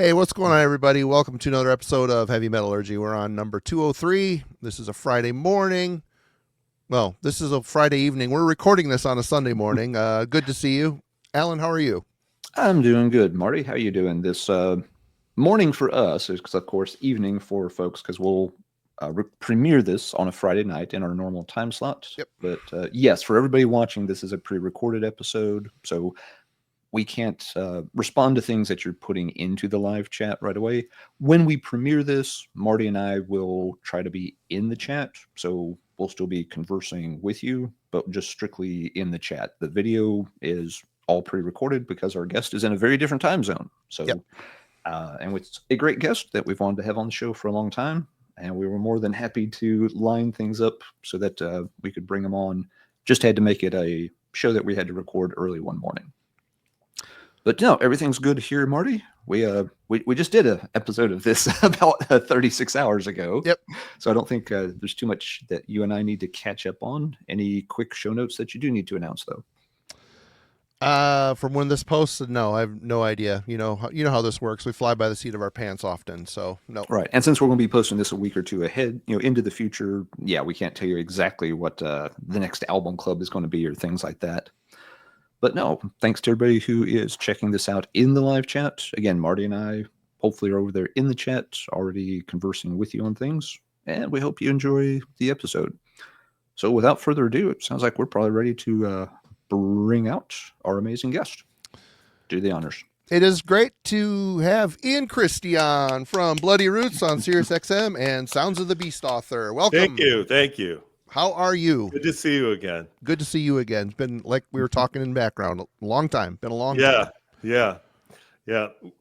Hey, what's going on, everybody? Welcome to another episode of Heavy Metallurgy. We're on number 203. This is a Friday morning. Well, this is a Friday evening. We're recording this on a Sunday morning. Good to see you. Alan, how are you? I'm doing good. Marty, how you doing this morning for us? Is of course, evening for folks because we'll premiere this on a Friday night in our normal time slot. Yep. But yes, for everybody watching, this is a pre-recorded episode, so we can't respond to things that you're putting into the live chat right away. When we premiere this, Marty and I will try to be in the chat, so we'll still be conversing with you, but just strictly in the chat. The video is all pre-recorded because our guest is in a very different time zone. So, Yep. And it's a great guest that we've wanted to have on the show for a long time, and we were more than happy to line things up so that we could bring him on. Just had to make it a show that we had to record early one morning. But no, everything's good here, Marty. We just did an episode of this about 36 hours ago. Yep. So I don't think there's too much that you and I need to catch up on. Any quick show notes that you do need to announce, though? From when this posted, no, I have no idea. You know how this works. We fly by the seat of our pants often, so no. Right. And since we're going to be posting this a week or two ahead, into the future, yeah, we can't tell you exactly what the next album club is going to be or things like that. But no, thanks to everybody who is checking this out in the live chat. Again, Marty and I hopefully are over there in the chat, already conversing with you on things, and we hope you enjoy the episode. So without further ado, it sounds like we're probably ready to bring out our amazing guest. Do the honors. It is great to have Ian Christe on from Bloody Roots on SiriusXM and Sounds of the Beast author. Welcome. Thank you. How are you? Good to see you again. Good to see you again. It's been like we were talking in background, a long time. Been a long time. Yeah.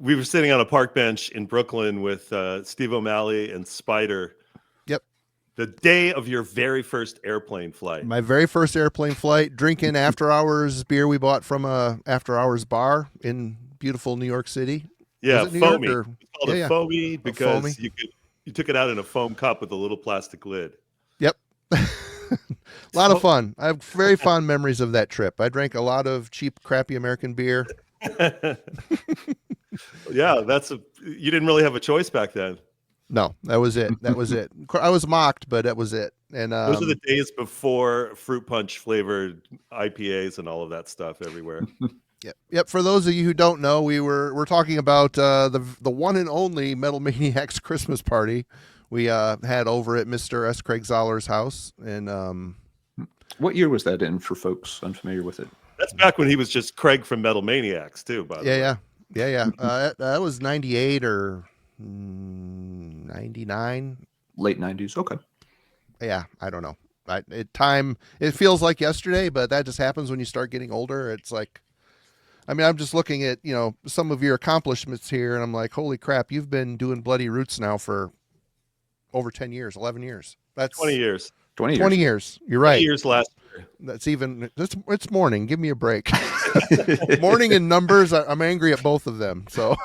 We were sitting on a park bench in Brooklyn with Steve O'Malley and Spider. Yep. The day of your very first airplane flight. My very first airplane flight, drinking after hours beer we bought from a after hours bar in beautiful New York City. Yeah, foamy. It's called a foamy because foamy. you took it out in a foam cup with a little plastic lid. Yep. A lot of fun. I have very fond memories of that trip. I drank a lot of cheap, crappy American beer. Yeah, you didn't really have a choice back then. No, that was it. I was mocked, but that was it. And those are the days before fruit punch flavored IPAs and all of that stuff everywhere. Yep. For those of you who don't know, we're talking about the one and only Metal Maniacs Christmas party we had over at Mr. S. Craig Zoller's house. And what year was that in for folks unfamiliar with it? That's back when he was just Craig from Metal Maniacs too, by the way. Yeah. That was 98 or 99. Late 90s. Okay. Yeah, I don't know. It feels like yesterday, but that just happens when you start getting older. It's like, I mean, I'm just looking at, some of your accomplishments here, and I'm like, holy crap, you've been doing Bloody Roots now for over 10 years, 11 years. That's 20 years. 20 years. You're right. 20 years last year. That's it's morning. Give me a break. Morning and numbers, I'm angry at both of them. So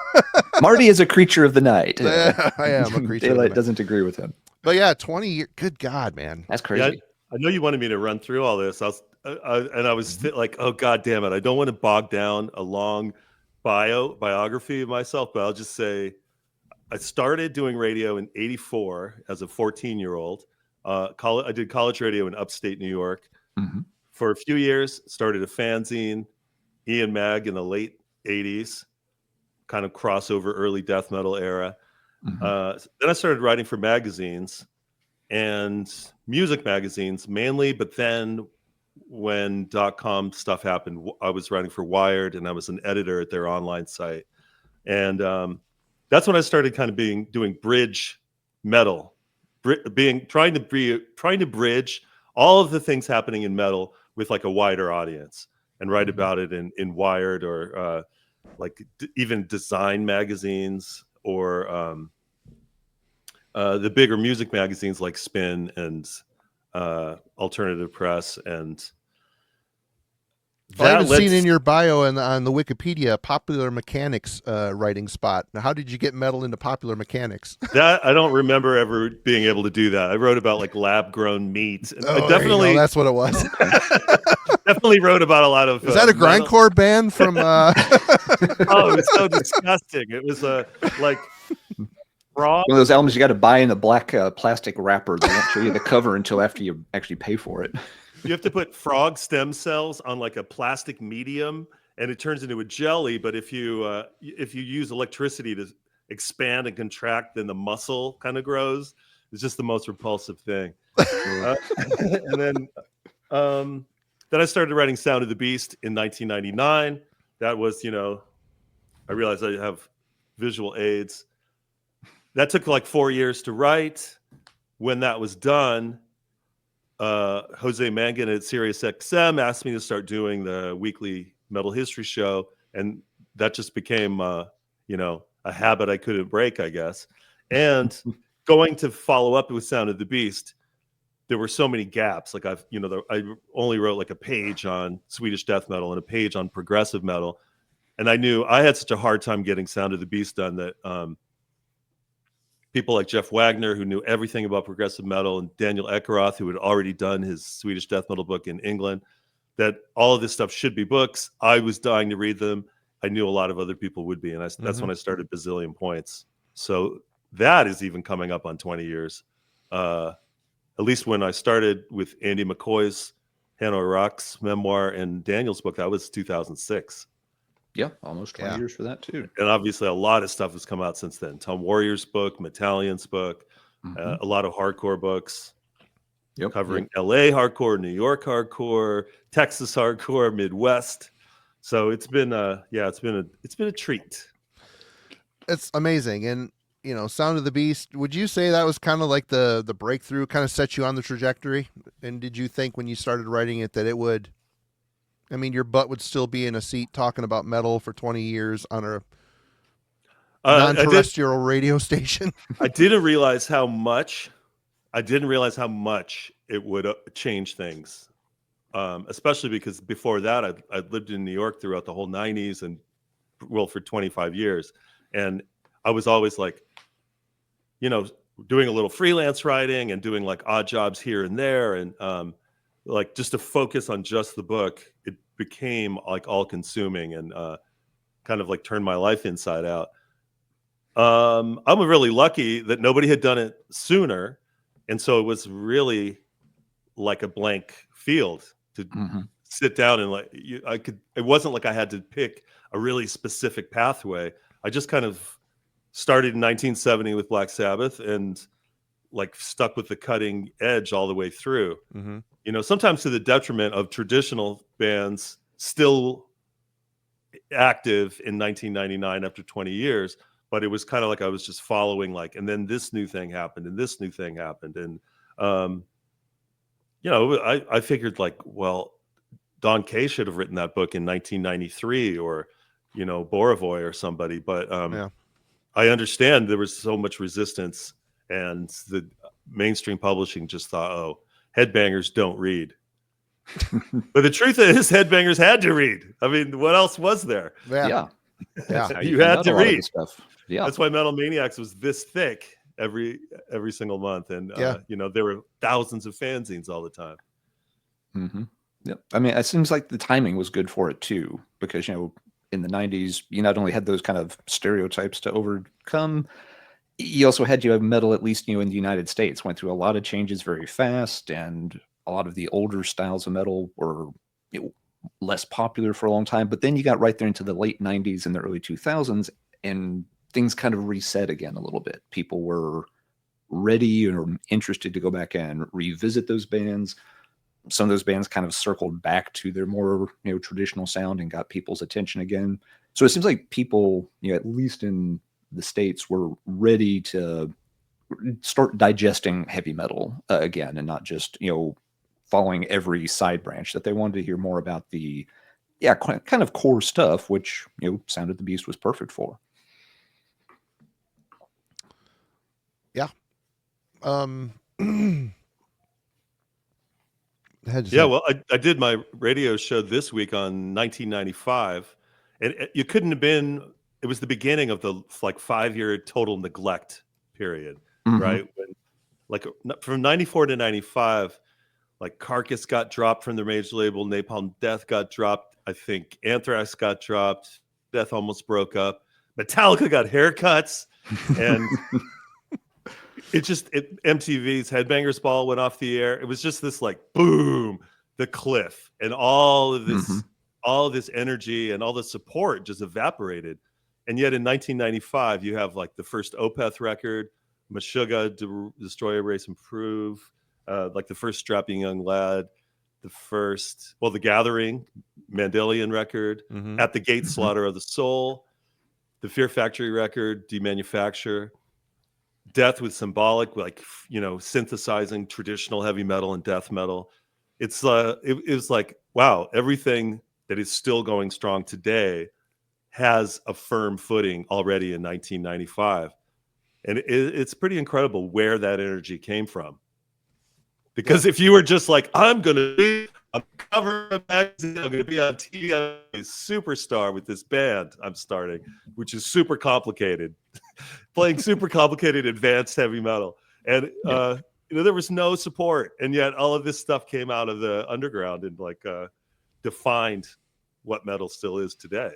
Marty is a creature of the night. Yeah, I am a creature. Daylight doesn't agree with him. But yeah, 20 years. Good God, man. That's crazy. Yeah, I know you wanted me to run through all this. I was like, oh, God damn it. I don't want to bog down a long biography of myself, but I'll just say I started doing radio in 84 as a 14-year-old. I did college radio in upstate New York. Mm-hmm. For a few years, started a fanzine, Ian Mag in the late 80s, kind of crossover early death metal era. Mm-hmm. Then I started writing for magazines and music magazines mainly, but then when .com stuff happened, I was writing for Wired and I was an editor at their online site. And that's when I started kind of doing bridge metal, trying to bridge all of the things happening in metal with like a wider audience and write about it in Wired or even design magazines or the bigger music magazines like Spin and Alternative Press and I That even led seen to- in your bio and on the Wikipedia popular mechanics writing spot. Now, how did you get metal into popular mechanics? that I don't remember ever being able to do that. I wrote about like lab grown meat. And I Oh, there you go. definitely That's what it was. definitely wrote about a lot of Is that a metal. grindcore band from? Oh, it was so disgusting. It was like frog. One of those albums you got to buy in a black plastic wrapper. They won't show you the cover until after you actually pay for it. You have to put frog stem cells on like a plastic medium, and it turns into a jelly. But if you use electricity to expand and contract, then the muscle kind of grows. It's just the most repulsive thing. And then I started writing Sound of the Beast in 1999. That was, I realized I have visual aids. That took like 4 years to write. When that was done, Jose Mangan at SiriusXM asked me to start doing the weekly metal history show, and that just became a habit I couldn't break, I guess. And going to follow up with Sound of the Beast, there were so many gaps. Like I only wrote like a page on Swedish death metal and a page on progressive metal, and I knew I had such a hard time getting Sound of the Beast done that people like Jeff Wagner, who knew everything about progressive metal, and Daniel Ekeroth, who had already done his Swedish death metal book in England, that all of this stuff should be books. I was dying to read them. I knew a lot of other people would be, and that's when I started Bazillion Points. So that is even coming up on 20 years. At least when I started with Andy McCoy's Hanoi Rocks memoir and Daniel's book, that was 2006. Yeah, almost 20 years for that too. And obviously a lot of stuff has come out since then. Tom Warrior's book, Metallion's book, a lot of hardcore books covering LA hardcore, New York hardcore, Texas hardcore, Midwest. So it's been it's been a treat. It's amazing. And Sound of the Beast, would you say that was kind of like the breakthrough, kind of set you on the trajectory? And did you think when you started writing it that it would, your butt would still be in a seat talking about metal for 20 years on a non-terrestrial radio station? I didn't realize how much it would change things, especially because before that I lived in New York throughout the whole 90s and for 25 years, and I was always like, doing a little freelance writing and doing like odd jobs here and there, and like just to focus on just the book, it became like all consuming and kind of like turned my life inside out. I'm really lucky that nobody had done it sooner, and so it was really like a blank field to sit down and it wasn't like I had to pick a really specific pathway. I just kind of started in 1970 with Black Sabbath and like stuck with the cutting edge all the way through. Sometimes to the detriment of traditional bands still active in 1999 after 20 years. But it was kind of like I was just following and then this new thing happened and this new thing happened. And, I figured Don Kay should have written that book in 1993 or, Borovoy or somebody. But I understand there was so much resistance, and the mainstream publishing just thought, oh, headbangers don't read. But the truth is, headbangers had to read. I mean, what else was there? Yeah. You had to read stuff. Yeah, that's why Metal Maniacs was this thick every single month, and there were thousands of fanzines all the time. Yep. I mean, it seems like the timing was good for it too, because in the 90s, you not only had those kind of stereotypes to overcome, you also had metal, at least in the United States, went through a lot of changes very fast, and a lot of the older styles of metal were less popular for a long time. But then you got right there into the late 90s and the early 2000s, and things kind of reset again a little bit. People were ready or interested to go back and revisit those bands. Some of those bands kind of circled back to their more traditional sound and got people's attention again. So it seems like people, at least in the States, were ready to start digesting heavy metal again, and not just following every side branch. That they wanted to hear more about the kind of core stuff, which Sound of the Beast was perfect for. Yeah, well, I did my radio show this week on 1995, and you couldn't have been. It was the beginning of the like 5-year total neglect period, right? When, like from 94 to 95, like Carcass got dropped from the major label, Napalm Death got dropped, I think Anthrax got dropped, Death almost broke up, Metallica got haircuts, and MTV's Headbangers Ball went off the air. It was just this like boom, the cliff, and all of this energy and all the support just evaporated. And yet in 1995, you have like the first Opeth record, Meshuggah, Destroy, Erase, Improve, like the first Strapping Young Lad, the Gathering, Mandelian record, At the Gate, Slaughter of the Soul, the Fear Factory record, Demanufacture, Death with Symbolic, like, synthesizing traditional heavy metal and death metal. It was like, wow, everything that is still going strong today has a firm footing already in 1995. And it's pretty incredible where that energy came from. Because if you were just like, I'm going to be on the cover of a magazine, I'm going to be on TV, I'm a superstar with this band I'm starting, which is super complicated, playing super complicated advanced heavy metal. And, there was no support. And yet all of this stuff came out of the underground and defined what metal still is today.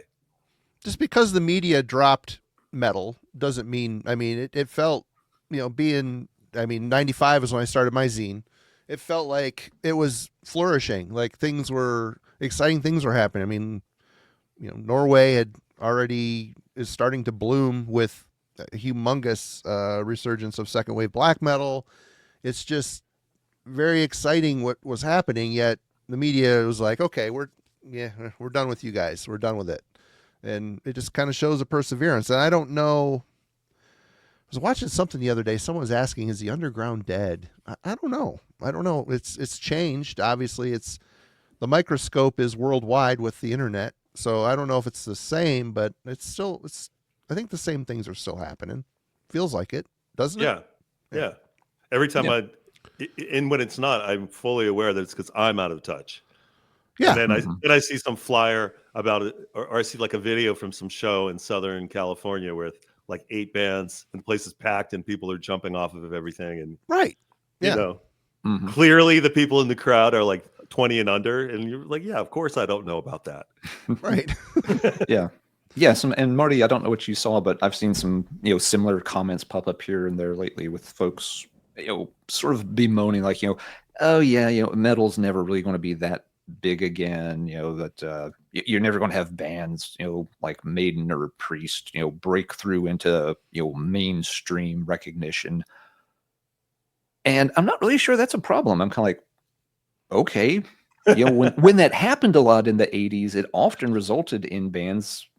Just because the media dropped metal doesn't mean, it felt, 95 is when I started my zine. It felt like it was flourishing, like exciting things were happening. Norway is starting to bloom with a humongous resurgence of second wave black metal. It's just very exciting what was happening, yet the media was like, okay, we're done with you guys. We're done with it. And it just kind of shows a perseverance. And I don't know, I was watching something the other day. Someone was asking, is the underground dead? I don't know. It's changed. Obviously, the microscope is worldwide with the internet. So I don't know if it's the same, but I think the same things are still happening. Feels like it, doesn't it? Yeah. Every time and when it's not, I'm fully aware that it's because I'm out of touch. Yeah. And then I see some flyer about it, or I see like a video from some show in Southern California with like 8 bands and the place is packed and people are jumping off of everything. And clearly the people in the crowd are like 20 and under. And you're like, yeah, of course I don't know about that. Right. Yeah. Yes. And Marty, I don't know what you saw, but I've seen some, similar comments pop up here and there lately with folks, sort of bemoaning like, oh yeah, metal's never really going to be that big again, that you're never going to have bands, like Maiden or Priest, break through into, mainstream recognition. And I'm not really sure that's a problem. I'm kind of like, okay, when that happened a lot in the 80s, it often resulted in bands,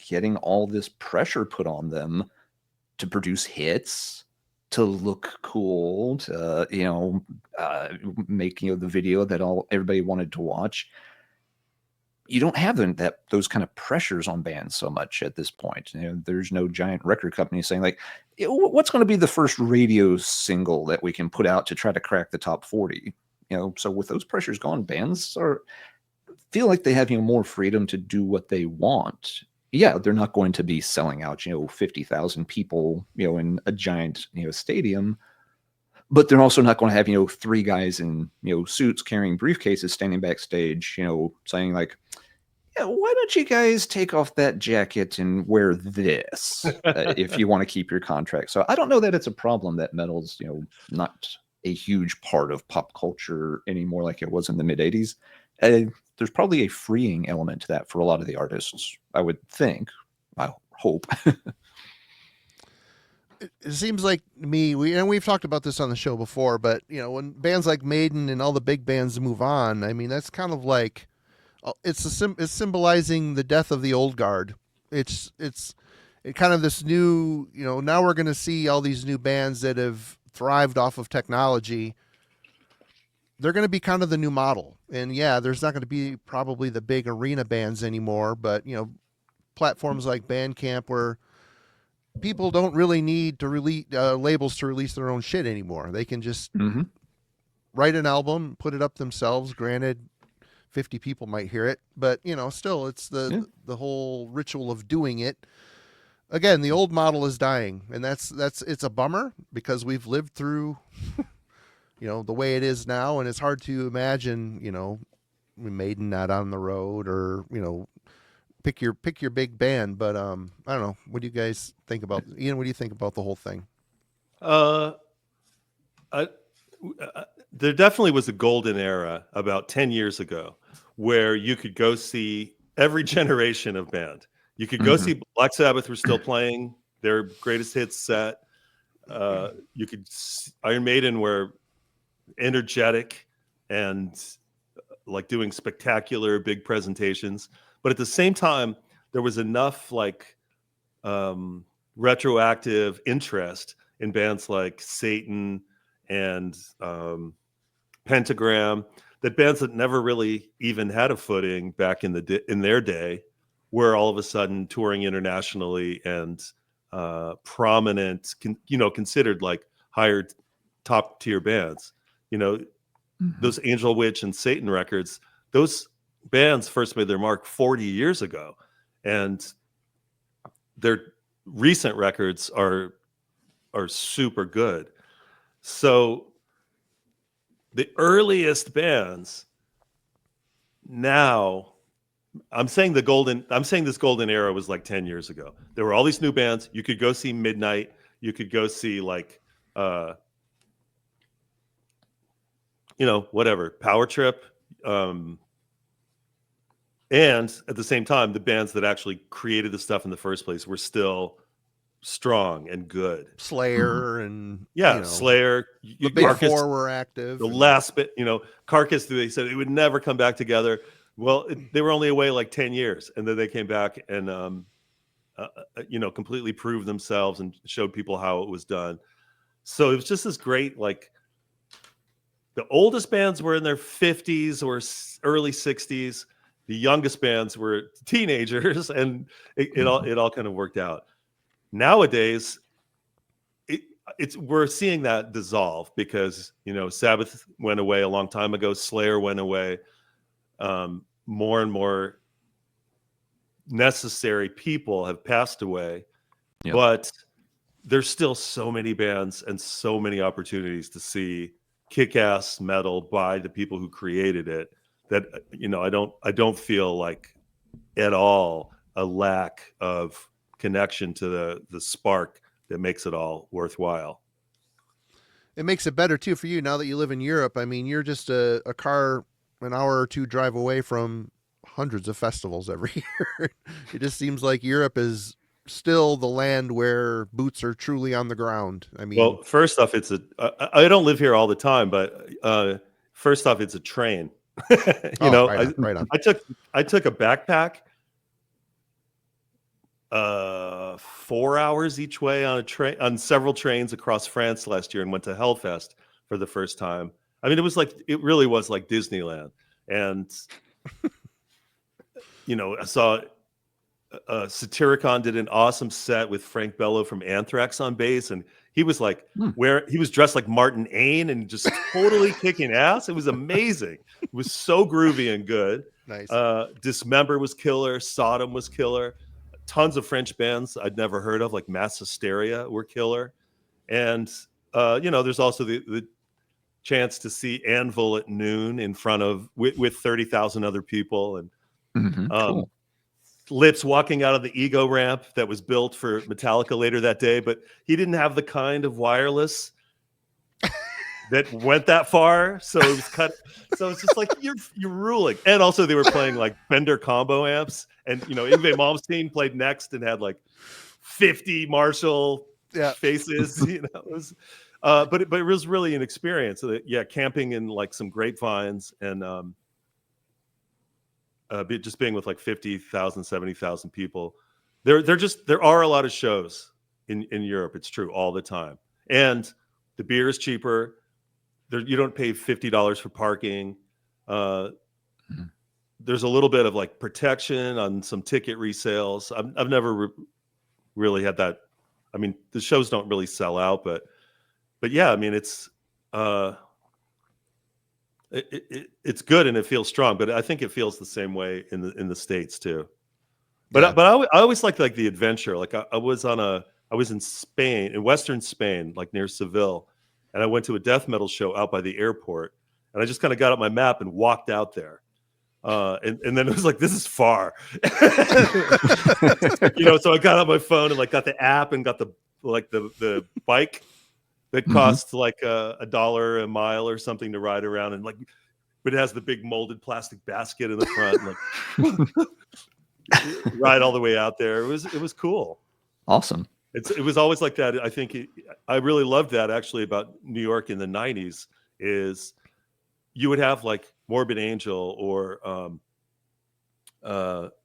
getting all this pressure put on them to produce hits, to look cool, to make the video that everybody wanted to watch. You don't have those kind of pressures on bands so much at this point. There's no giant record company saying like, what's going to be the first radio single that we can put out to try to crack the top 40. So with those pressures gone, bands feel like they have more freedom to do what they want. Yeah, they're not going to be selling out, 50,000 people, in a giant, stadium, but they're also not going to have, 3 guys in, suits carrying briefcases standing backstage, saying like, yeah, why don't you guys take off that jacket and wear this if you want to keep your contract? So I don't know that it's a problem that metal's, not a huge part of pop culture anymore like it was in the mid 80s. There's probably a freeing element to that for a lot of the artists, I would think. I hope. It seems like we've talked about this on the show before, but when bands like Maiden and all the big bands move on, that's kind of like it's symbolizing the death of the old guard. It's kind of this new, now we're going to see all these new bands that have thrived off of technology. They're going to be kind of the new model. And yeah, there's not going to be probably the big arena bands anymore, but platforms like Bandcamp where people don't really need to release labels to release their own shit anymore. They can just write an album, put it up themselves. Granted, 50 people might hear it, but still, it's the whole ritual of doing it. Again, the old model is dying, and it's a bummer because we've lived through the way it is now, and it's hard to imagine Maiden not on the road, or pick your big band. But I don't know. What do you guys think about Ian? What do you think about the whole thing? Uh, I, there definitely was a golden era about 10 years ago where you could go see every generation of band. You could go see Black Sabbath were still playing their greatest hits set. You could Iron Maiden were energetic and like doing spectacular big presentations. But at the same time, there was enough like retroactive interest in bands like Satan and Pentagram, that bands that never really even had a footing back in their day were all of a sudden touring internationally and prominent, considered like higher top tier bands. Those Angel Witch and Satan records, those bands first made their mark 40 years ago, and their recent records are super good. So the earliest bands now, I'm saying this golden era was like 10 years ago. There were all these new bands. You could go see Midnight. You could go see like, whatever, Power Trip. And at the same time, the bands that actually created the stuff in the first place were still strong and good. Slayer and Slayer. The big Carcass, four were active. The last bit, Carcass, they said it would never come back together. Well, they were only away like 10 years, and then they came back and, completely proved themselves and showed people how it was done. So it was just this great, like, the oldest bands were in their 50s or early 60s. The youngest bands were teenagers, and it all kind of worked out. Nowadays, we're seeing that dissolve because Sabbath went away a long time ago. Slayer went away. More and more necessary people have passed away, but there's still so many bands and so many opportunities to see kick-ass metal by the people who created it that I don't feel like at all a lack of connection to the spark that makes it all worthwhile. It makes it better too for you now that you live in Europe. I mean, you're just a car an hour or two drive away from hundreds of festivals every year. It just seems like Europe is still the land where boots are truly on the ground. I mean, well, first off, I don't live here all the time, but first off, it's a train. Right on. I took a backpack 4 hours each way on a train, on several trains across France last year, and went to Hellfest for the first time. I mean, it really was like Disneyland. And, I saw Satyricon did an awesome set with Frank Bello from Anthrax on bass. And he was like, he was dressed like Martin Ain and just totally kicking ass. It was amazing. It was so groovy and good. Nice. Dismember was killer. Sodom was killer. Tons of French bands I'd never heard of, like Mass Hysteria, were killer. And, there's also the chance to see Anvil at noon in front of with 30,000 other people, and cool. Lips walking out of the ego ramp that was built for Metallica later that day, but he didn't have the kind of wireless that went that far, so it was cut. So it's just like you're ruling. And also they were playing like Fender combo amps, and Yngwie Malmsteen played next and had like 50 Marshall faces. It was. But it was really an experience. Camping in like some grapevines and just being with like 50,000, 70,000 people. There are a lot of shows in Europe. It's true all the time, and the beer is cheaper. You don't pay $50 for parking. There's a little bit of like protection on some ticket resales. I've never really had that. I mean, the shows don't really sell out, but yeah, I mean, it's it's good and it feels strong, but I think it feels the same way in the States too. Yeah. But I always liked like the adventure. Like I was in Spain, in Western Spain, like near Seville, and I went to a death metal show out by the airport, and I just kind of got out my map and walked out there. And then it was like, this is far, so I got on my phone and like got the app and got the bike that costs like $1 a mile or something to ride around, and like, but it has the big molded plastic basket in the front, and like ride all the way out there. It was cool. Awesome. It was always like that. I think I really loved that actually about New York in the 90s is you would have like Morbid Angel or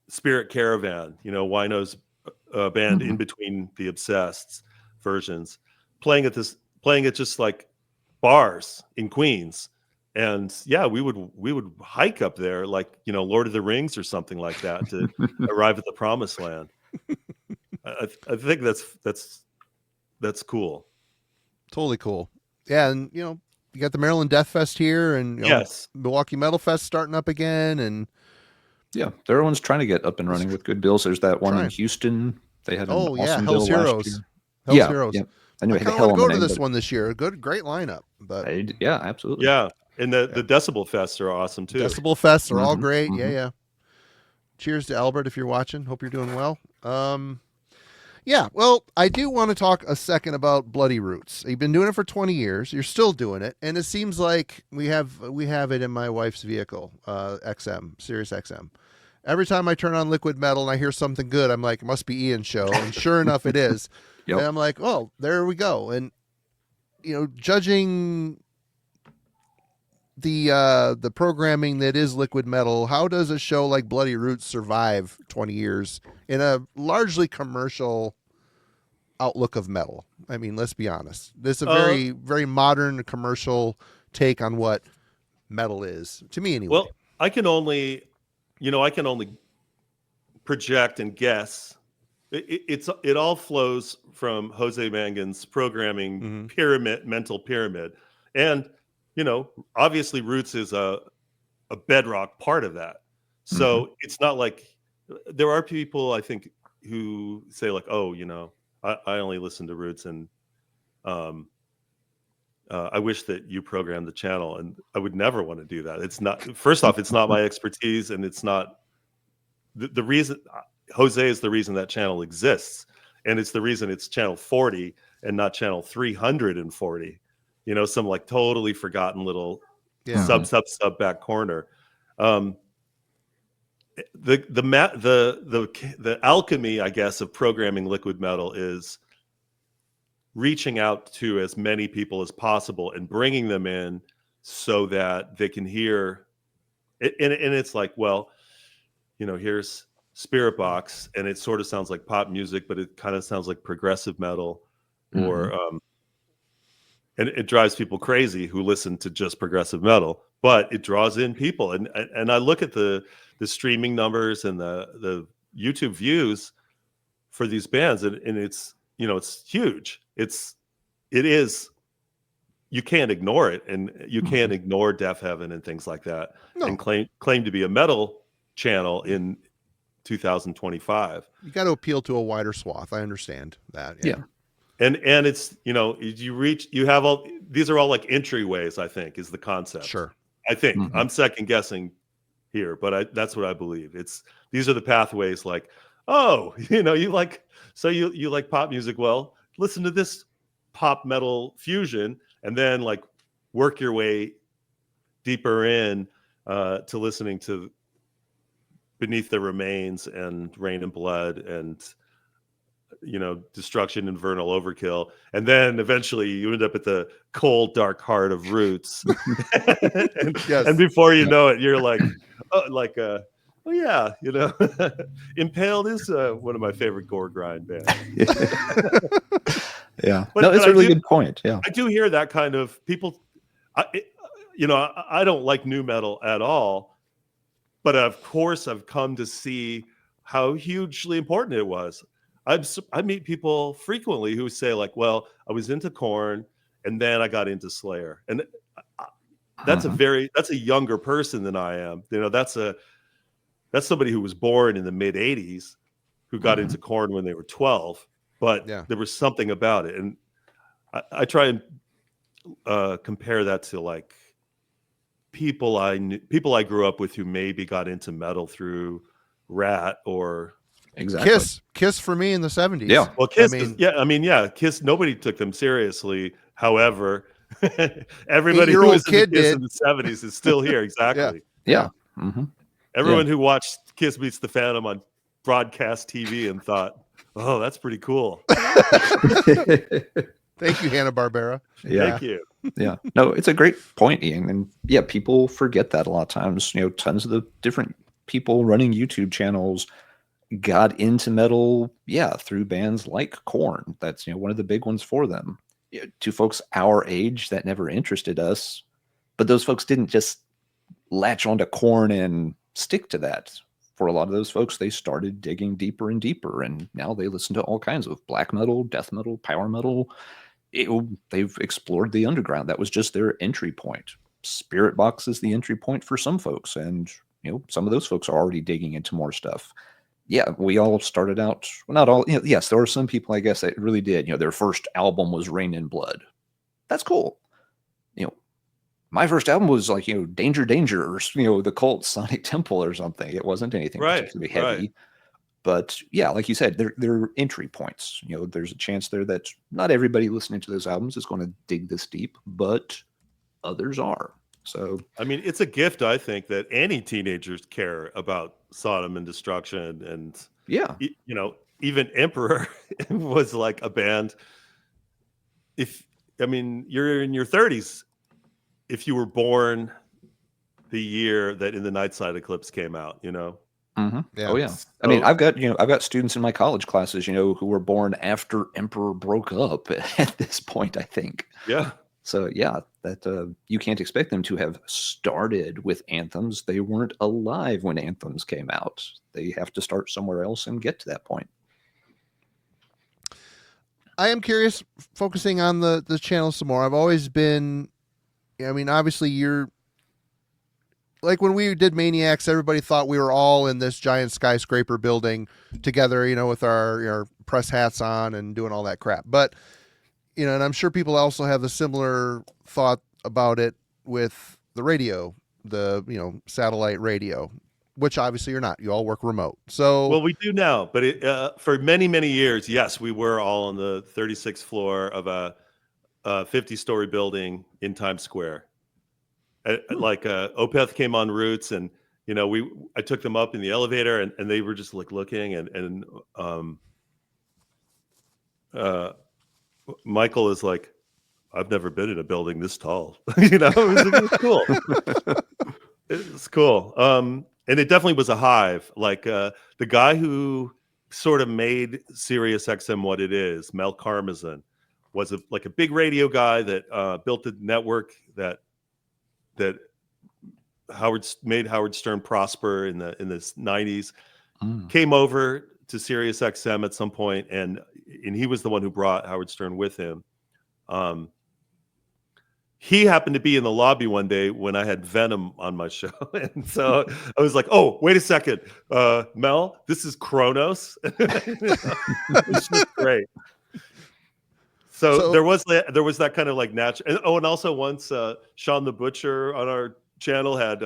Spirit Caravan, Wino's band in between the Obsessed versions, playing at just like bars in Queens. And yeah, we would hike up there like, Lord of the Rings or something like that to arrive at the promised land. I think that's cool. Totally cool. Yeah, and you got the Maryland Death Fest here, and yes, Milwaukee Metal Fest starting up again, and yeah, everyone's trying to get up and running with good bills. There's that one in Houston. They had an awesome Hell's bill Heroes. last year. Hell's Heroes. Yeah. I knew I it had kind of hell want to on go the to name, this one this year. Great lineup. But yeah, absolutely. Yeah, and the Decibel Fests are awesome too. Decibel Fests are all great. Yeah. Cheers to Albert if you're watching. Hope you're doing well. Yeah, well, I do want to talk a second about Bloody Roots. You've been doing it for 20 years. You're still doing it, and it seems like we have it in my wife's vehicle, XM, SiriusXM. Every time I turn on Liquid Metal and I hear something good, I'm like, it must be Ian's show, and sure enough, it is. Yep. And I'm like, oh, there we go. And judging the programming that is Liquid Metal, how does a show like Bloody Roots survive 20 years in a largely commercial outlook of metal? I mean, let's be honest. This is a very, very modern commercial take on what metal is, to me anyway. Well, I can only project and guess. It all flows from Jose Mangan's programming mental pyramid. And obviously Roots is a bedrock part of that. So it's not like there are people I think who say like, oh, I only listen to Roots and I wish that you programmed the channel, and I would never want to do that. It's not, first off, it's not my expertise, and it's not the reason. Jose is the reason that channel exists, and it's the reason it's channel 40 and not channel 340. Some like totally forgotten little sub back corner. The alchemy, I guess, of programming Liquid Metal is reaching out to as many people as possible and bringing them in so that they can hear it. And it's like, well, here's Spirit Box, and it sort of sounds like pop music, but it kind of sounds like progressive metal, or and it drives people crazy who listen to just progressive metal, but it draws in people. And I look at the streaming numbers and the YouTube views for these bands, and it's it's huge. It is. You can't ignore it, and you can't ignore Deaf Heaven and things like that, and claim to be a metal channel in 2025. You got to appeal to a wider swath. I understand that. Yeah. And it's you have all these are all like entryways, I think, is the concept. Sure. I think I'm second guessing here, but that's what I believe. These are the pathways. Like, oh, you like pop music. Well, listen to this pop metal fusion, and then like work your way deeper in to listening to Beneath the Remains and Rain and Blood and Destruction and Vernal Overkill, and then eventually you end up at the cold dark heart of Roots. and before you know it, you're like yeah, Impaled is one of my favorite gore grind bands. Yeah, it's a really good point. Yeah, I do hear that kind of people. I don't like nu metal at all, but of course I've come to see how hugely important it was. I meet people frequently who say like, well, I was into Korn and then I got into Slayer. And that's a younger person than I am. That's somebody who was born in the mid 80s who got into Korn when they were 12, but there was something about it. And I try and compare that to like people I grew up with who maybe got into metal through Rat or Exactly. Kiss for me in the 70s. Yeah. Well, Kiss, Kiss, nobody took them seriously. However, everybody who was into Kiss in the 70s is still here. Exactly. Yeah. Everyone who watched Kiss Meets the Phantom on broadcast TV and thought, oh, that's pretty cool. Thank you, Hanna-Barbera. Thank you. Yeah. No, it's a great point, Ian. And yeah, people forget that a lot of times. Tons of the different people running YouTube channels got into metal, through bands like Korn. That's one of the big ones for them. To folks our age, that never interested us, but those folks didn't just latch onto Korn and stick to that. For a lot of those folks, they started digging deeper and deeper, and now they listen to all kinds of black metal, death metal, power metal. They've explored the underground. That was just their entry point. Spirit Box is the entry point for some folks, and some of those folks are already digging into more stuff. Yeah, we all started out, well, not all, yes, there are some people, I guess, that really did. Their first album was Rain in Blood. That's cool. My first album was like, Danger Danger, or the Cult, Sonic Temple or something. It wasn't anything particularly heavy. Right. But yeah, like you said, they're entry points. There's a chance there that not everybody listening to those albums is going to dig this deep, but others are. So, I mean, it's a gift, I think, that any teenagers care about Sodom and Destruction. And, even Emperor was like a band. You're in your 30s. If you were born the year that In the Night Side Eclipse came out, Yeah. Oh yeah. I mean, I've got students in my college classes, who were born after Emperor broke up at this point, I think. Yeah. So yeah, that you can't expect them to have started with anthems. They weren't alive when anthems came out. They have to start somewhere else and get to that point. I am curious, focusing on the channel some more. I've always been, obviously you're, like when we did Maniacs, everybody thought we were all in this giant skyscraper building together, with our press hats on and doing all that crap. But, and I'm sure people also have a similar thought about it with the radio, the, satellite radio, which obviously you're not. You all work remote. So, well, we do now, but for many, many years, yes, we were all on the 36th floor of a 50-story building in Times Square. Like Opeth came on Roots, and I took them up in the elevator, and they were just like looking, and Michael is like, I've never been in a building this tall. It was cool. It was cool. And it definitely was a hive. Like the guy who sort of made SiriusXM what it is, Mel Karmazin, was a big radio guy that built a network that made Howard Stern prosper in the 90s. Came over to SiriusXM at some point, and he was the one who brought Howard Stern with him. He happened to be in the lobby one day when I had Venom on my show, and so I was like, "Oh, wait a second, Mel, this is Kronos." It's just great. So there was that kind of like natural. And also once Sean the Butcher on our channel had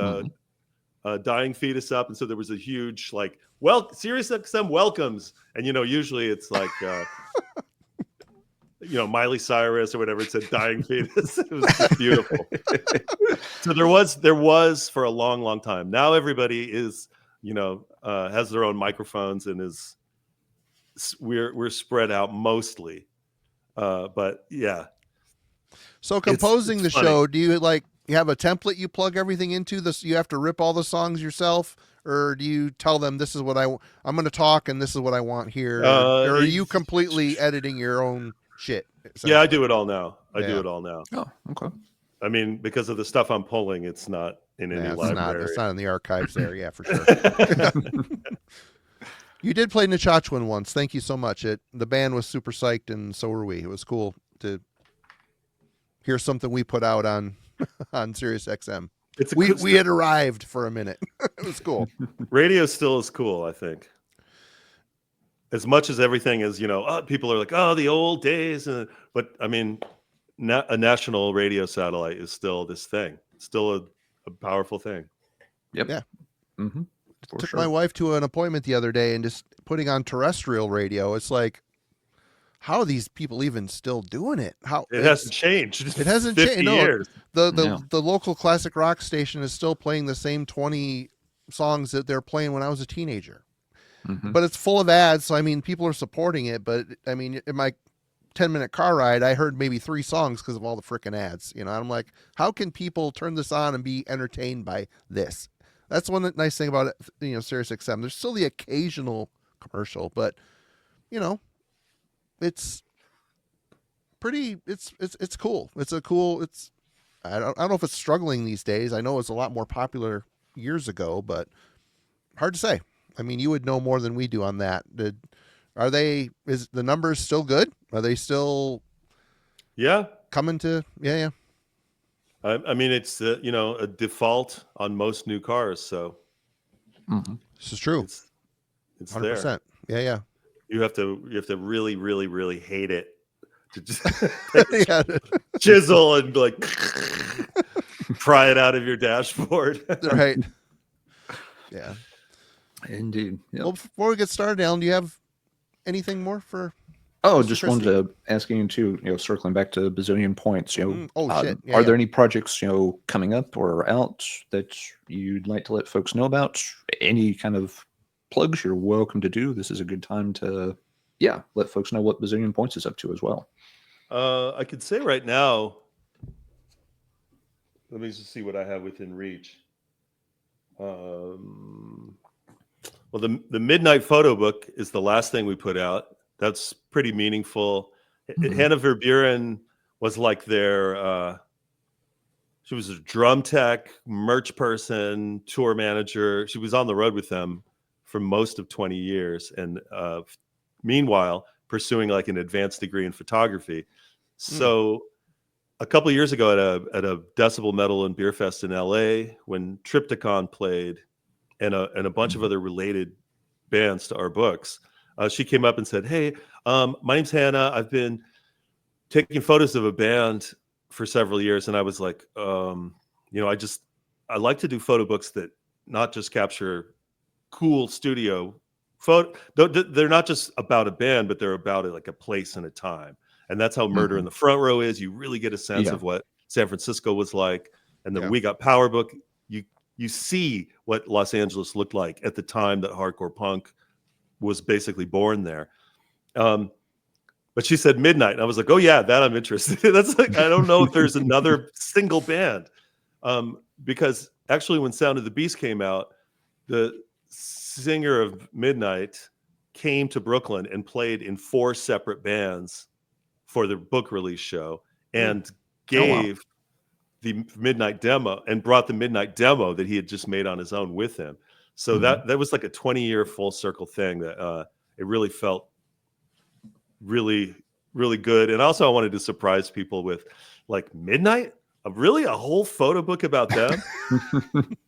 Dying Fetus up, and so there was a huge like, well, SiriusXM welcomes, and usually it's like Miley Cyrus or whatever. It said Dying Fetus. It was just beautiful. So there was for a long, long time. Now everybody is has their own microphones and we're spread out mostly. But yeah. So composing the show, do you you have a template you plug everything into? You have to rip all the songs yourself, or do you tell them this is what I'm going to talk and this is what I want here? Or are you completely editing your own shit? Yeah, I do it all now. Do it all now. Oh, okay. I mean, because of the stuff I'm pulling, it's not in any library. It's not in the archives there. Yeah, for sure. You did play Nechachwan once. Thank you so much. The band was super psyched, and so were we. It was cool to hear something we put out on on SiriusXM. It's a We had arrived for a minute. It was cool. radio still is cool, I think. As much as everything is, people are like, oh, the old days. But I mean, a national radio satellite is still this thing. It's still a powerful thing. Yep. Yeah. Mm-hmm. Took my wife to an appointment the other day and just putting on terrestrial radio. It's like, how are these people even still doing it? It hasn't changed. It hasn't 50 changed. years. No, the local classic rock station is still playing the same 20 songs that they're playing when I was a teenager. Mm-hmm. But it's full of ads, so I mean, people are supporting it. But I mean, in my 10-minute car ride, I heard maybe 3 songs because of all the freaking ads. And I'm like, how can people turn this on and be entertained by this? That's one nice thing about it, SiriusXM. There's still the occasional commercial, but it's pretty. It's cool. I don't know if it's struggling these days. I know it's a lot more popular years ago, but hard to say. I mean, you would know more than we do on that. Is the numbers still good? Are they still coming to yeah? I mean, it's a default on most new cars, so This is true. It's 100%. there. Yeah. You have to really, really, really hate it to just Yeah. chisel and like pry it out of your dashboard. Right. Yeah. Indeed. Yep. Well, before we get started, Alan, do you have anything more for? Oh, Mr. just Christe? wanted to ask you too, circling back to bazillion points, Shit. Yeah, are there any projects, coming up or out that you'd like to let folks know about? Any kind of plugs you're welcome to do. This is a good time to, let folks know what bazillion points is up to as well. I could say right now, let me just see what I have within reach. Well, the Midnight Photo Book is the last thing we put out. That's pretty meaningful. Hannah Verburen was like she was a drum tech, merch person, tour manager. She was on the road with them for most of 20 years. And meanwhile, pursuing like an advanced degree in photography. So a couple of years ago at a Decibel Metal and Beer Fest in LA, when Triptychon played and a bunch of other related bands to our books, she came up and said, hey, my name's Hannah. I've been taking photos of a band for several years. And I was like, I like to do photo books that not just capture cool studio photo. They're not just about a band, but they're about like a place and a time. And that's how Murder in the Front Row is. You really get a sense of what San Francisco was like. And the We Got Power book, you see what Los Angeles looked like at the time that hardcore punk was basically born there. But she said Midnight. And I was like, oh yeah, that I'm interested in. That's like, I don't know if there's another single band. Because actually when Sound of the Beast came out, the singer of Midnight came to Brooklyn and played in 4 separate bands for the book release show and gave the Midnight demo and brought the Midnight demo that he had just made on his own with him. So that was like a 20-year full circle thing that it really felt really, really good. And also I wanted to surprise people with like Midnight, really a whole photo book about them.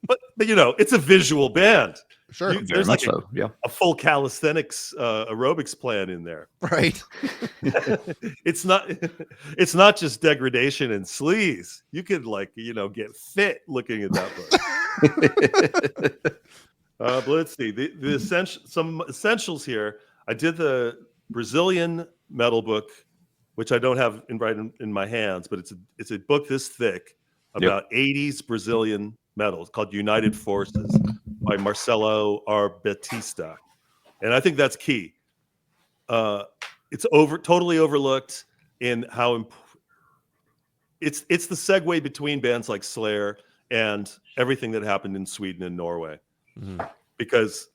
but it's a visual band. Sure. Very much so. Yeah. A full calisthenics aerobics plan in there. Right. It's not just degradation and sleaze. You could get fit looking at that book. But let's see some essentials here. I did the Brazilian metal book, which I don't have in my hands, but it's a book this thick about 80s Brazilian metal. It's called United Forces by Marcelo R. Batista. And I think that's key. It's totally overlooked in how it's the segue between bands like Slayer and everything that happened in Sweden and Norway. Because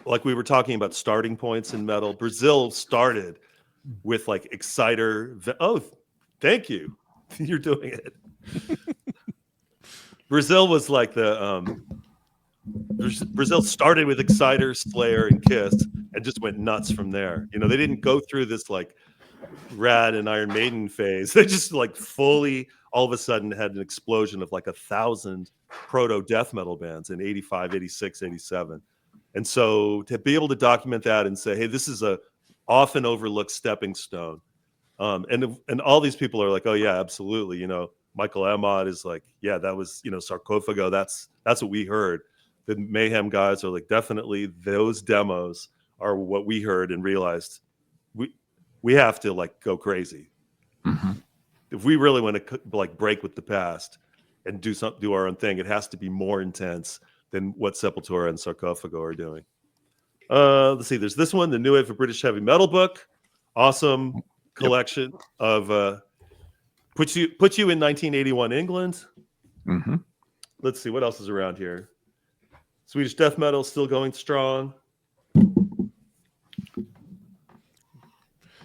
like we were talking about starting points in metal, Brazil started with like Exciter. Oh, thank you. You're doing it. Brazil was like Brazil started with Exciter, Slayer, and Kiss, and just went nuts from there. They didn't go through this like Rad and Iron Maiden phase. They just like fully all of a sudden had an explosion of like 1,000 proto death metal bands in 85, 86, 87. And so to be able to document that and say, hey, this is a often overlooked stepping stone. And all these people are like, oh yeah, absolutely. You know, Michael Amott is like, yeah, that was, you know, Sarcophago. That's what we heard. The Mayhem guys are like, definitely those demos are what we heard and realized we have to like go crazy. Mm-hmm. If we really want to like break with the past and do our own thing, it has to be more intense than what Sepultura and Sarcophago are doing. Let's see. There's this one, the New Wave of British Heavy Metal book. Awesome collection of puts you in 1981 England. Mm-hmm. Let's see what else is around here. Swedish death metal still going strong.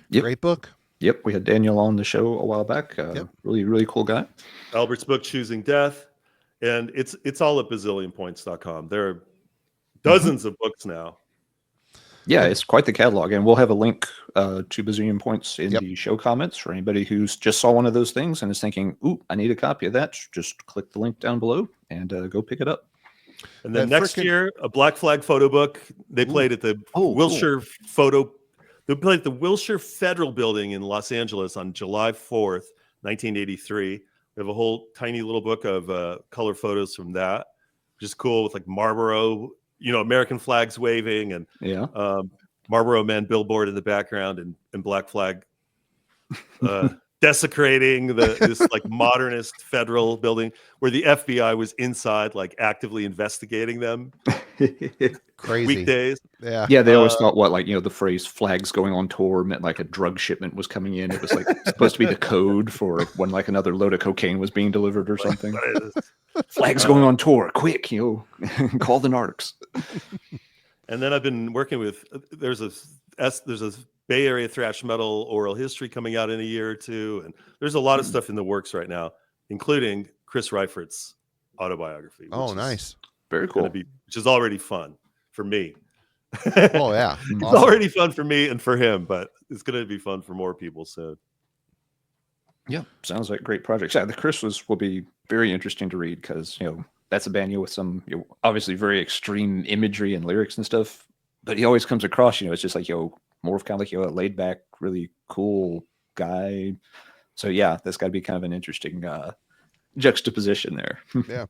Yep. Great book. Yep, we had Daniel on the show a while back. Really, really cool guy. Albert's book, Choosing Death. And it's all at bazillionpoints.com. There are dozens of books now. Yeah, it's quite the catalog. And we'll have a link to Bazillion Points in the show comments for anybody who's just saw one of those things and is thinking, ooh, I need a copy of that. Just click the link down below and go pick it up. And then next year, a Black Flag photo book. They played at the Wilshire Photo. They played at the Wilshire Federal Building in Los Angeles on July 4th, 1983. We have a whole tiny little book of color photos from that, which is cool with like Marlboro, you know, American flags waving and Marlboro Man billboard in the background and Black Flag desecrating this like modernist federal building where the FBI was inside, like actively investigating them. Crazy weekdays. Yeah, they always thought the phrase flags going on tour meant like a drug shipment was coming in. It was like supposed to be the code for when like another load of cocaine was being delivered or something. Flags going on tour, quick, call the narcs. And then I've been working with there's a Bay Area thrash metal oral history coming out in a year or two, and there's a lot of stuff in the works right now, including Chris Reifert's autobiography. Oh, nice. Very cool. Which is already fun for me. Oh, yeah. It's already fun for me and for him, but it's going to be fun for more people soon. Yeah, sounds like great projects. Yeah, the Chris will be very interesting to read because, that's a band with some obviously very extreme imagery and lyrics and stuff, but he always comes across, it's just like, more of kind of like a laid back, really cool guy. So yeah, that's got to be kind of an interesting juxtaposition there. Yeah.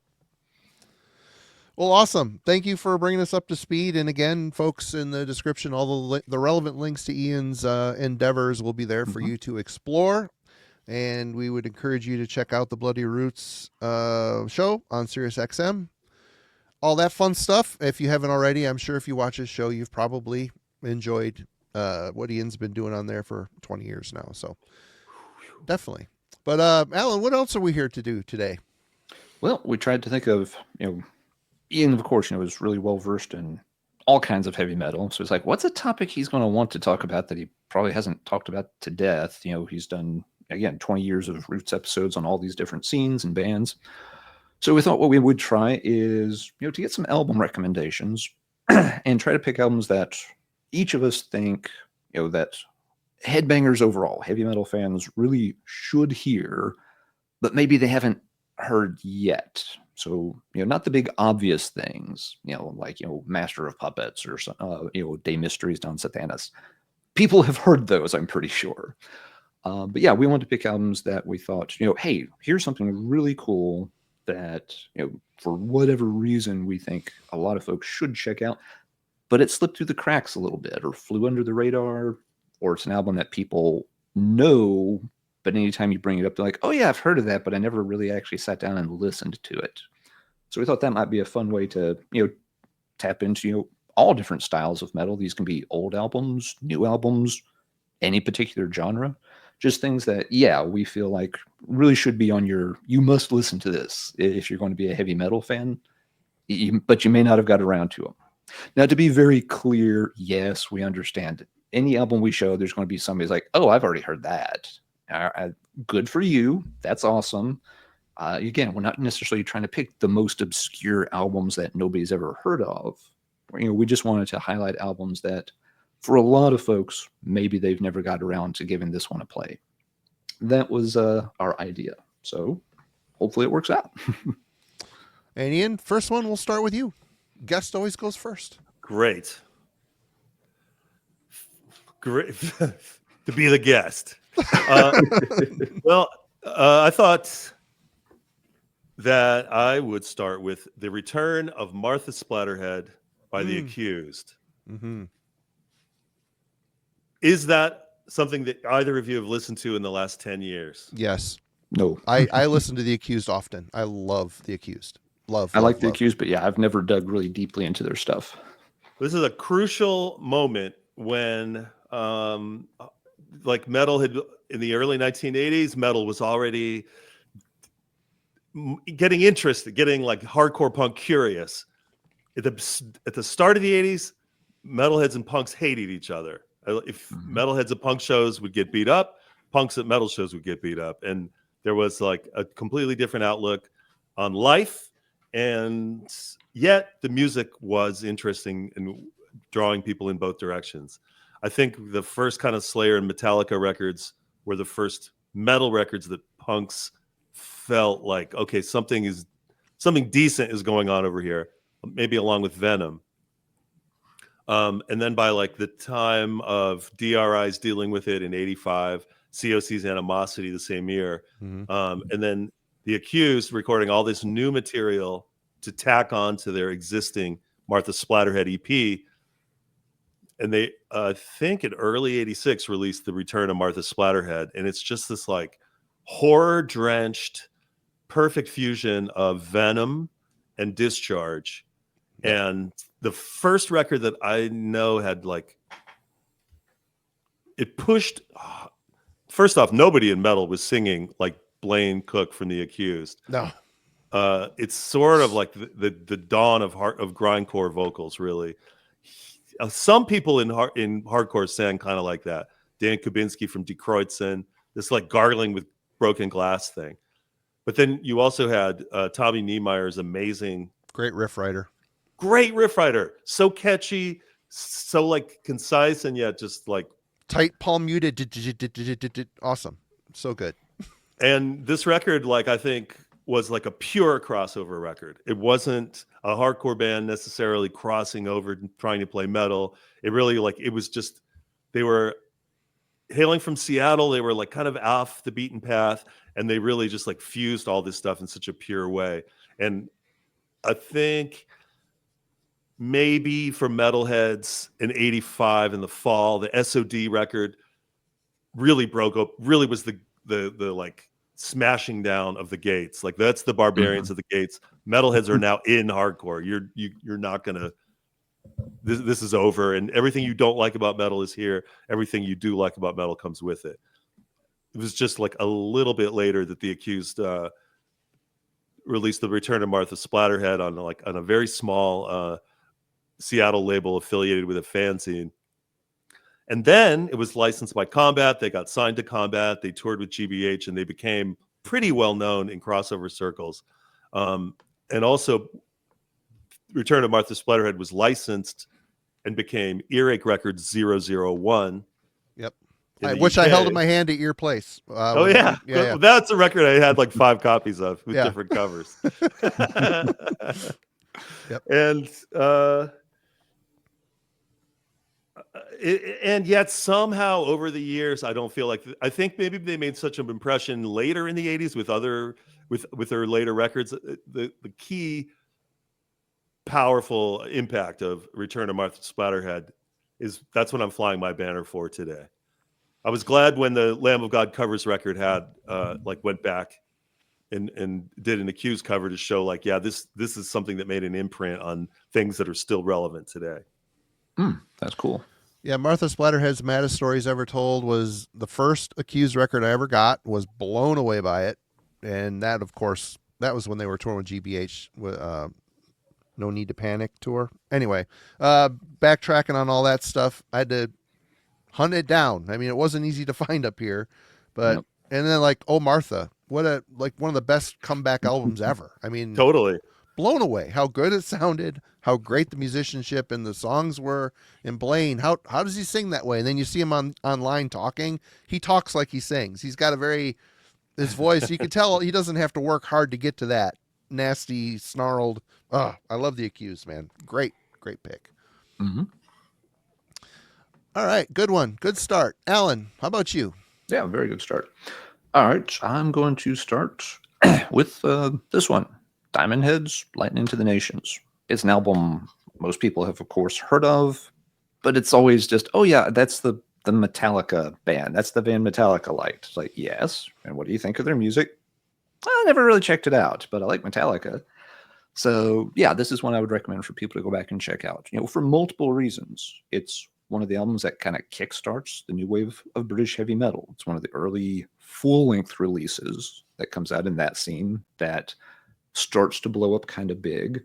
Well, awesome. Thank you for bringing us up to speed. And again, folks, in the description, all the relevant links to Ian's endeavors will be there for you to explore. And we would encourage you to check out the Bloody Roots show on SiriusXM. All that fun stuff. If you haven't already, I'm sure if you watch this show, you've probably enjoyed what Ian's been doing on there for 20 years now. So definitely. But Alan, what else are we here to do today? Well, we tried to think of, Ian, of course, is really well versed in all kinds of heavy metal. So it's like, what's a topic he's going to want to talk about that he probably hasn't talked about to death? He's done, again, 20 years of Roots episodes on all these different scenes and bands. So we thought what we would try is, to get some album recommendations and try to pick albums that each of us think, that headbangers overall, heavy metal fans really should hear, but maybe they haven't heard yet. So, not the big obvious things, like, Master of Puppets or, De Mysteries Don Satanas. People have heard those, I'm pretty sure. But yeah, we wanted to pick albums that we thought, hey, here's something really cool that, for whatever reason, we think a lot of folks should check out, but it slipped through the cracks a little bit or flew under the radar, or it's an album that people know, but anytime you bring it up, they're like, oh yeah, I've heard of that, but I never really actually sat down and listened to it. So we thought that might be a fun way to, tap into, all different styles of metal. These can be old albums, new albums, any particular genre, just things that, we feel like really should be on you must listen to this if you're going to be a heavy metal fan, but you may not have got around to them. Now, to be very clear, yes, we understand any album we show, there's going to be somebody's like, oh, I've already heard that. Good for you. That's awesome. Again, we're not necessarily trying to pick the most obscure albums that nobody's ever heard of. We just wanted to highlight albums that, for a lot of folks, maybe they've never got around to giving this one a play. That was our idea. So hopefully it works out. And Ian, first one, we'll start with you. Guest always goes first. Great. To be the guest. Well, I thought that I would start with The Return of Martha Splatterhead by The Accused. Mm-hmm. Is that something that either of you have listened to in the last 10 years? Yes. No. I listen to The Accused often. I love The Accused. I like The Accused, but yeah, I've never dug really deeply into their stuff. This is a crucial moment when like metal had, in the early 1980s, metal was already getting interested, getting like hardcore punk curious. At the start of the 80s, metalheads and punks hated each other. If metalheads at punk shows would get beat up, punks at metal shows would get beat up. And there was like a completely different outlook on life. And yet the music was interesting and drawing people in both directions. I think the first kind of Slayer and Metallica records were the first metal records that punks felt like, okay, something decent is going on over here, maybe along with Venom. And then by like the time of DRI's dealing with it in 85, COC's Animosity the same year, and then The Accused recording all this new material to tack on to their existing Martha Splatterhead EP. And they, I think in early 86, released The Return of Martha Splatterhead. And it's just this like horror-drenched, perfect fusion of Venom and Discharge. And the first record that I know had like, it pushed, first off, nobody in metal was singing like Blaine Cook from The Accused. No. It's sort of like the dawn of grindcore vocals, really. Some people in hardcore sang kind of like that. Dan Kubinski from Die Kreuzen, this like gargling with broken glass thing. But then you also had Tommy Niemeyer's amazing, great riff writer. So catchy, so like concise, and yet just like tight palm muted. Awesome. So good. And this record, like, I think was like a pure crossover record. It wasn't a hardcore band necessarily crossing over and trying to play metal. It really like, it was just, they were hailing from Seattle. They were like kind of off the beaten path, and they really just like fused all this stuff in such a pure way. And I think maybe for metalheads in 85 in the fall, the SOD record really broke up, really was the like smashing down of the gates. Like that's the Barbarians of the Gates. Metalheads are now in hardcore. You're not gonna, this is over, and everything you don't like about metal is here. Everything you do like about metal comes with it. It was just like a little bit later that The Accused released The Return of Martha Splatterhead on a very small Seattle label affiliated with a fanzine. And then it was licensed by Combat. They got signed to Combat. They toured with GBH, and they became pretty well known in crossover circles. And also, Return of Martha Splatterhead was licensed and became Earache Records 001. Yep. Which I held in my hand at your place. Yeah. That's a record I had like 5 copies of with different covers. Yep. And and yet somehow over the years, I don't feel like, I think maybe they made such an impression later in the 80s with their later records. The key powerful impact of Return of Martha Splatterhead that's what I'm flying my banner for today. I was glad when the Lamb of God covers record had went back and did an Accused cover to show like, yeah, this is something that made an imprint on things that are still relevant today. That's cool. Yeah, Martha Splatterhead's Maddest Stories Ever Told was the first Accused record I ever got. Was blown away by it, and that, of course, that was when they were touring with GBH with No Need to Panic tour. Anyway, backtracking on all that stuff, I had to hunt it down. I mean, it wasn't easy to find up here, but and then like, oh Martha, what a like one of the best comeback albums ever. I mean, totally blown away how good it sounded, how great the musicianship and the songs were. And Blaine, how does he sing that way? And then you see him online talking. He talks like he sings. He's got a very His voice, you can tell he doesn't have to work hard to get to that nasty, snarled. Oh, I love The Accused, man. Great pick. Mm-hmm. All right, good one. Good start. Alan, how about you? Yeah, very good start. All right, I'm going to start with this one, Diamond Head's Lightning to the Nations. It's an album most people have, of course, heard of, but it's always just, oh yeah, that's the Metallica band. That's the band Metallica liked. It's like, yes, and what do you think of their music? I never really checked it out, but I like Metallica. So yeah, this is one I would recommend for people to go back and check out. For multiple reasons. It's one of the albums that kind of kickstarts the new wave of British heavy metal. It's one of the early full-length releases that comes out in that scene that starts to blow up kind of big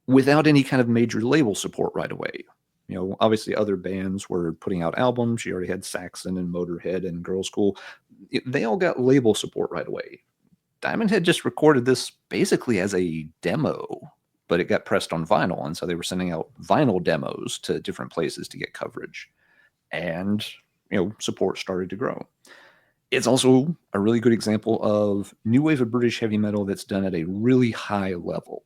without any kind of major label support right away. Obviously other bands were putting out albums. You already had Saxon and Motorhead and Girl School. They all got label support right away. Diamond Head just recorded this basically as a demo, but it got pressed on vinyl, and so they were sending out vinyl demos to different places to get coverage. And, support started to grow. It's also a really good example of new wave of British heavy metal that's done at a really high level.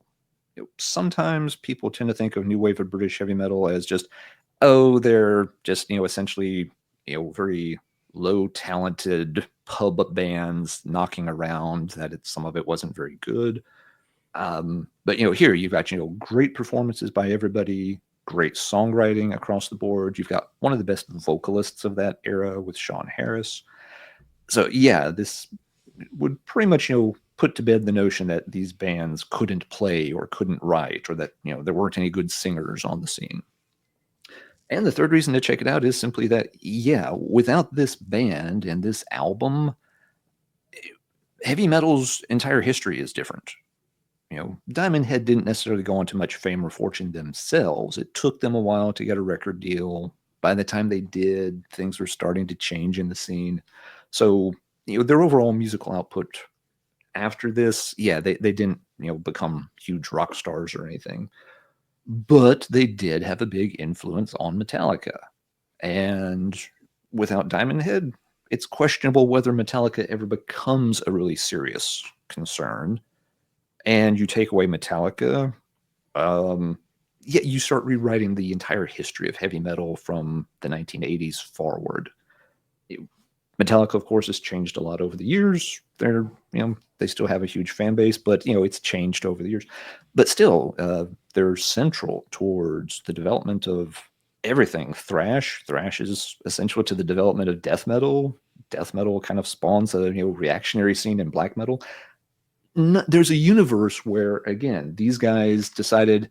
Sometimes people tend to think of new wave of British heavy metal as just, oh, they're just, essentially, very low talented pub bands knocking around, that some of it wasn't very good. But here you've got great performances by everybody, great songwriting across the board. You've got one of the best vocalists of that era with Sean Harris. So yeah, this would pretty much put to bed the notion that these bands couldn't play or couldn't write, or that there weren't any good singers on the scene. And the third reason to check it out is simply that, yeah, without this band and this album, heavy metal's entire history is different. Diamond Head didn't necessarily go on to much fame or fortune themselves. It took them a while to get a record deal. By the time they did, things were starting to change in the scene. So, their overall musical output after this, yeah, they didn't, become huge rock stars or anything. But they did have a big influence on Metallica. And without Diamond Head, it's questionable whether Metallica ever becomes a really serious concern. And you take away Metallica, you start rewriting the entire history of heavy metal from the 1980s forward. Metallica, of course, has changed a lot over the years. They still have a huge fan base, but it's changed over the years. But still, they're central towards the development of everything. Thrash is essential to the development of death metal. Death metal kind of spawns a reactionary scene in black metal. There's a universe where, again, these guys decided,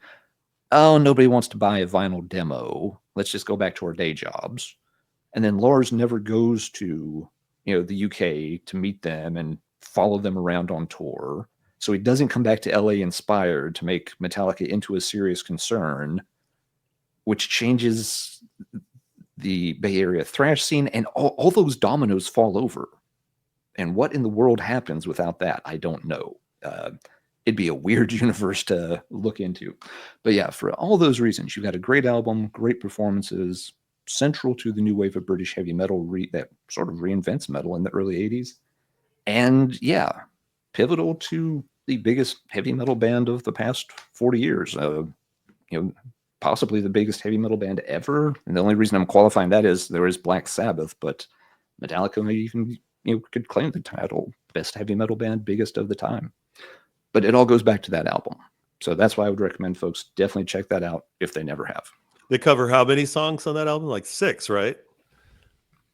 oh, nobody wants to buy a vinyl demo. Let's just go back to our day jobs. And then Lars never goes to, the UK to meet them and follow them around on tour. So he doesn't come back to LA inspired to make Metallica into a serious concern, which changes the Bay Area thrash scene, and all those dominoes fall over. And what in the world happens without that, I don't know. It'd be a weird universe to look into. But yeah, for all those reasons, you've got a great album, great performances, central to the new wave of British heavy metal that sort of reinvents metal in the early 80s. And yeah, pivotal to the biggest heavy metal band of the past 40 years. Possibly the biggest heavy metal band ever. And the only reason I'm qualifying that is there is Black Sabbath, but Metallica may even could claim the title best heavy metal band, biggest of the time. But it all goes back to that album. So that's why I would recommend folks definitely check that out if they never have. They cover how many songs on that album? Like 6, right?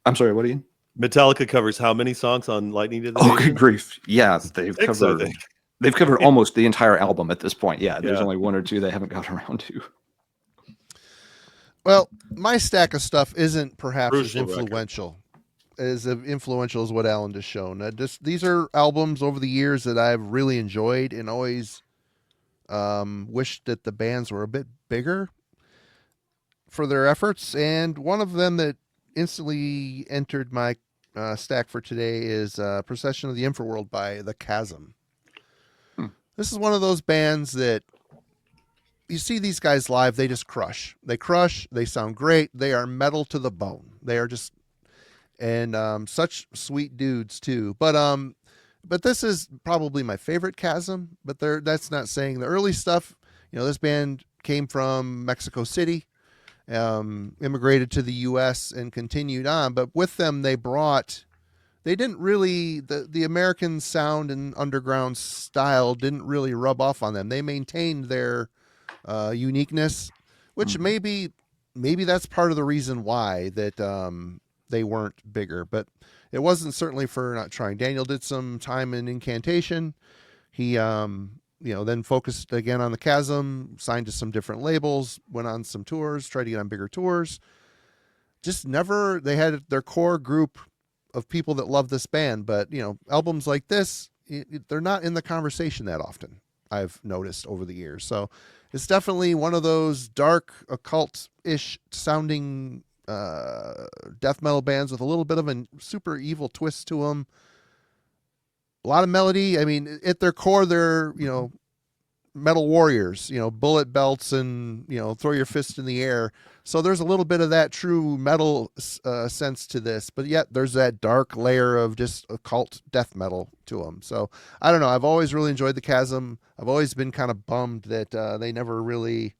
I'm sorry, what are you? Metallica covers how many songs on Lightning to the Oh, Nation? good grief. Yeah, they've covered almost the entire album at this point. Yeah, there's only 1 or 2 they haven't got around to. Well, my stack of stuff isn't perhaps Crucial as influential. As influential as what Alan just shown. These are albums over the years that I've really enjoyed and always wished that the bands were a bit bigger for their efforts. And one of them that instantly entered my stack for today is Procession of the Infraworld by The Chasm. This is one of those bands that you see these guys live, they just crush. They sound great. They are metal to the bone. They are just, and such sweet dudes too. But but this is probably my favorite Chasm. But that's not saying the early stuff. This band came from Mexico City, immigrated to the U.S. and continued on. But with them, they didn't really, the American sound and underground style didn't really rub off on them. They maintained their uniqueness, which maybe that's part of the reason why that they weren't bigger. But it wasn't certainly for not trying. Daniel did some time in Incantation. He then focused again on the Chasm, signed to some different labels, went on some tours, tried to get on bigger tours. Just never, they had their core group of people that love this band, but albums like this, they're not in the conversation that often, I've noticed over the years. So it's definitely one of those dark, occult-ish sounding death metal bands with a little bit of a super evil twist to them. A lot of melody. I mean, at their core, they're, metal warriors, bullet belts and, throw your fist in the air. So there's a little bit of that true metal sense to this, but yet there's that dark layer of just occult death metal to them. So I don't know. I've always really enjoyed the Chasm. I've always been kind of bummed that they never really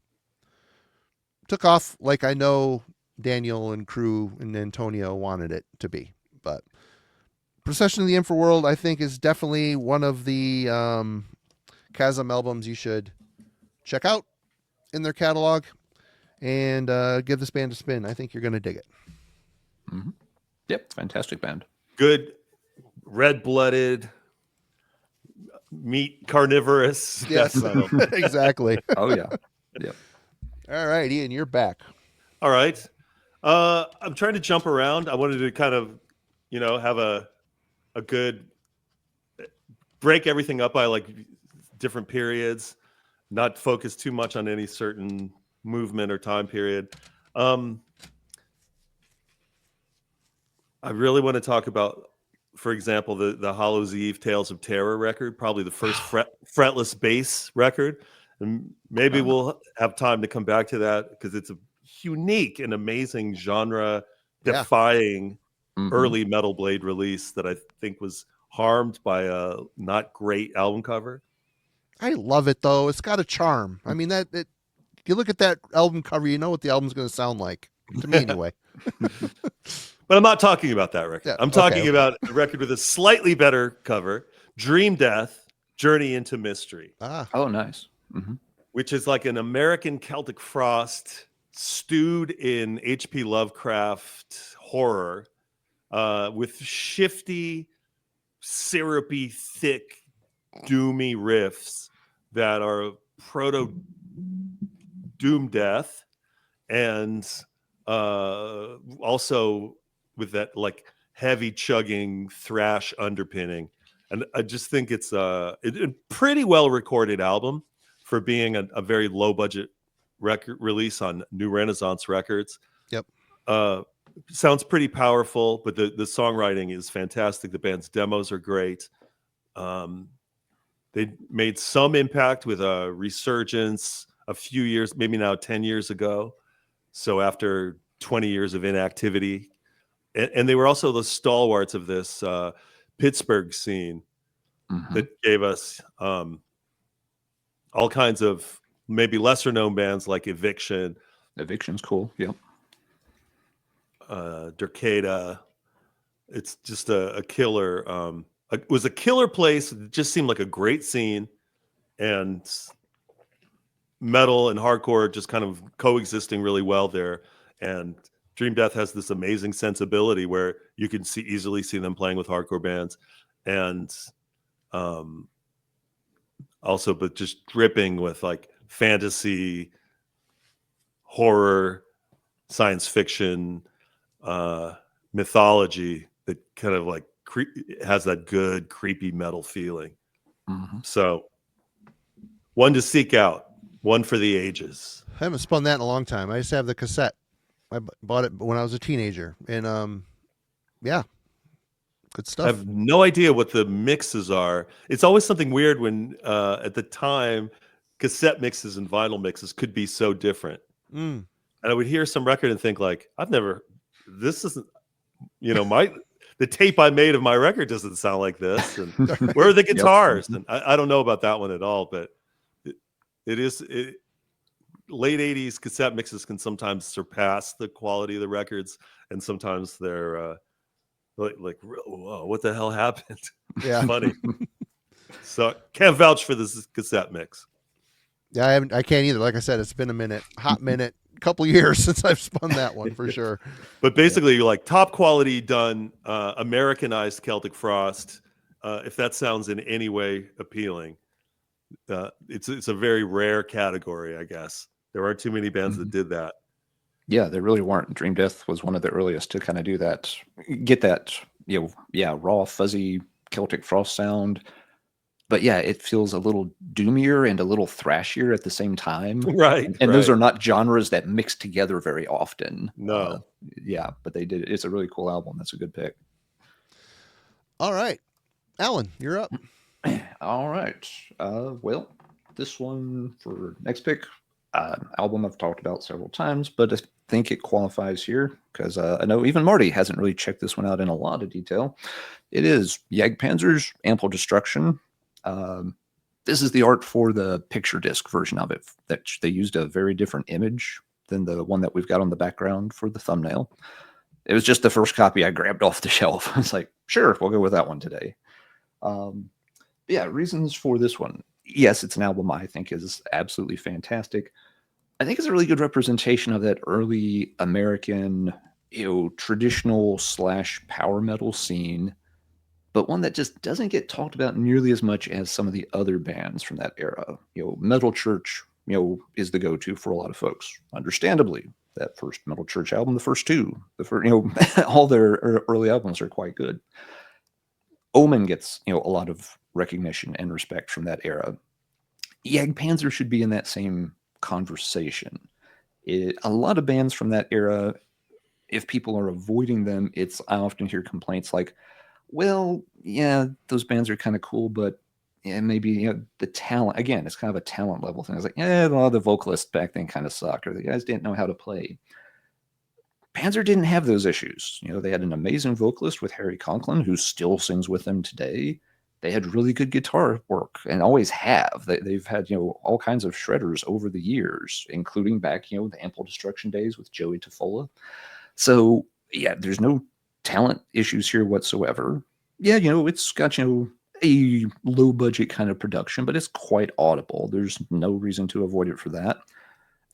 took off like I know Daniel and crew and Antonio wanted it to be. But Procession of the Infraworld, I think, is definitely one of the Chasm albums you should check out in their catalog and give this band a spin. I think you're going to dig it. Mm-hmm. Yep, fantastic band. Good, red-blooded, meat carnivorous death metal. Exactly. Oh yeah. Yep. All right, Ian, you're back. All right. I'm trying to jump around. I wanted to kind of, have a good break everything up by like different periods, not focus too much on any certain movement or time period. I really want to talk about, for example, the Hallows Eve Tales of Terror record, probably the first fretless bass record. And maybe we'll have time to come back to that because it's a unique and amazing genre defying early Metal Blade release that I think was harmed by a not great album cover. I love it though. It's got a charm. I mean, you look at that album cover, you know what the album's going to sound like. To me, anyway. But I'm not talking about that record. Yeah, I'm talking about a record with a slightly better cover, Dream Death, Journey into Mystery. Oh, nice. Which is like an American Celtic frost stewed in H.P. Lovecraft horror with shifty, syrupy, thick, doomy riffs that are proto Doom Death, and also with that like heavy chugging thrash underpinning. And I just think it's a pretty well recorded album for being a very low budget record release on New Renaissance Records. Yep. Sounds pretty powerful, but the songwriting is fantastic. The band's demos are great. They made some impact with a resurgence a few years, maybe now 10 years ago. So after 20 years of inactivity, and they were also the stalwarts of this Pittsburgh scene that gave us all kinds of maybe lesser known bands like Eviction. Eviction's cool. Yep. Dercada. It's just a killer. It was a killer place. It just seemed like a great scene, and metal and hardcore just kind of coexisting really well there. And Dream Death has this amazing sensibility where you can easily see them playing with hardcore bands, and also, but just dripping with like fantasy, horror, science fiction, mythology that kind of like has that good creepy metal feeling. So one to seek out, one for the ages. I haven't spun that in a long time. I used to have the cassette. I bought it when I was a teenager, and yeah, good stuff. I have no idea what the mixes are. It's always something weird when at the time cassette mixes and vinyl mixes could be so different. And I would hear some record and think like, this isn't, the tape I made of my record doesn't sound like this. And where are the guitars? And I don't know about that one at all, but late 80s cassette mixes can sometimes surpass the quality of the records, and sometimes they're like, whoa, what the hell happened? Yeah. Funny. So can't vouch for this cassette mix. Yeah, I can't either. Like I said, it's been a hot minute, couple years since I've spun that one for sure. But basically, like top quality done, Americanized Celtic Frost. If that sounds in any way appealing, it's a very rare category, I guess. There aren't too many bands that did that. Yeah, there really weren't. Dream Death was one of the earliest to kind of do that, get that, raw, fuzzy Celtic Frost sound. But yeah, it feels a little doomier and a little thrashier at the same time. Right. And those are not genres that mix together very often. No. Yeah, but they did. It's a really cool album. That's a good pick. All right. Alan, you're up. All right. Well, this one for next pick, album I've talked about several times, but I think it qualifies here because I know even Marty hasn't really checked this one out in a lot of detail. It is Jagdpanzer's Ample Destruction. This is the art for the picture disc version of it, that they used a very different image than the one that we've got on the background for the thumbnail. It was just the first copy I grabbed off the shelf. I was like, sure, we'll go with that one today. Yeah, reasons for this one. Yes, it's an album I think is absolutely fantastic. I think it's a really good representation of that early American, traditional / power metal scene, but one that just doesn't get talked about nearly as much as some of the other bands from that era. Metal Church, is the go-to for a lot of folks. Understandably, that first Metal Church album, the first two, all their early albums are quite good. Omen gets, a lot of recognition and respect from that era. Jagdpanzer should be in that same conversation. A lot of bands from that era, if people are avoiding them, I often hear complaints like, well, yeah, those bands are kind of cool, but yeah, maybe the talent, again, it's kind of a talent level thing. It's like, a lot of the vocalists back then kind of suck, or the guys didn't know how to play. Panzer didn't have those issues. They had an amazing vocalist with Harry Conklin, who still sings with them today. They had really good guitar work and always have. They've had, all kinds of shredders over the years, including back, the Ample Destruction days with Joey Tafola. So yeah, there's no talent issues here whatsoever. Yeah, it's got, a low budget kind of production, but it's quite audible. There's no reason to avoid it for that.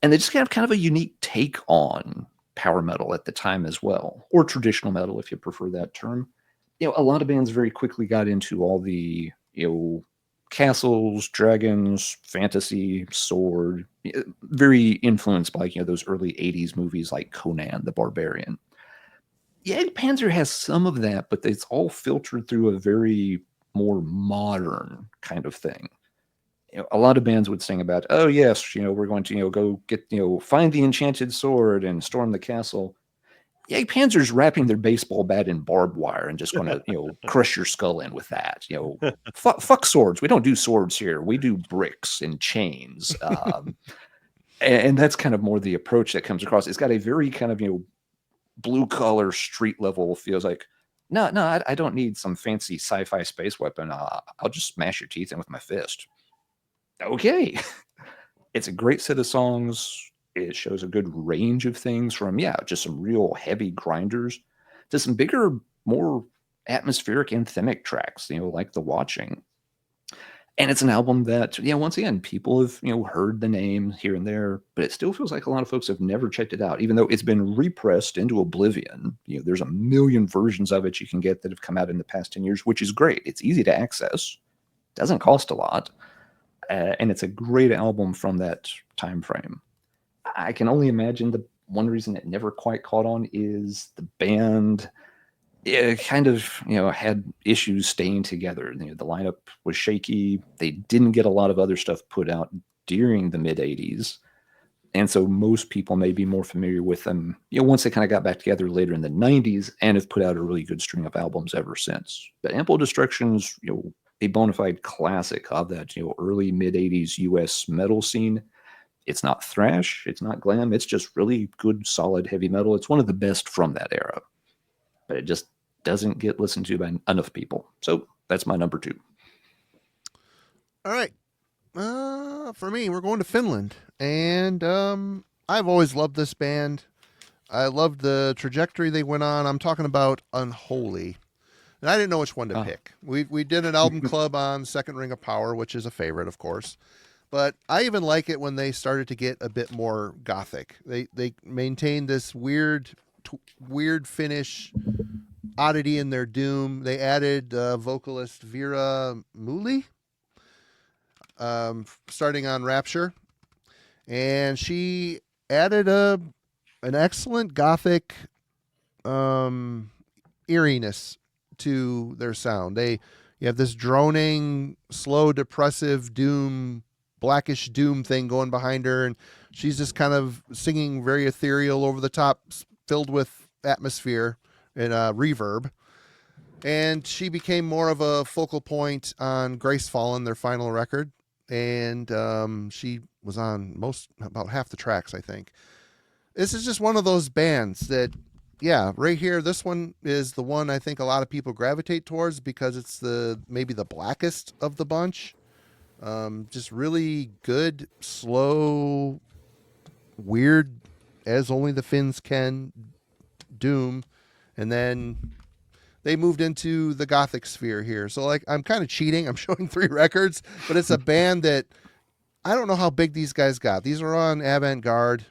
And they just have kind of a unique take on power metal at the time as well, or traditional metal if you prefer that term. A lot of bands very quickly got into all the, castles, dragons, fantasy, sword, very influenced by, those early 80s movies like Conan the Barbarian. Jagdpanzer has some of that, but it's all filtered through a very more modern kind of thing. A lot of bands would sing about, oh yes, we're going to, go get, find the enchanted sword and storm the castle. Jagdpanzer's wrapping their baseball bat in barbed wire and just going to, crush your skull in with that. Fuck swords. We don't do swords here. We do bricks and chains. And that's kind of more the approach that comes across. It's got a very kind of, blue collar street level feels like, no, I don't need some fancy sci-fi space weapon. I'll just smash your teeth in with my fist. Okay. It's a great set of songs. It shows a good range of things from, just some real heavy grinders to some bigger, more atmospheric anthemic tracks, like The Watching. And it's an album that, once again, people have, heard the name here and there, but it still feels like a lot of folks have never checked it out, even though it's been repressed into oblivion. There's a million versions of it you can get that have come out in the past 10 years, which is great. It's easy to access. Doesn't cost a lot. And it's a great album from that time frame. I can only imagine the one reason it never quite caught on is the band kind of, had issues staying together. The lineup was shaky. They didn't get a lot of other stuff put out during the mid 80s. And so most people may be more familiar with them, once they kind of got back together later in the 90s and have put out a really good string of albums ever since. But Ample Destruction's, a bona fide classic of that, early mid 80s US metal scene. It's not thrash, it's not glam, it's just really good, solid heavy metal. It's one of the best from that era. But doesn't get listened to by enough people. So that's my number 2. All right. For me, we're going to Finland, and I've always loved this band. I loved the trajectory they went on. I'm talking about Unholy, and I didn't know which one to pick. We did an album club on Second Ring of Power, which is a favorite, of course, but I even like it when they started to get a bit more gothic. They maintained this weird Finnish oddity in their doom. They added vocalist Vera Muli, starting on Rapture, and she added an excellent gothic eeriness to their sound. You have this droning, slow, depressive doom, blackish doom thing going behind her, and she's just kind of singing very ethereal, over the top, filled with atmosphere and reverb. And she became more of a focal point on Grace Fallen, their final record, and she was on about half the tracks, I think. This is just one of those bands that, yeah, right here, this one is the one I think a lot of people gravitate towards because it's maybe the blackest of the bunch. Just really good, slow, weird, as only the Finns can, doom. And then they moved into the gothic sphere here. So, like, I'm kind of cheating. I'm showing 3 records, but it's a band that I don't know how big these guys got. These are on Avant-Garde.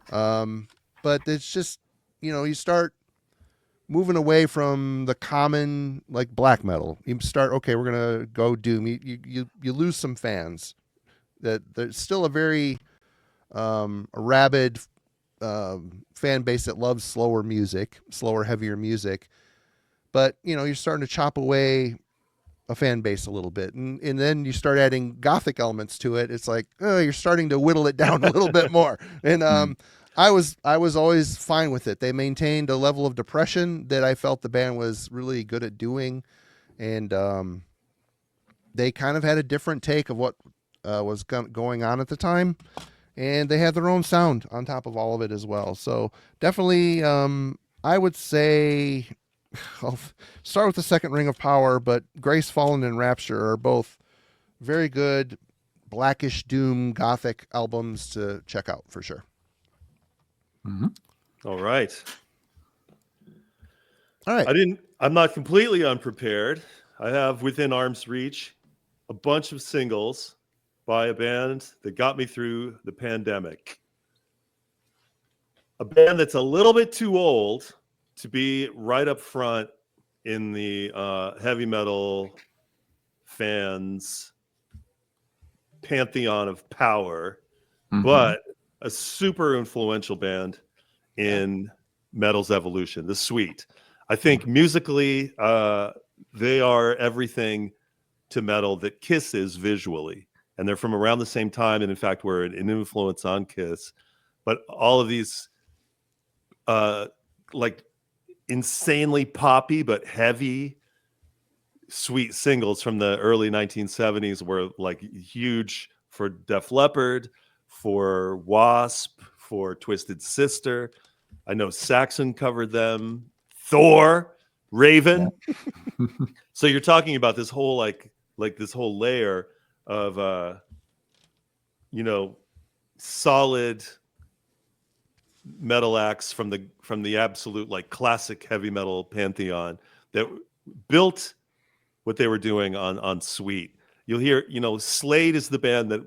But it's just, you start moving away from the common, like, black metal. You start, okay, we're going to go doom. You lose some fans. There's still a very rabid fan base that loves slower, heavier music. But, you're starting to chop away a fan base a little bit. And then you start adding gothic elements to it. It's like, you're starting to whittle it down a little bit more. And I was always fine with it. They maintained a level of depression that I felt the band was really good at doing. And they kind of had a different take of what was going on at the time. And they had their own sound on top of all of it as well. So definitely, I would say, I'll start with the Second Ring of Power, but Grace Fallen and Rapture are both very good blackish doom gothic albums to check out for sure. Mm-hmm. All right. All right. I'm not completely unprepared. I have within arm's reach a bunch of singles by a band that got me through the pandemic. A band that's a little bit too old to be right up front in the heavy metal fans' pantheon of power, but a super influential band in metal's evolution, The Sweet. I think musically, they are everything to metal that Kiss is visually. And they're from around the same time, and in fact, were an influence on Kiss. But all of these, like, insanely poppy but heavy, sweet singles from the early 1970s were like huge for Def Leppard, for Wasp, for Twisted Sister. I know Saxon covered them. Thor, Raven. Yeah. So you're talking about this whole like this whole layer of solid metal acts from the absolute like classic heavy metal pantheon that built what they were doing on Sweet. You'll hear, Slade is the band that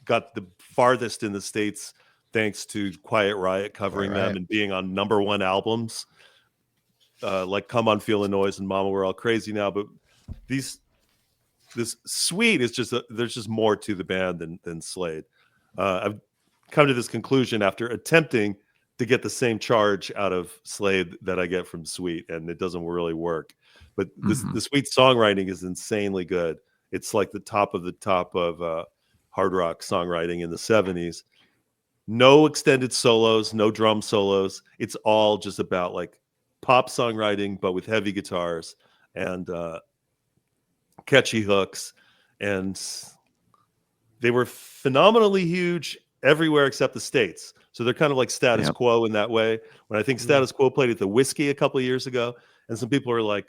got the farthest in the States thanks to Quiet Riot covering them and being on #1 albums, like Come On Feel the Noise and Mama We're All Crazy Now. But this Sweet is there's just more to the band than Slade. I've come to this conclusion after attempting to get the same charge out of Slade that I get from Sweet, and it doesn't really work. But the Sweet songwriting is insanely good. It's like the top of hard rock songwriting in the 70s. No extended solos, no drum solos. It's all just about like pop songwriting, but with heavy guitars and catchy hooks. And they were phenomenally huge everywhere except the States. So they're kind of like Status Quo in that way. When I think Status Quo played at the Whiskey a couple of years ago, And some people are like,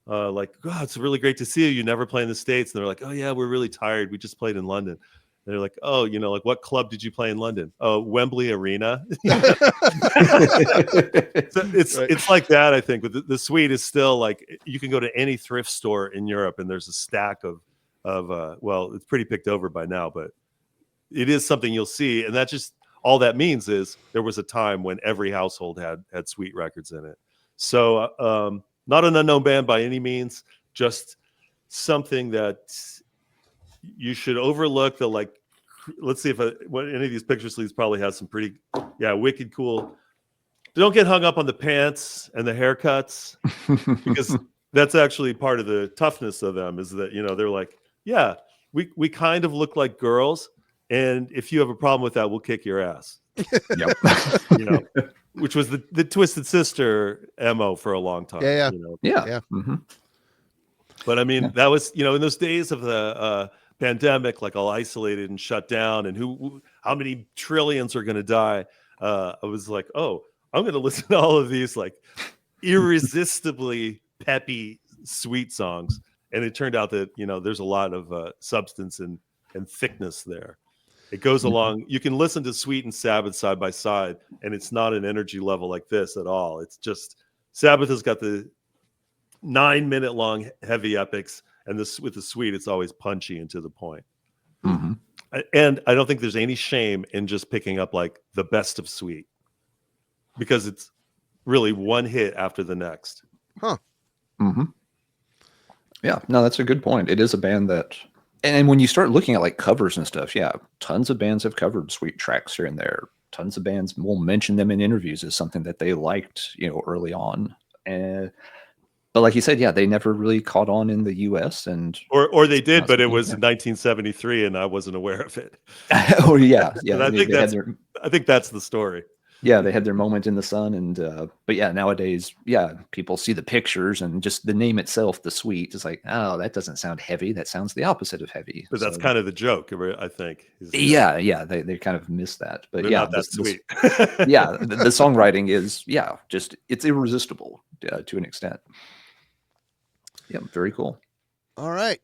oh, it's really great to see you. You never play in the States. And they're like, oh yeah, we're really tired. We just played in London. And they're like, oh, like what club did you play in London? Oh, Wembley Arena. So it's like that, I think. But the suite is still like, you can go to any thrift store in Europe and there's a stack of well, it's pretty picked over by now, but it is something you'll see. And that just, all that means is there was a time when every household had suite records in it. So not an unknown band by any means, just something that you should overlook. Let's see if any of these picture sleeves probably has some pretty, wicked cool. Don't get hung up on the pants and the haircuts, because that's actually part of the toughness of them, is that, they're like, yeah, we kind of look like girls, and if you have a problem with that, we'll kick your ass. Yep. Which was the Twisted Sister MO for a long time. Yeah. Mm-hmm. But I mean, that was, in those days of the pandemic, like all isolated and shut down, and how many trillions are going to die. I was like, oh, I'm going to listen to all of these like irresistibly peppy, sweet songs. And it turned out that, there's a lot of substance and thickness there. It goes along. You can listen to Sweet and Sabbath side by side, and it's not an energy level like this at all. It's just, Sabbath has got the 9-minute long heavy epics, and with the Sweet, it's always punchy and to the point. Mm-hmm. And I don't think there's any shame in just picking up like the best of Sweet, because it's really one hit after the next. Huh. Mm-hmm. Yeah, no, that's a good point. It is a band that, and when you start looking at like covers and stuff, tons of bands have covered Sweet tracks here and there. Tons of bands will mention them in interviews as something that they liked, early on. But like you said, they never really caught on in the U.S. or they did, but it was in 1973, and I wasn't aware of it. Oh yeah. And I think that's the story. Yeah, they had their moment in the sun, but nowadays, people see the pictures and just the name itself, the Sweet, is like, oh, that doesn't sound heavy. That sounds the opposite of heavy. But that's kind of the joke, I think. They kind of miss that. But not that sweet. The songwriting is it's irresistible to an extent. Yeah, very cool. All right,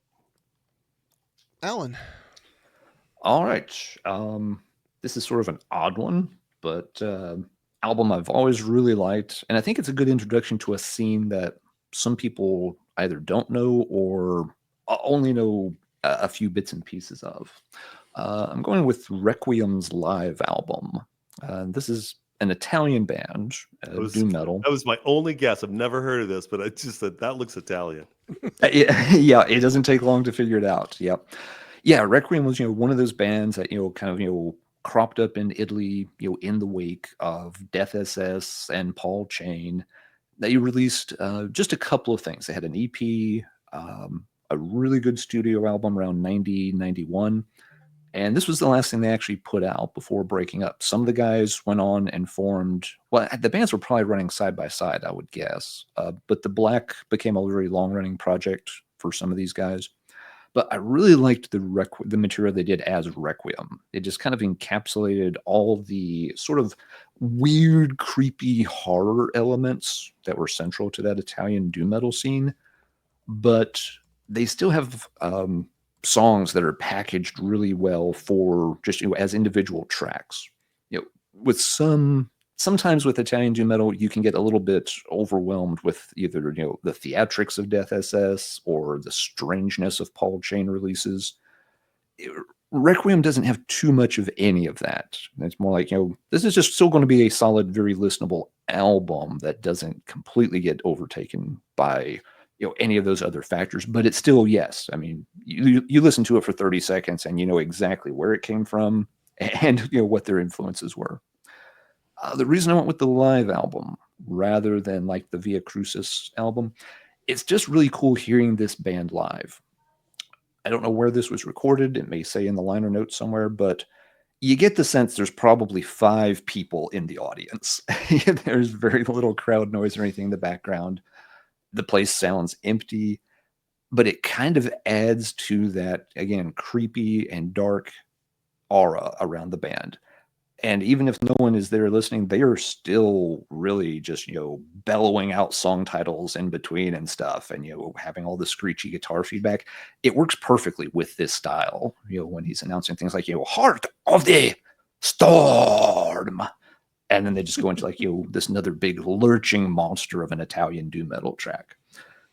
Alan. All right, this is sort of an odd one, but album I've always really liked, and I think it's a good introduction to a scene that some people either don't know or only know a few bits and pieces of. I'm going with Requiem's live album. This is an Italian band, doom metal. That was my only guess. I've never heard of this, but I just said that looks Italian. It doesn't take long to figure it out. Requiem was one of those bands that kind of cropped up in Italy, in the wake of Death SS and Paul Chain. They released just a couple of things. They had an EP, a really good studio album around 90, 91. And this was the last thing they actually put out before breaking up. Some of the guys went on and formed, the bands were probably running side by side, I would guess. But the Black became a very long-running project for some of these guys. But I really liked the material they did as Requiem. It just kind of encapsulated all the sort of weird, creepy horror elements that were central to that Italian doom metal scene. But they still have songs that are packaged really well for just as individual tracks. With sometimes with Italian doom metal, you can get a little bit overwhelmed with either the theatrics of Death SS or the strangeness of Paul Chain releases. Requiem doesn't have too much of any of that. It's more like this is just still going to be a solid, very listenable album that doesn't completely get overtaken by any of those other factors, but it's still, yes. I mean, you listen to it for 30 seconds and you know exactly where it came from and what their influences were. The reason I went with the live album rather than like the Via Crucis album, it's just really cool hearing this band live. I don't know where this was recorded. It may say in the liner notes somewhere, but you get the sense there's probably 5 people in the audience. There's very little crowd noise or anything in the background. The place sounds empty, but it kind of adds to that, again, creepy and dark aura around the band. And even if no one is there listening, they are still really just, bellowing out song titles in between and stuff, and, having all the screechy guitar feedback. It works perfectly with this style, when he's announcing things like, Heart of the Storm. And then they just go into like, this another big lurching monster of an Italian doom metal track.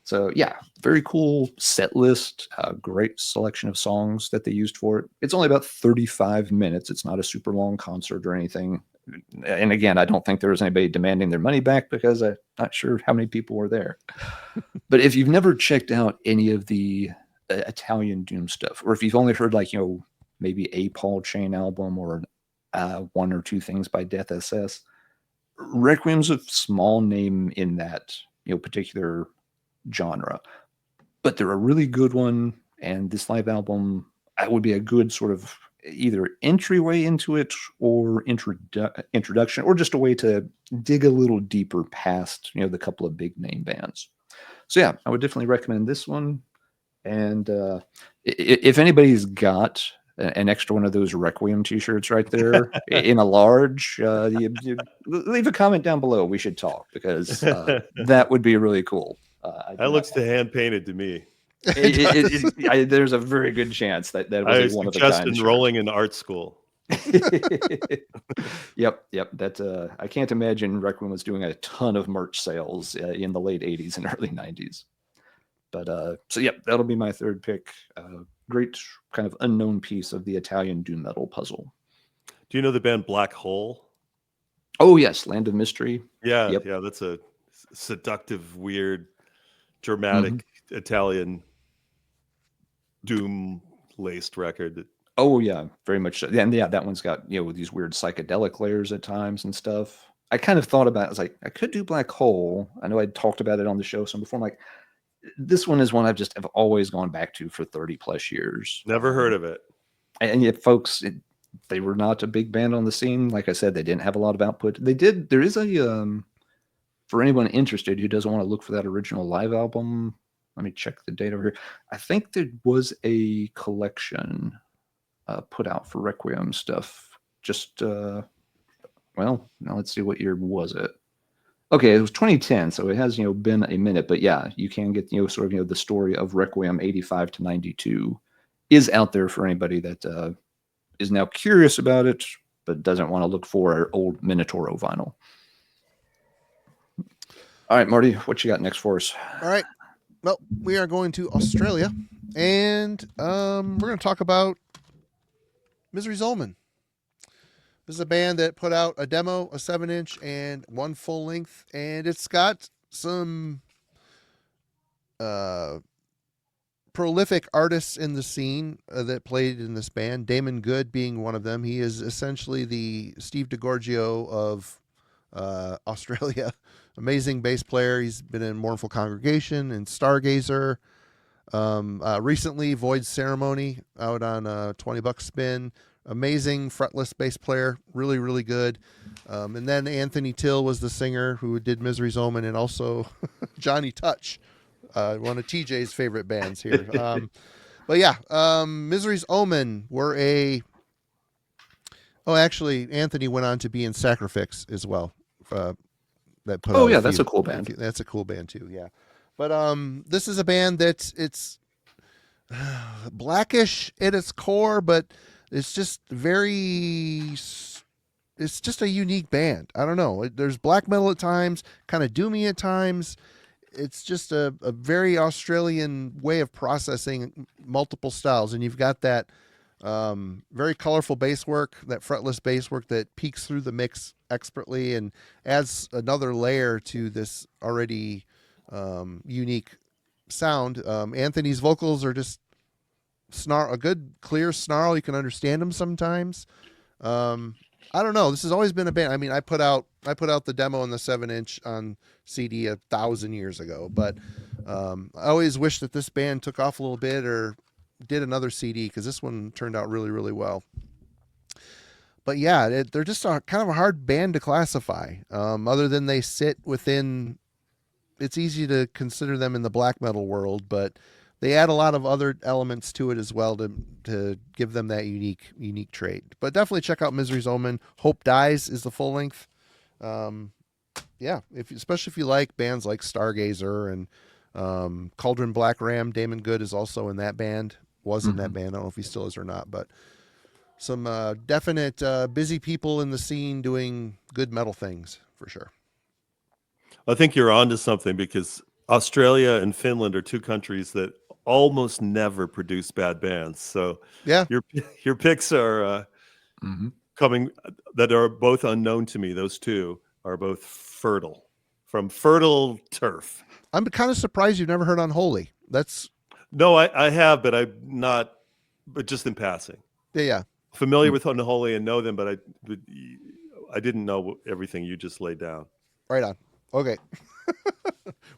So yeah, very cool set list. Great selection of songs that they used for it. It's only about 35 minutes. It's not a super long concert or anything. And again, I don't think there was anybody demanding their money back because I'm not sure how many people were there. But if you've never checked out any of the Italian doom stuff, or if you've only heard like, maybe a Paul Chain album or one or two things by Death SS, Requiem's a small name in that, particular genre, but they're a really good one. And this live album would be a good sort of either entryway into it or introduction, or just a way to dig a little deeper past, the couple of big name bands. So yeah, I would definitely recommend this one. And if anybody's got an extra one of those Requiem t-shirts right there in a large, you leave a comment down below. We should talk, because that would be really cool. That looks hand painted to me. There's a very good chance that was one of the guys enrolling in art school. Yep. That I can't imagine Requiem was doing a ton of merch sales in the late 80s and early 90s. But so yeah, that'll be my third pick. Great kind of unknown piece of the Italian doom metal puzzle. Do you know the band Black Hole? Oh yes, Land of Mystery. Yeah, yep. Yeah, that's a seductive, weird, dramatic Italian doom laced record. Oh yeah, very much so. And yeah, that one's got these weird psychedelic layers at times and stuff. I kind of thought about it. I was like, I could do Black Hole. I know I'd talked about it on the show some before. I'm like, this one is one I've always gone back to for 30 plus years. Never heard of it. And yet, folks, they were not a big band on the scene. Like I said, they didn't have a lot of output. There is a for anyone interested who doesn't want to look for that original live album, let me check the date over here. I think there was a collection put out for Requiem stuff. Just, well, now let's see, what year was it? Okay, it was 2010, so it has, been a minute. But yeah, you can get, sort of, the story of Requiem 85 to 92 is out there for anybody that is now curious about it, but doesn't want to look for old Minotauro vinyl. All right, Marty, what you got next for us? All right. Well, we are going to Australia, and we're going to talk about Misery's Omen. This is a band that put out a demo, a 7-inch, and one full length, and it's got some prolific artists in the scene that played in this band. Damon Good being one of them. He is essentially the Steve DiGiorgio of Australia. Amazing bass player. He's been in Mournful Congregation and Stargazer. Recently, Void Ceremony out on $20 spin. Amazing fretless bass player. Really, really good. And then Anthony Till was the singer who did Misery's Omen, and also Johnny Touch, one of TJ's favorite bands here. But yeah, Misery's Omen were actually, Anthony went on to be in Sacrifix as well. That's a cool band. That's a cool band too. Yeah. But this is a band it's blackish at its core, but it's just it's just a unique band. I don't know. There's black metal at times, kind of doomy at times. It's just a very Australian way of processing multiple styles. And you've got that very colorful bass work, that fretless bass work that peeks through the mix expertly and adds another layer to this already unique sound. Anthony's vocals are just a good clear snarl. You can understand them sometimes. I don't know. This has always been a band. I mean, I put out the demo on the 7-inch on CD 1,000 years ago, but I always wish that this band took off a little bit or did another CD, because this one turned out really, really well. But yeah, they're just kind of a hard band to classify. Other than they sit within, it's easy to consider them in the black metal world, but they add a lot of other elements to it as well to give them that unique trait. But definitely check out Misery's Omen. Hope Dies is the full length. Yeah, especially if you like bands like Stargazer and Cauldron Black Ram. Damon Good is also in that band. Was in that band. I don't know if he still is or not, but some definite busy people in the scene doing good metal things for sure. I think you're onto something, because Australia and Finland are two countries that almost never produce bad bands. So Yeah, your picks are coming that are both unknown to me. Those two are both fertile, from fertile turf. I'm kind of surprised you've never heard Unholy. That's No, I have, but I'm not, but just in passing. yeah. Familiar with Unholy and know them, but I didn't know everything you just laid down. Right on. Okay.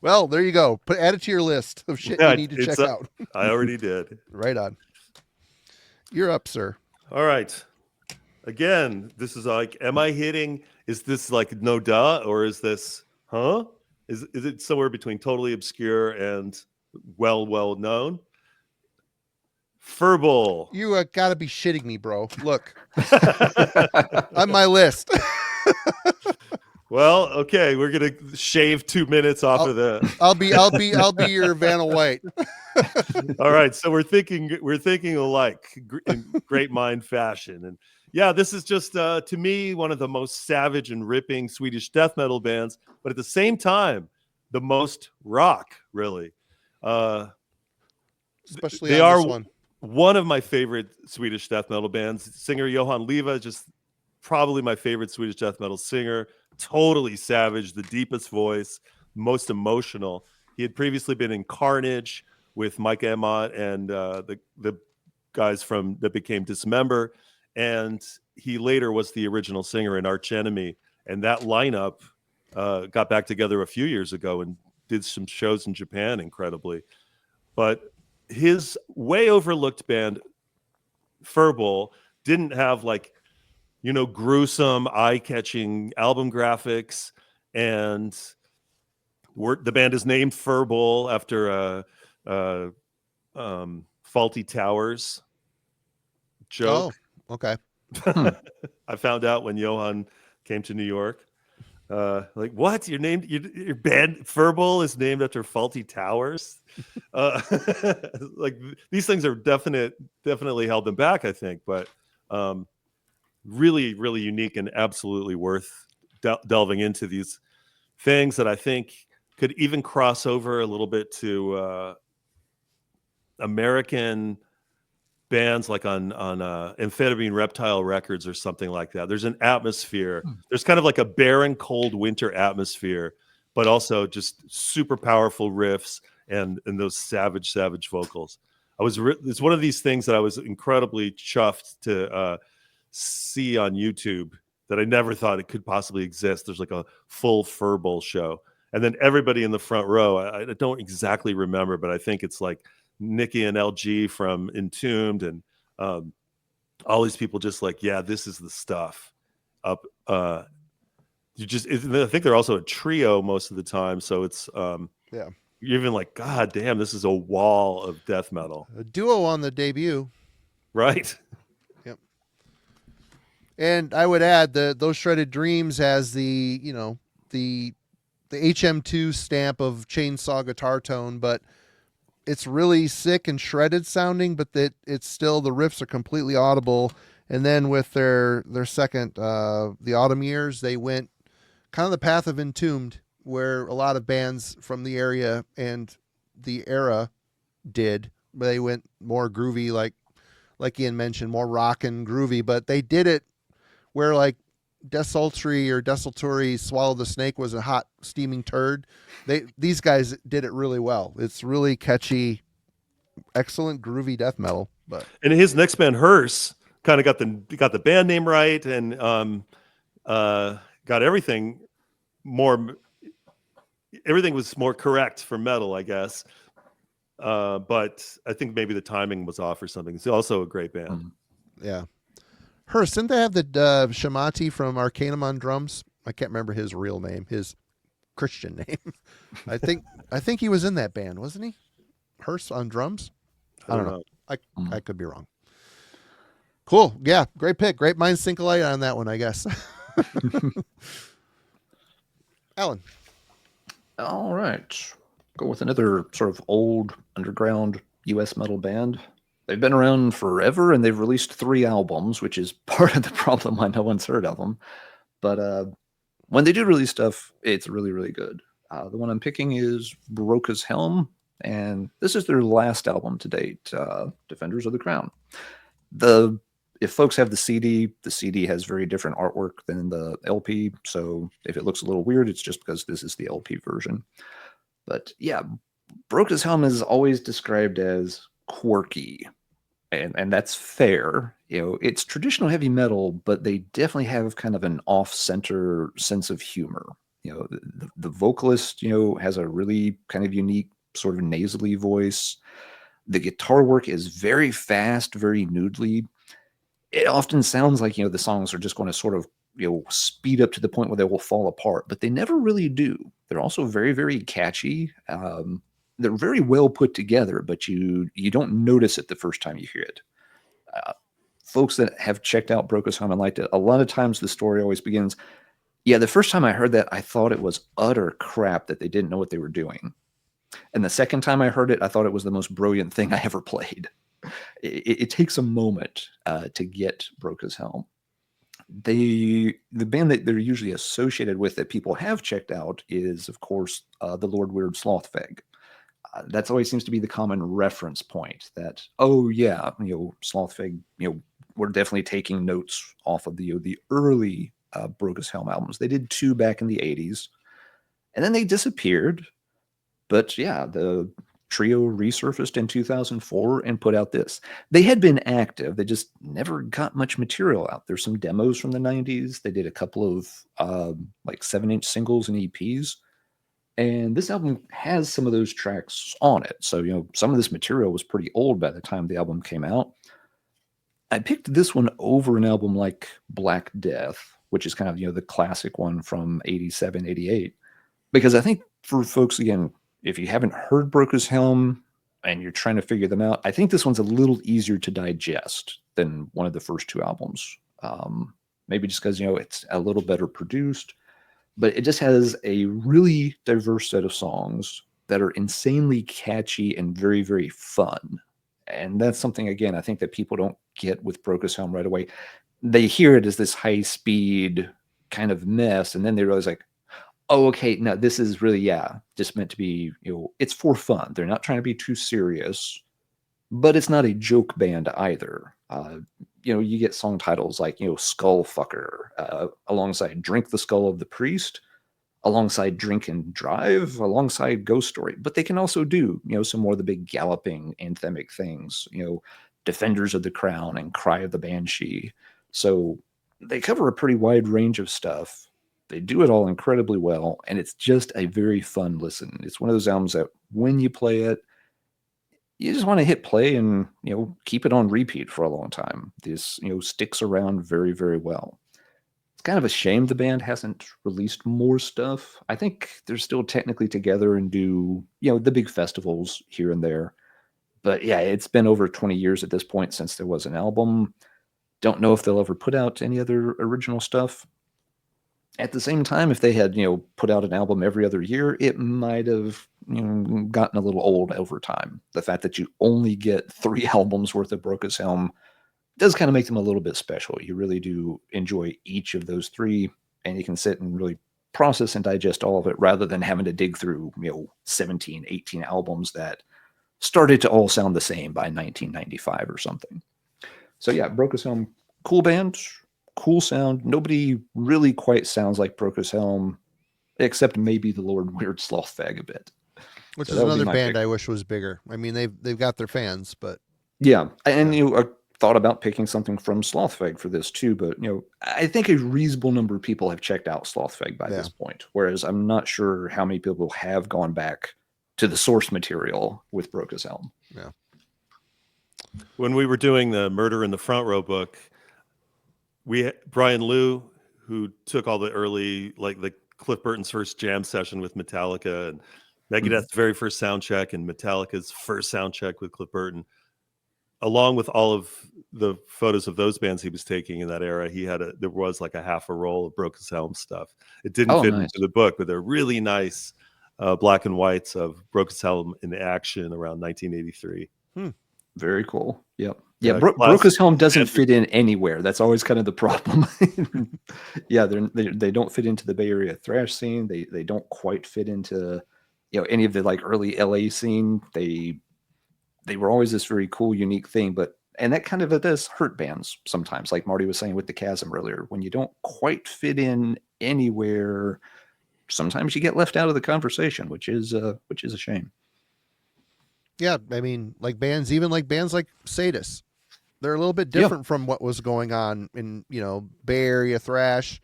Well, there you go. Add it to your list of shit you need to check out. I already did. Right on. You're up, sir. All right. Again, this is like, am I hitting? Is this like no duh, or is this Is it somewhere between totally obscure and well known? Furball. You got to be shitting me, bro. Look, on my list. Well, okay, we're gonna shave 2 minutes off of the. I'll be your Vanna White. All right, so we're thinking alike in great mind fashion, and yeah, this is just to me one of the most savage and ripping Swedish death metal bands, but at the same time, the most rock, really. Especially they on are this one of my favorite Swedish death metal bands. Singer Johan Leva, just probably my favorite Swedish death metal singer. Totally savage, the deepest voice, most emotional. He had previously been in Carnage with Mike Emmott and the guys that became Dismember, and he later was the original singer in Arch Enemy. And that lineup got back together a few years ago and did some shows in Japan, incredibly. But his way overlooked band, Furball, didn't have gruesome, eye-catching album graphics, and the band is named Furball after Faulty Towers joke. Oh, okay. I found out when Johan came to New York. What? Your band Furball is named after Faulty Towers? These things are definitely held them back, I think, but really, really unique and absolutely worth delving into these things that I think could even cross over a little bit to American bands like on Amphetamine Reptile Records or something like that. There's an atmosphere. There's kind of like a barren, cold winter atmosphere, but also just super powerful riffs and those savage vocals. It's one of these things that I was incredibly chuffed to see on YouTube that I never thought it could possibly exist. There's like a full Furball show, and then everybody in the front row, I don't exactly remember, but I think it's like Nikki and LG from Entombed and all these people just like, yeah, this is the stuff. I think they're also a trio most of the time, so it's yeah, you're even like, god damn, this is a wall of death metal. A duo on the debut, right? Yep. And I would add those Shredded Dreams has the HM2 stamp of chainsaw guitar tone, but it's really sick and shredded sounding, but that it's still, the riffs are completely audible. And then with their second, the Autumn Years, they went kind of the path of Entombed, where a lot of bands from the area and the era did. They went more groovy, like Ian mentioned, more rock and groovy, but they did it where like Desultory or Desultory Swallow the Snake was a hot steaming turd. These guys did it really well. It's really catchy, excellent groovy death metal. And his next band, Hearse, kind of got the band name right and got everything was more correct for metal, I guess. But I think maybe the timing was off or something. It's also a great band. Yeah. Hearse, didn't they have the Shamati from Arcanum on drums? I can't remember his real name, his Christian name. I think he was in that band, wasn't he? Hearst on drums. I don't know. I could be wrong. Cool. Yeah, great pick. Great minds think alike on that one, I guess. Alan. All right. Go with another sort of old underground US metal band. They've been around forever and they've released 3 albums, which is part of the problem why no one's heard of them. But when they do release stuff, it's really, really good. The one I'm picking is Broca's Helm, and this is their last album to date, Defenders of the Crown. If folks have the CD has very different artwork than the LP, so if it looks a little weird, it's just because this is the LP version. But yeah, Broca's Helm is always described as quirky, and that's fair. It's traditional heavy metal, but they definitely have kind of an off-center sense of humor. The vocalist, has a really kind of unique sort of nasally voice. The guitar work is very fast, very noodly. It often sounds like, the songs are just going to sort of, speed up to the point where they will fall apart, but they never really do. They're also very, very catchy. They're very well put together, but you don't notice it the first time you hear it. Folks that have checked out Broca's Helm and liked it, a lot of times the story always begins, yeah, the first time I heard that, I thought it was utter crap that they didn't know what they were doing. And the second time I heard it, I thought it was the most brilliant thing I ever played. It takes a moment to get Broca's Helm. The band that they're usually associated with that people have checked out is, of course, the Lord Weird Slothfeg. That's always seems to be the common reference point that, oh yeah, Slothfeg, we're definitely taking notes off of the early Broca's Helm albums. They did 2 back in the 80s, and then they disappeared. But yeah, the trio resurfaced in 2004 and put out this. They had been active. They just never got much material out. There's some demos from the 90s. They did a couple of like 7-inch singles and EPs. And this album has some of those tracks on it. So, some of this material was pretty old by the time the album came out. I picked this one over an album like Black Death, which is kind of, the classic one from 87, 88. Because I think for folks, again, if you haven't heard Broca's Helm and you're trying to figure them out, I think this one's a little easier to digest than one of the first 2 albums. Maybe just because, it's a little better produced, but it just has a really diverse set of songs that are insanely catchy and very, very fun. And that's something, again, I think that people don't get with Broca's Helm right away. They hear it as this high speed kind of mess, and then they realize like, oh, okay, no, this is really, just meant to be, it's for fun. They're not trying to be too serious, but it's not a joke band either. You get song titles like, Skullfucker, alongside Drink the Skull of the Priest, alongside Drink and Drive, alongside Ghost Story. But they can also do, some more of the big galloping anthemic things, Defenders of the Crown and Cry of the Banshee. So they cover a pretty wide range of stuff. They do it all incredibly well, and it's just a very fun listen. It's one of those albums that when you play it, you just want to hit play and, keep it on repeat for a long time. This, sticks around very, very well. It's kind of a shame the band hasn't released more stuff. I think they're still technically together and do, the big festivals here and there. But yeah, it's been over 20 years at this point since there was an album. Don't know if they'll ever put out any other original stuff. At the same time, if they had, put out an album every other year, it might have, gotten a little old over time. The fact that you only get 3 albums worth of Broca's Helm does kind of make them a little bit special. You really do enjoy each of those 3, and you can sit and really process and digest all of it rather than having to dig through, 17, 18 albums that started to all sound the same by 1995 or something. So yeah, Broca's Helm, cool band. Cool sound. Nobody really quite sounds like Broca's Helm, except maybe the Lord Weird Slothfeg a bit. Which is another band pick. I wish was bigger. I mean, they've got their fans, but yeah. And I thought about picking something from Slothfeg for this too, but I think a reasonable number of people have checked out Slothfeg by this point. Whereas I'm not sure how many people have gone back to the source material with Broca's Helm. Yeah. When we were doing the Murder in the Front Row book, Brian Liu, who took all the early, like the Cliff Burton's first jam session with Metallica, and Megadeth's very first sound check and Metallica's first sound check with Cliff Burton. Along with all of the photos of those bands he was taking in that era, there was like a half a roll of Broken Helm stuff. It didn't fit nice. into the book, but they're really nice black and whites of Broken Helm in action around 1983. Very cool. Yep. Yeah, Yeah, Broca's Helm doesn't fit in anywhere. That's always kind of the problem. Yeah, they don't fit into the Bay Area thrash scene. They don't quite fit into any of the like early LA scene. They were always this very cool, unique thing, and that kind of does hurt bands sometimes. Like Marty was saying with the Chasm earlier, when you don't quite fit in anywhere, sometimes you get left out of the conversation, which is a shame. Yeah, I mean, like bands like Sadus, they're a little bit different from what was going on in Bay Area thrash,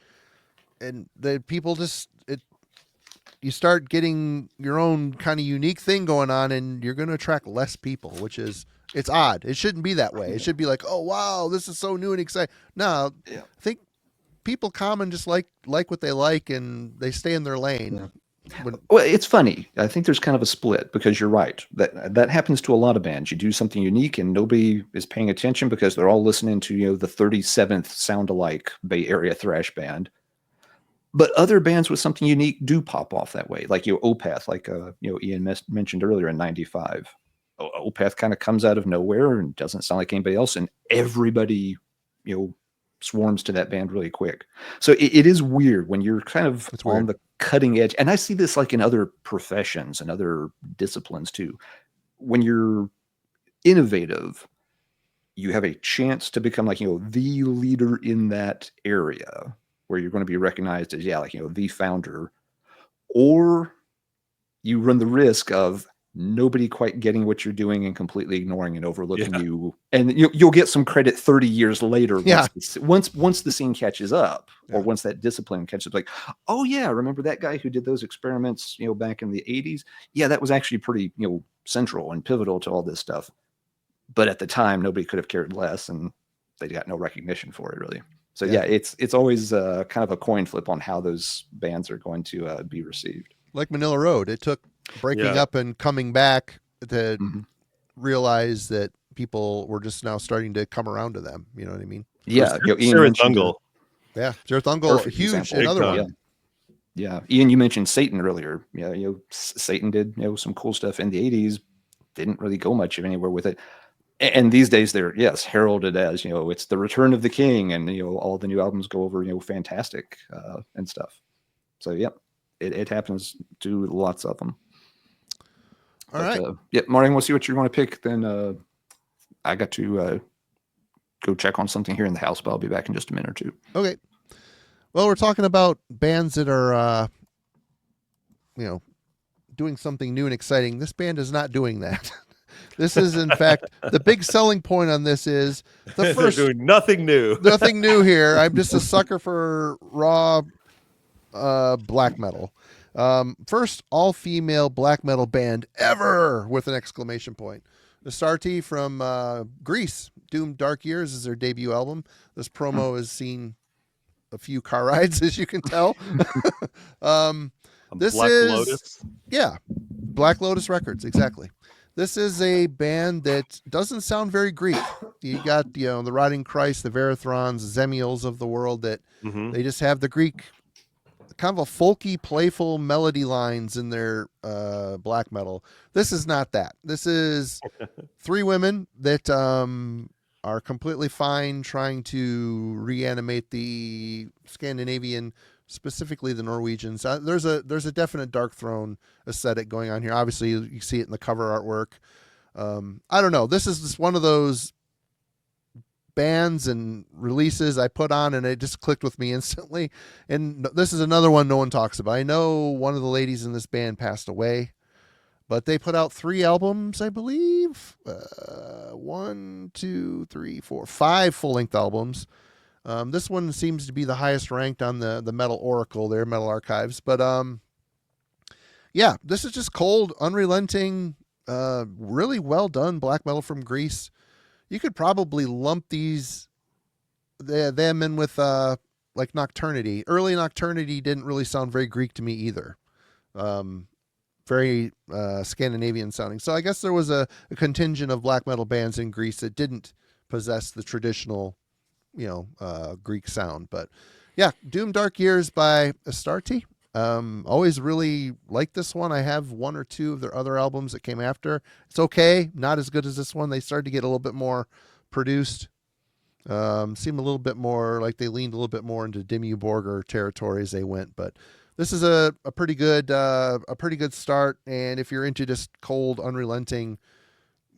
and the people you start getting your own kind of unique thing going on, and you're going to attract less people, which is it's odd. It shouldn't be that way. It should be like, oh wow, this is so new and exciting. No, I think people common just like what they like, and they stay in their lane. Yeah. Well, it's funny. I think there's kind of a split because you're right. That happens to a lot of bands. You do something unique and nobody is paying attention because they're all listening to the 37th sound-alike Bay Area thrash band. But other bands with something unique do pop off that way. Like Opeth, like Ian mentioned earlier in '95. Opeth kind of comes out of nowhere and doesn't sound like anybody else, and everybody swarms to that band really quick. So it is weird when you're kind of on the cutting edge. And I see this like in other professions and other disciplines too. When you're innovative, you have a chance to become like, the leader in that area where you're going to be recognized as, the founder, or you run the risk of nobody quite getting what you're doing and completely ignoring and overlooking you. And you'll get some credit 30 years later. Once the scene catches up, or once that discipline catches up, like, oh yeah, remember that guy who did those experiments, back in the 80s? Yeah, that was actually pretty, central and pivotal to all this stuff. But at the time, nobody could have cared less, and they got no recognition for it really. So it's always kind of a coin flip on how those bands are going to be received. Like Manila Road, it took breaking up and coming back to realize that people were just now starting to come around to them. You know what I mean? Yeah. Ian Thungle. Yeah. Jared Thungle, huge, example. Another one. Yeah. Ian, you mentioned Satan earlier. Yeah. Satan did, some cool stuff in the 80s. Didn't really go much of anywhere with it. And these days they're, heralded as, it's the return of the king, and, all the new albums go over, fantastic and stuff. So, it happens to lots of them. All right. Martin, we'll see what you want to pick. Then I got to go check on something here in the house, but I'll be back in just a minute or two. Okay. Well, we're talking about bands that are, doing something new and exciting. This band is not doing that. This is, in fact, the big selling point on this is the first. They're doing nothing new. Nothing new here. I'm just a sucker for raw black metal. First all-female black metal band ever, with an exclamation point. Astarti from Greece. Doomed Dark Years is their debut album. This promo has seen a few car rides, as you can tell. This Black is Lotus. Yeah, Black Lotus Records, exactly. This is a band that doesn't sound very Greek. You got the Rotting Christ, the Verathrons, Zemiels of the world that they just have the Greek kind of a folky, playful melody lines in their black metal. This is not that. This is three women that are completely fine trying to reanimate the Scandinavian, specifically the Norwegians. There's a definite Dark Throne aesthetic going on here. Obviously, you see it in the cover artwork. I don't know. This is just one of those bands and releases I put on, and it just clicked with me instantly. And this is another one no one talks about. I know one of the ladies in this band passed away, but they put out 3 albums, I believe. 1, 2, 3, 4, 5 full-length albums. This one seems to be the highest ranked on the Metal Oracle there, Metal Archives. But this is just cold, unrelenting, really well done black metal from Greece. You could probably lump them in with like Nocturnity. Early Nocturnity didn't really sound very Greek to me either. very Scandinavian sounding. So I guess there was a contingent of black metal bands in Greece that didn't possess the traditional, Greek sound. But yeah, Doom Dark Years by Astarte. Always really liked this one. I have one or two of their other albums that came after. It's okay, not as good as this one. They started to get a little bit more produced. Seem a little bit more like they leaned a little bit more into Dimmu Borgir territory as they went, but this is a pretty good start. And if you're into just cold, unrelenting,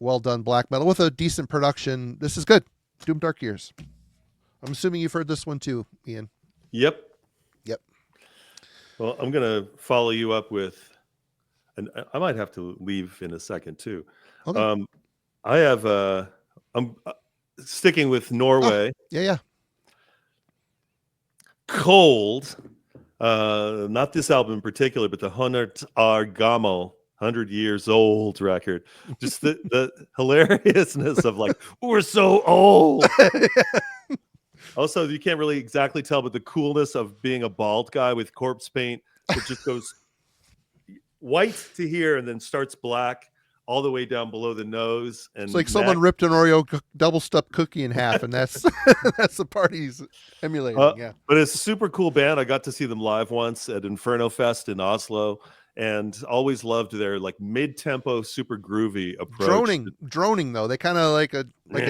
well done black metal with a decent production, this is good. Doom Dark Years. I'm assuming you've heard this one too, Ian. Yep. Yep. Well, I'm gonna follow you up with, and I might have to leave in a second too. Okay. I have I'm sticking with Norway. Yeah. Cold. Not this album in particular, but the 100 År Gammel, 100 years old record. Just the hilariousness of like, we're so old. Also, you can't really exactly tell, but the coolness of being a bald guy with corpse paint that just goes white to here and then starts black all the way down below the nose. And It's like someone ripped an Oreo double stuffed cookie in half, and that's that's the part he's emulating. Yeah. But it's a super cool band. I got to see them live once at Inferno Fest in Oslo, and always loved their like mid-tempo, super groovy approach. Droning though. They kind of like a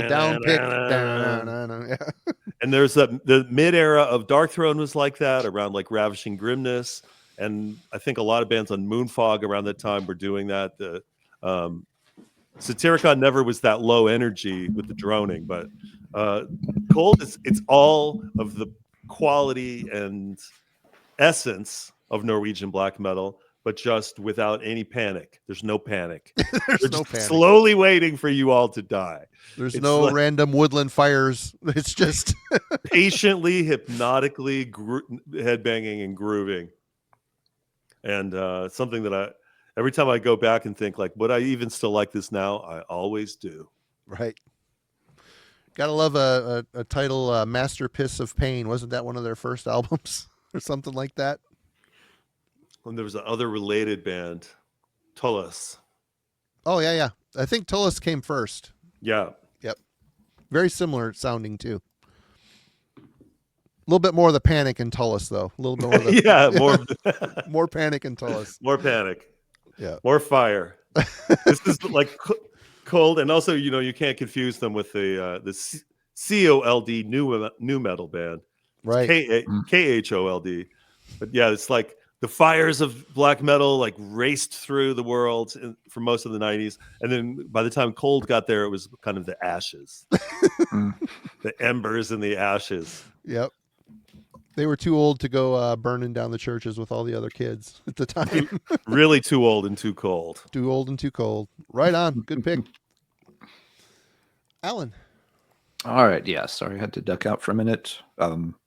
down pick. Yeah. And there's the mid-era of Dark Throne was like that, around like Ravishing Grimness, and I think a lot of bands on Moonfog around that time were doing that. Satyricon never was that low energy with the droning, but Cold it's all of the quality and essence of Norwegian black metal, but just without any panic. There's no panic. There's no panic. Slowly waiting for you all to die. There's no random woodland fires. It's just patiently, hypnotically headbanging and grooving. And something that every time I go back and think, like, would I even still like this now? I always do. Right. Gotta love a title, Masterpiece of Pain. Wasn't that one of their first albums or something like that? And there was another related band, Tullus. Oh, yeah. I think Tullus came first. Yeah. Yep. Very similar sounding, too. A little bit more of the panic in Tullus, though. A little bit more of the, more panic in Tullus. More panic. Yeah. More fire. This is like Cold, and also, you can't confuse them with the COLD new metal band. Right. KHOLD. But yeah, it's like the fires of black metal like raced through the world for most of the 90s. And then by the time Cold got there, it was kind of the ashes. The embers and the ashes. Yep. They were too old to go burning down the churches with all the other kids at the time. Really too old and too cold. Too old and too cold. Right on. Good pick. Alan. All right. Yeah. Sorry, I had to duck out for a minute.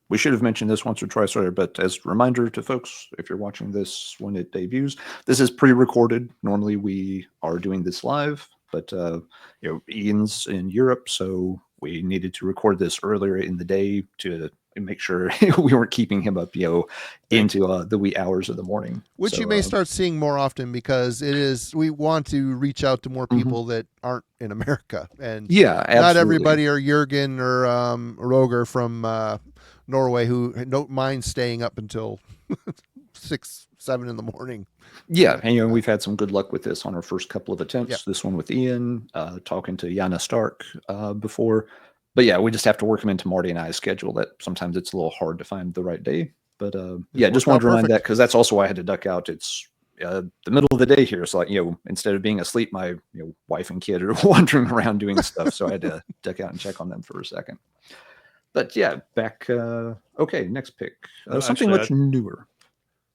We should have mentioned this once or twice earlier, but as a reminder to folks, if you're watching this when it debuts, this is pre-recorded. Normally we are doing this live, but Ian's in Europe, so we needed to record this earlier in the day to make sure we weren't keeping him up, into the wee hours of the morning. Which you may start seeing more often, because we want to reach out to more people that aren't in America. And absolutely. Not everybody are Jürgen or Roger from Norway who don't mind staying up until 6, 7 in the morning. Yeah, and we've had some good luck with this on our first couple of attempts. Yep. This one with Ian, talking to Jana Stark before. But yeah, we just have to work them into Marty and I's schedule. That sometimes it's a little hard to find the right day. But just wanted to remind that, because that's also why I had to duck out. It's the middle of the day here, so instead of being asleep, my wife and kid are wandering around doing stuff. So I had to duck out and check on them for a second. But yeah, back. Okay, next pick. Something much newer.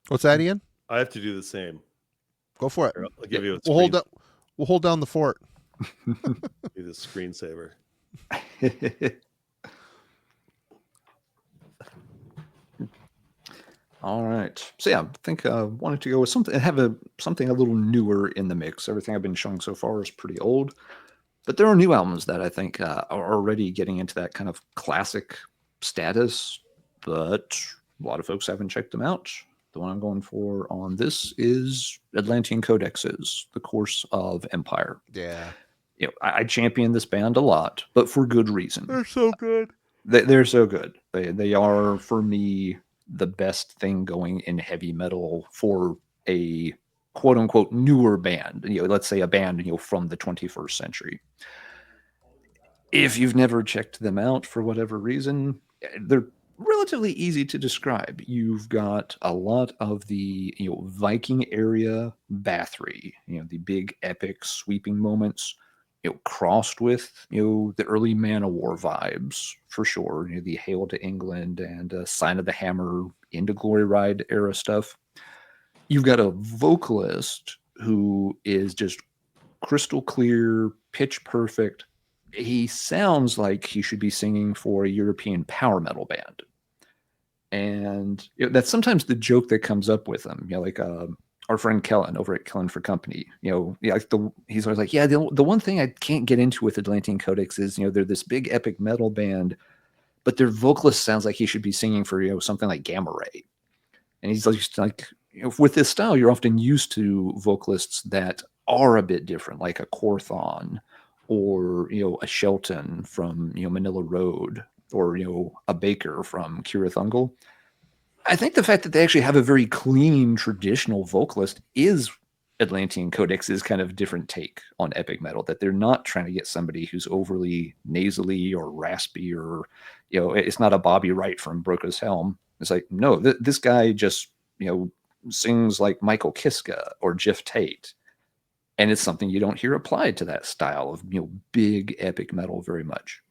What's that, Ian? I have to do the same. Go for it. I'll give you a We'll hold down the fort. Be the screensaver. All right. So yeah, I think I wanted to go with something a little newer in the mix. Everything I've been showing so far is pretty old, but there are new albums that I think are already getting into that kind of classic status, but a lot of folks haven't checked them out. The one I'm going for on this is Atlantean Codexes, The Course of Empire. Yeah. I champion this band a lot, but for good reason. They're so good. They're so good. They are, for me, the best thing going in heavy metal for a quote unquote newer band. Let's say a band from the 21st century. If you've never checked them out for whatever reason, they're relatively easy to describe. You've got a lot of the Viking area battery, the big epic sweeping moments, crossed with the early Man of War vibes for sure. The Hail to England and Sign of the Hammer, Into Glory Ride era stuff. You've got a vocalist who is just crystal clear, pitch perfect. He sounds like he should be singing for a European power metal band. And that's sometimes the joke that comes up with him. Like our friend Kellen over at Kellen for Company, he's always like, yeah, the one thing I can't get into with Atlantean Codex is, they're this big epic metal band, but their vocalist sounds like he should be singing for, something like Gamma Ray. And he's like, with this style, you're often used to vocalists that are a bit different, like a Corthon or, a Shelton from, Manila Road, or, a Baker from Kirathungal. I think the fact that they actually have a very clean traditional vocalist is Atlantean Codex's kind of different take on epic metal, that they're not trying to get somebody who's overly nasally or raspy, or, it's not a Bobby Wright from Broca's Helm. It's like, no, this guy just, sings like Michael Kiska or Jeff Tate. And it's something you don't hear applied to that style of, big epic metal very much.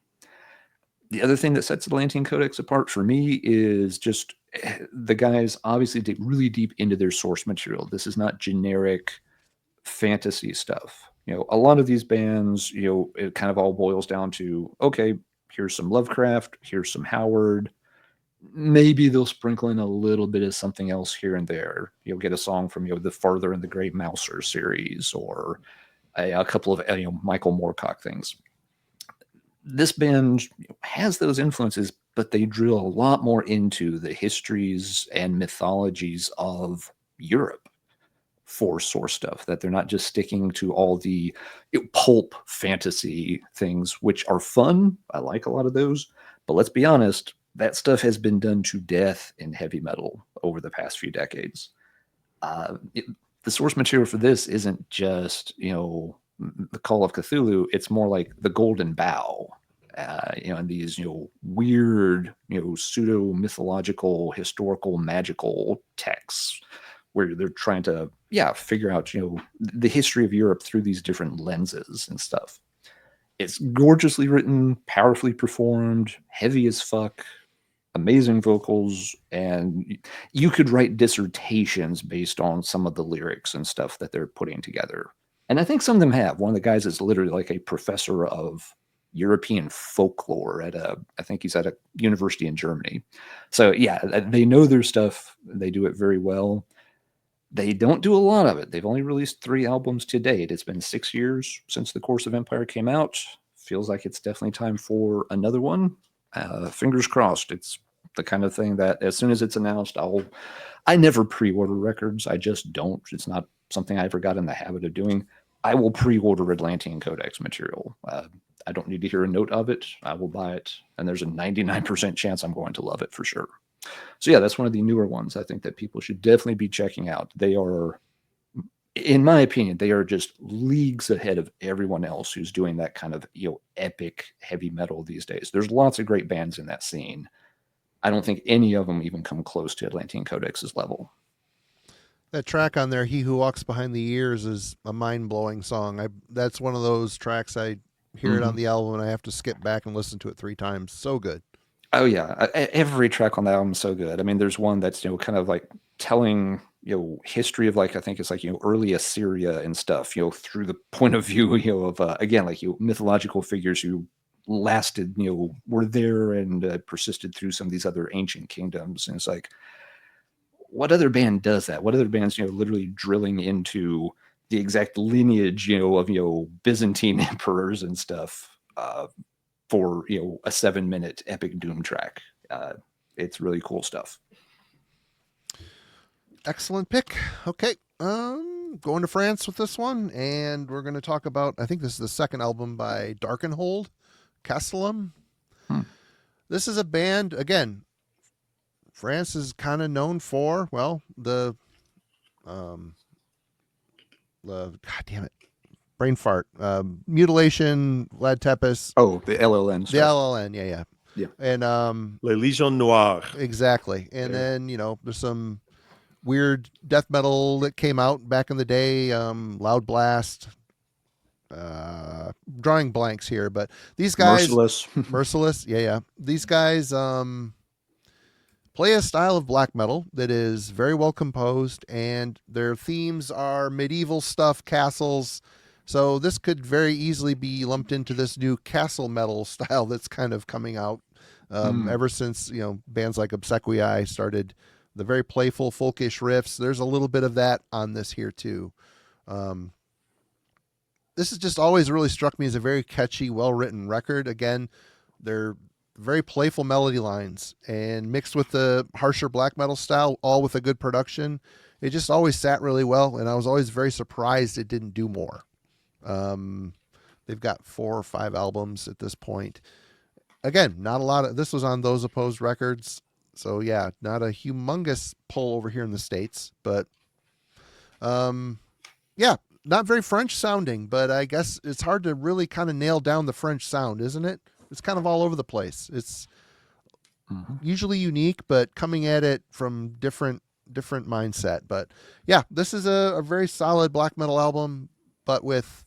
The other thing that sets Atlantean Codex apart for me is just the guys obviously dig really deep into their source material. This is not generic fantasy stuff. A lot of these bands, it kind of all boils down to, okay, here's some Lovecraft, here's some Howard. Maybe they'll sprinkle in a little bit of something else here and there. You'll get a song from, the Farther and the Great Mouser series, or a couple of, Michael Moorcock things. This band has those influences, but they drill a lot more into the histories and mythologies of Europe for source stuff, that they're not just sticking to all the pulp fantasy things, which are fun. I like a lot of those, but let's be honest, that stuff has been done to death in heavy metal over the past few decades. The source material for this isn't just, the Call of Cthulhu. It's more like the Golden Bough, and these, weird, pseudo mythological, historical, magical texts where they're trying to, figure out, the history of Europe through these different lenses and stuff. It's gorgeously written, powerfully performed, heavy as fuck, amazing vocals, and you could write dissertations based on some of the lyrics and stuff that they're putting together. And I think some of them have. One of the guys is literally like a professor of European folklore I think he's at a university in Germany. So yeah, they know their stuff. They do it very well. They don't do a lot of it. They've only released 3 albums to date. It's been 6 years since The Course of Empire came out. Feels like it's definitely time for another one. Fingers crossed. It's the kind of thing that as soon as it's announced, I never pre-order records. I just don't. It's not something I ever got in the habit of doing. I will pre-order Atlantean Codex material. I don't need to hear a note of it. I will buy it. And there's a 99% chance I'm going to love it for sure. So yeah, that's one of the newer ones I think that people should definitely be checking out. They are, in my opinion, they are just leagues ahead of everyone else who's doing that kind of, epic heavy metal these days. There's lots of great bands in that scene. I don't think any of them even come close to Atlantean Codex's level. That track on there, "He Who Walks Behind the Ears," is a mind-blowing song. That's one of those tracks I hear it on the album and I have to skip back and listen to it 3 times. So good. Oh yeah, every track on the album is so good. I mean, there's one that's kind of like telling history of like, I think it's like early Assyria and stuff, through the point of view of again, like mythological figures who lasted, were there and persisted through some of these other ancient kingdoms. And it's like, what other band does that? What other bands literally drilling into the exact lineage of Byzantine emperors and stuff for a 7-minute epic doom track. It's really cool stuff. Excellent pick. Okay. Going to France with this one, and we're going to talk about, I think this is the second album by Darkenhold, Castellum. This is a band, again, France is kind of known for, well, the God damn it, brain fart, Mutilation, Vlad Tepes. Oh, the LLN The stuff. LLN, yeah. Yeah. And Les Légions Noires. exactly. And then, there's some weird death metal that came out back in the day, Loud Blast, drawing blanks here, but these guys, Merciless, yeah. These guys play a style of black metal that is very well composed, and their themes are medieval stuff, castles. So this could very easily be lumped into this new castle metal style that's kind of coming out ever since, bands like Obsequiae started the very playful folkish riffs. There's a little bit of that on this here too. This has just always really struck me as a very catchy, well-written record. Again, they're very playful melody lines, and mixed with the harsher black metal style, all with a good production. It just always sat really well, and I was always very surprised it didn't do more. They've got 4 or 5 albums at this point. Again, not a lot of, this was on Those Opposed Records. So yeah, not a humongous pull over here in the States, but yeah, not very French sounding, but I guess it's hard to really kind of nail down the French sound, isn't it? It's kind of all over the place. It's usually unique, but coming at it from different mindset. But yeah, this is a very solid black metal album, but with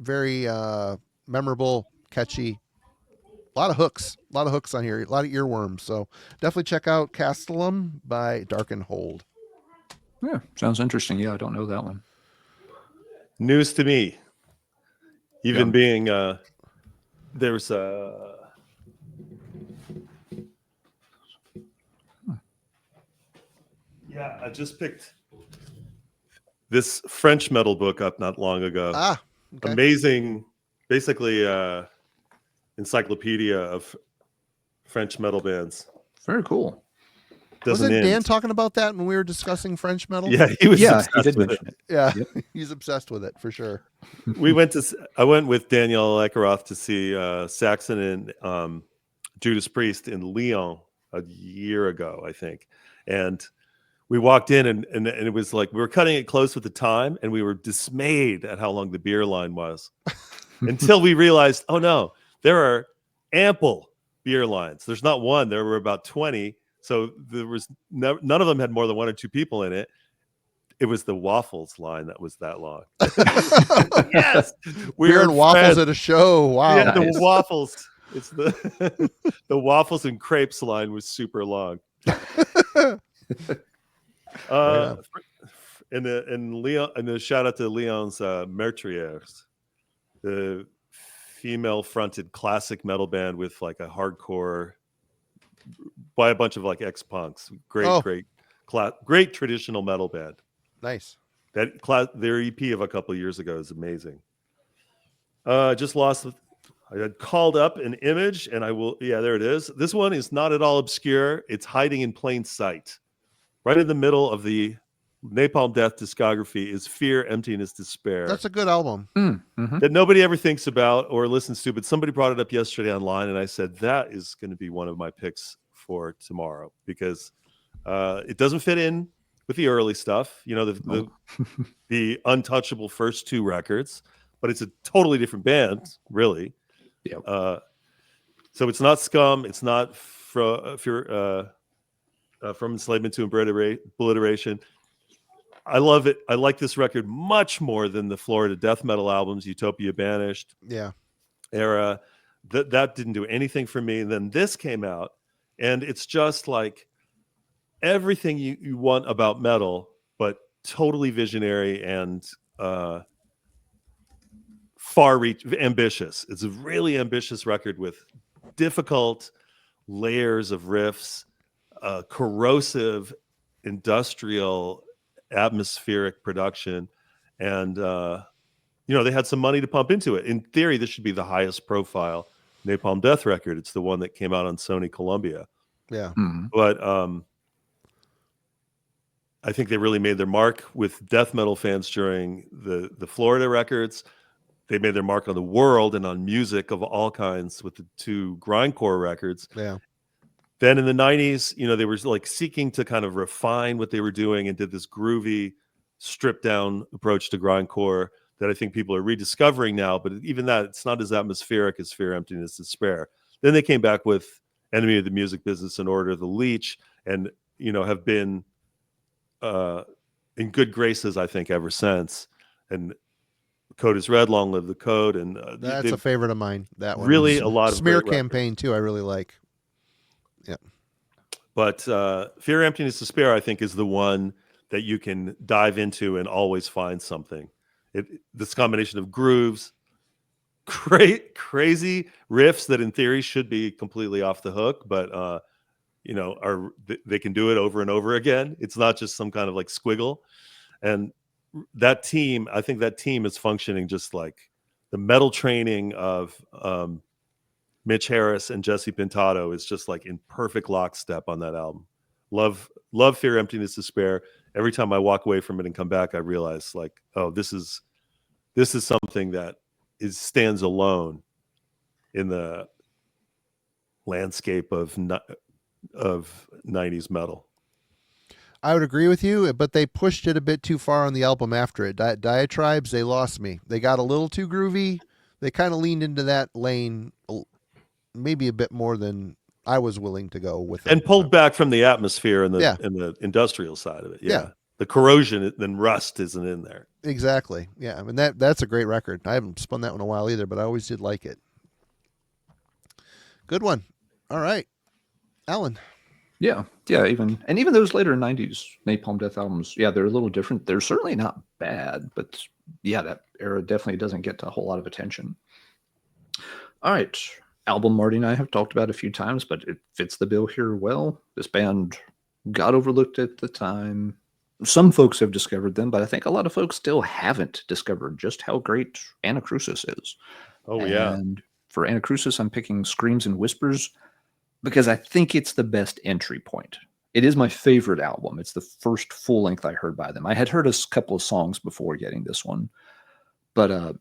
very memorable, catchy, a lot of hooks on here, a lot of earworms. So definitely check out Castellum by Darkenhold. Yeah, sounds interesting. Yeah, I don't know that one. News to me. Even being there's yeah, I just picked this French metal book up not long ago. Okay. Amazing, basically encyclopedia of French metal bands. Very cool. Doesn't Wasn't Dan end. talking about that when we were discussing French metal? Yeah, he was. Yeah, he obsessed did with mention it. it. Yeah, Yep. He's obsessed with it for sure. I went with Danielle Ekaroth to see Saxon and Judas Priest in Lyon a year ago, I think. And we walked in and it was like we were cutting it close with the time, and we were dismayed at how long the beer line was until we realized, oh no, there are ample beer lines. There's not one. There were about 20. So there was none of them had more than 1 or 2 people in it. It was the waffles line that was that long. Yes, Beer and waffles at a show. Wow. Yeah, Nice. the waffles. It's the the waffles and crepes line was super long. And Leon, and a shout out to Leon's Meurtriers, the female-fronted classic metal band with like a hardcore by a bunch of like ex-punks. Great traditional metal band. Nice. Their EP of a couple of years ago is amazing. Just lost. I had called up an image, and I will. Yeah, there it is. This one is not at all obscure. It's hiding in plain sight. Right in the middle of the Napalm Death discography is Fear, Emptiness, Despair. That's a good album. That nobody ever thinks about or listens to, but somebody brought it up yesterday online, and I said that is going to be one of my picks for tomorrow because it doesn't fit in with the early stuff, the untouchable first 2 records, but it's a totally different band, really. Yeah. So it's not Scum, it's not From Enslavement to Obliteration. I love it. I like this record much more than the Florida death metal albums, Utopia Banished, era. That didn't do anything for me. And then this came out, and it's just like everything you want about metal, but totally visionary and far-reach, ambitious. It's a really ambitious record with difficult layers of riffs, corrosive, industrial, atmospheric production, and they had some money to pump into it. In theory, this should be the highest profile Napalm Death record. It's the one that came out on Sony Columbia. Yeah. But I think they really made their mark with death metal fans during the Florida records. They made their mark on the world and on music of all kinds with the 2 grindcore records. Yeah. Then in the 90s, they were like seeking to kind of refine what they were doing and did this groovy, stripped down approach to grindcore that I think people are rediscovering now. But even that, it's not as atmospheric as Fear, Emptiness, Despair. Then they came back with Enemy of the Music Business and Order of the Leech, and have been in good graces, I think, ever since. And Code is Red, Long Live the Code, and That's a favorite of mine. That one. Really a lot of Smear great Campaign records. too. I really like. Yeah. But Fear, Emptiness, Despair, I think, is the one that you can dive into and always find something. This combination of grooves, crazy riffs that in theory should be completely off the hook, but they can do it over and over again. It's not just some kind of like squiggle. And that team, I think that team is functioning just like the metal training of Mitch Harris and Jesse Pintado is just like in perfect lockstep on that album. Love Fear, Emptiness, Despair. Every time I walk away from it and come back, I realize like, oh, this is something that stands alone in the landscape of 90s metal. I would agree with you, but they pushed it a bit too far on the album after it. Diatribes, they lost me. They got a little too groovy. They kind of leaned into that lane maybe a bit more than I was willing to go with it. And pulled back from the atmosphere and Yeah. the industrial side of it. Yeah. The corrosion and rust isn't in there. Exactly. Yeah. I mean, that's a great record. I haven't spun that one in a while either, but I always did like it. Good one. All right. Alan. Yeah, even those later 90s Napalm Death albums, yeah, they're a little different. They're certainly not bad, but yeah, that era definitely doesn't get a whole lot of attention. All right, album Marty and I have talked about a few times, but it fits the bill here well. This band got overlooked at the time. Some folks have discovered them, but I think a lot of folks still haven't discovered just how great Anacrusis is. Oh, yeah. And for Anacrusis, I'm picking Screams and Whispers, because I think it's the best entry point. It is my favorite album. It's the first full length I heard by them. I had heard a couple of songs before getting this one, but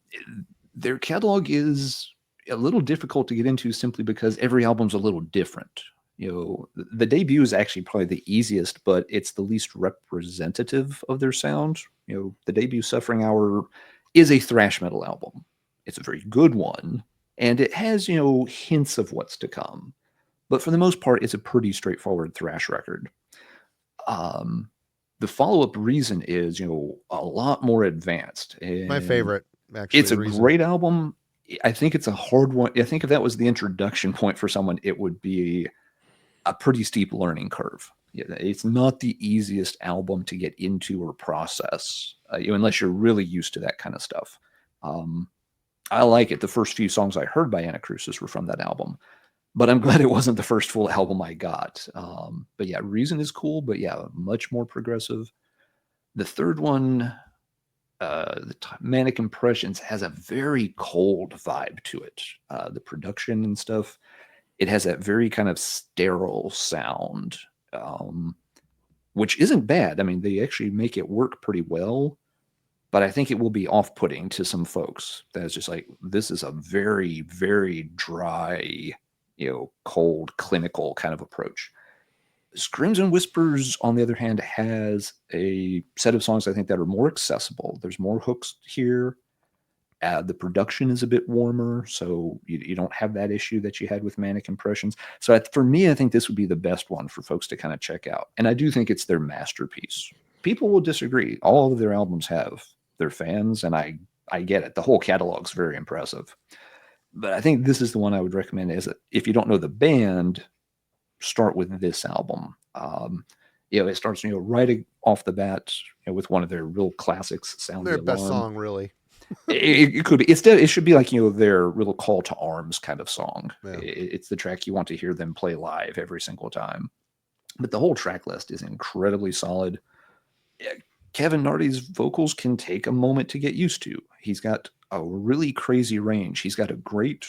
their catalog is a little difficult to get into simply because every album's a little different. The debut is actually probably the easiest, but it's the least representative of their sound. The debut, Suffering Hour, is a thrash metal album. It's a very good one, and it has, hints of what's to come. But for the most part, it's a pretty straightforward thrash record. The follow-up Reason is, a lot more advanced. My favorite, actually. It's a great album. I think it's a hard one. I think if that was the introduction point for someone, it would be a pretty steep learning curve. It's not the easiest album to get into or process, unless you're really used to that kind of stuff. I like it. The first few songs I heard by Anacrusis were from that album. But I'm glad it wasn't the first full album I got. But yeah, Reason is cool, but yeah, much more progressive. The third one, Manic Impressions, has a very cold vibe to it. The production and stuff, it has that very kind of sterile sound, which isn't bad. I mean, they actually make it work pretty well. But I think it will be off-putting to some folks. That's just like, this is a very, very dry, cold, clinical kind of approach. Screams and Whispers, on the other hand, has a set of songs I think that are more accessible. There's more hooks here. The production is a bit warmer, so you don't have that issue that you had with Manic Impressions. So for me, I think this would be the best one for folks to kind of check out. And I do think it's their masterpiece. People will disagree. All of their albums have their fans, and I get it. The whole catalog's very impressive. But I think this is the one I would recommend. Is if you don't know the band, start with this album. It starts right off the bat with one of their real classics. Sound their the best Alarm. song, really. It could be. It should be like their real call to arms kind of song. Yeah. It's the track you want to hear them play live every single time. But the whole track list is incredibly solid. Kevin Nardi's vocals can take a moment to get used to. He's got a really crazy range. He's got a great,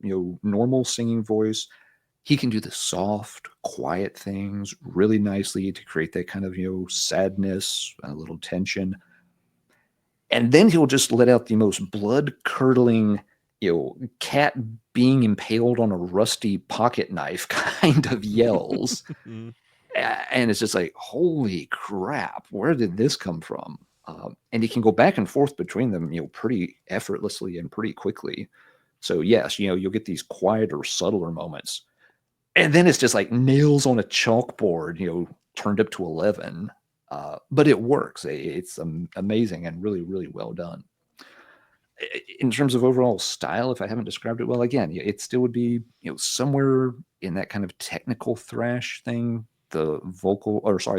normal singing voice, he can do the soft, quiet things really nicely to create that kind of, sadness and a little tension. And then he'll just let out the most blood-curdling, cat being impaled on a rusty pocket knife kind of yells. And it's just like, holy crap, where did this come from? And he can go back and forth between them, pretty effortlessly and pretty quickly. So yes, you'll get these quieter, subtler moments. And then it's just like nails on a chalkboard, turned up to 11. But it works. It's amazing and really, really well done. In terms of overall style, if I haven't described it well, again, it still would be, somewhere in that kind of technical thrash thing. The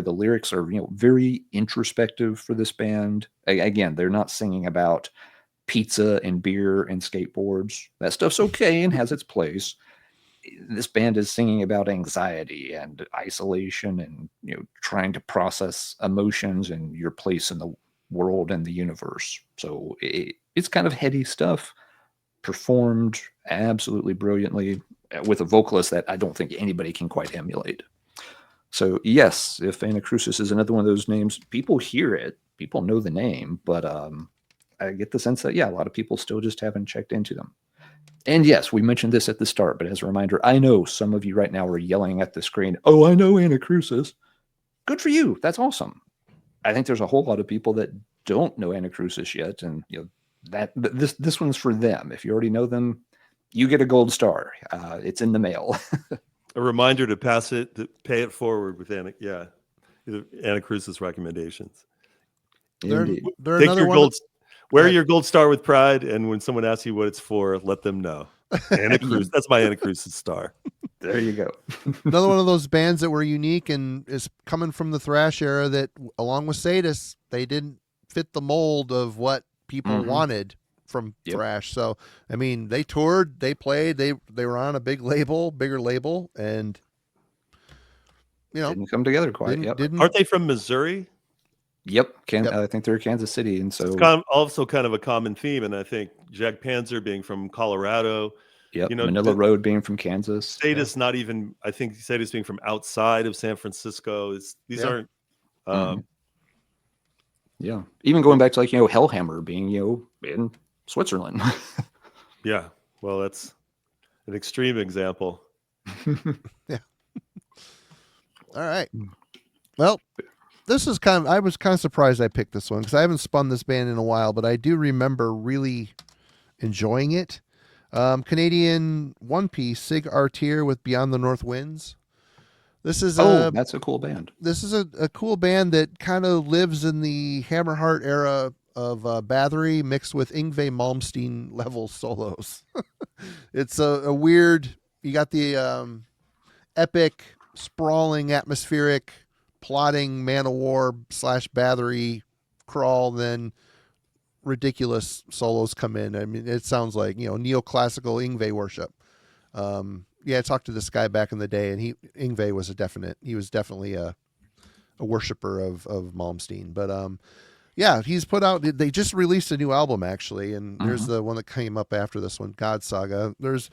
lyrics are, very introspective for this band. Again, they're not singing about pizza and beer and skateboards. That stuff's okay and has its place. This band is singing about anxiety and isolation and, trying to process emotions and your place in the world and the universe. So it's kind of heady stuff, performed absolutely brilliantly with a vocalist that I don't think anybody can quite emulate. So yes, if Anacrusis is another one of those names, people hear it, people know the name, but I get the sense that, a lot of people still just haven't checked into them. And yes, we mentioned this at the start, but as a reminder, I know some of you right now are yelling at the screen, "Oh, I know Anacrusis." Good for you. That's awesome. I think there's a whole lot of people that don't know Anacrusis yet, and this one's for them. If you already know them, you get a gold star. It's in the mail. A reminder to pay it forward with Anacrusis recommendations. Indeed. They're Take another your one. Wear your gold star with pride, and when someone asks you what it's for, let them know. Anacrusis. That's my Anacrusis star. There you go. Another one of those bands that were unique and is coming from the thrash era that, along with Sadus, they didn't fit the mold of what people wanted from thrash. So, I mean, they toured, they played, they were on a bigger label, and didn't come together quite. Aren't they from Missouri? Yep. I think they're Kansas City, and so it's also kind of a common theme. And I think Jack Panzer being from Colorado. Yep. Manila Road being from Kansas. Sadus not even. I think Sadus being from outside of San Francisco. These aren't. Yeah. Even going back to Hellhammer being in Switzerland. Yeah. Well, that's an extreme example. Yeah. All right. Well, this is I was kind of surprised I picked this one because I haven't spun this band in a while, but I do remember really enjoying it. Canadian one piece, Sig Artier with Beyond the North Winds. This is that's a cool band. This is a cool band that kind of lives in the Hammerheart era of Bathory mixed with Yngwie Malmsteen level solos. It's a weird. You got the epic, sprawling, atmospheric, plotting Man of War / Bathory crawl, then ridiculous solos come in. I mean, it sounds like neoclassical Yngwie worship. I talked to this guy back in the day, and Yngwie was definitely a worshiper of Malmsteen. But he's put out. They just released a new album actually, and there's the one that came up after this one, God Saga. There's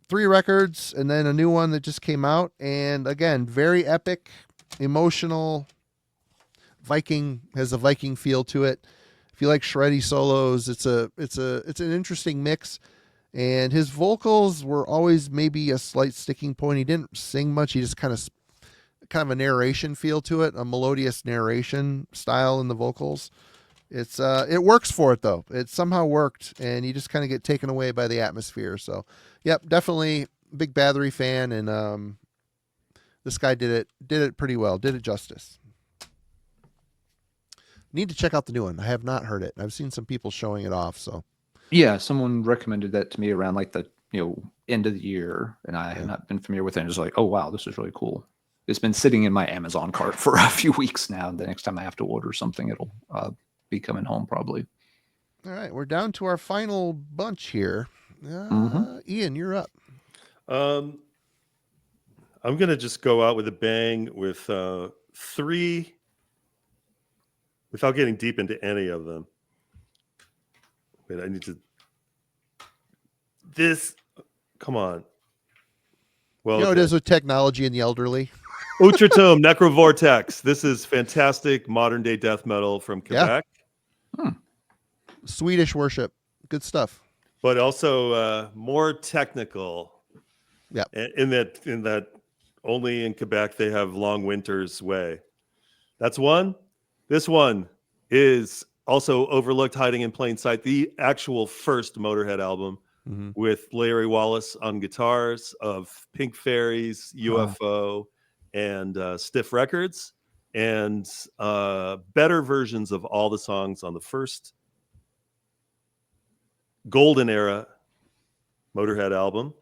3 records, and then a new one that just came out, and again, very epic, emotional. Has a Viking feel to it. If you like shreddy solos, it's an interesting mix. And his vocals were always maybe a slight sticking point. He didn't sing much. He just kind of a narration feel to it, a melodious narration style in the vocals. It works for it though. It somehow worked, and you just kind of get taken away by the atmosphere. So, yep, definitely big Bathory fan, and this guy did it pretty well. Did it justice. Need to check out the new one. I have not heard it. I've seen some people showing it off. So, yeah, someone recommended that to me around the end of the year, and I have not been familiar with it. And just like, oh wow, this is really cool. It's been sitting in my Amazon cart for a few weeks now. The next time I have to order something, it'll be coming home probably. All right, we're down to our final bunch here. Ian, you're up. I'm gonna just go out with a bang with 3, without getting deep into any of them. Wait, I need to. Come on. Well, You know, it okay. is with technology and the elderly. Ultratum Necrovortex. This is fantastic modern day death metal from Yeah. Quebec, Swedish worship. Good stuff. but also more technical. Yeah. In that only in Quebec they have long winters way. That's one. This one is also overlooked, hiding in plain sight. The actual first Motorhead album Mm-hmm. with Larry Wallace on guitars of Pink Fairies, UFO, and Stiff Records, and better versions of all the songs on the first golden era Motorhead album.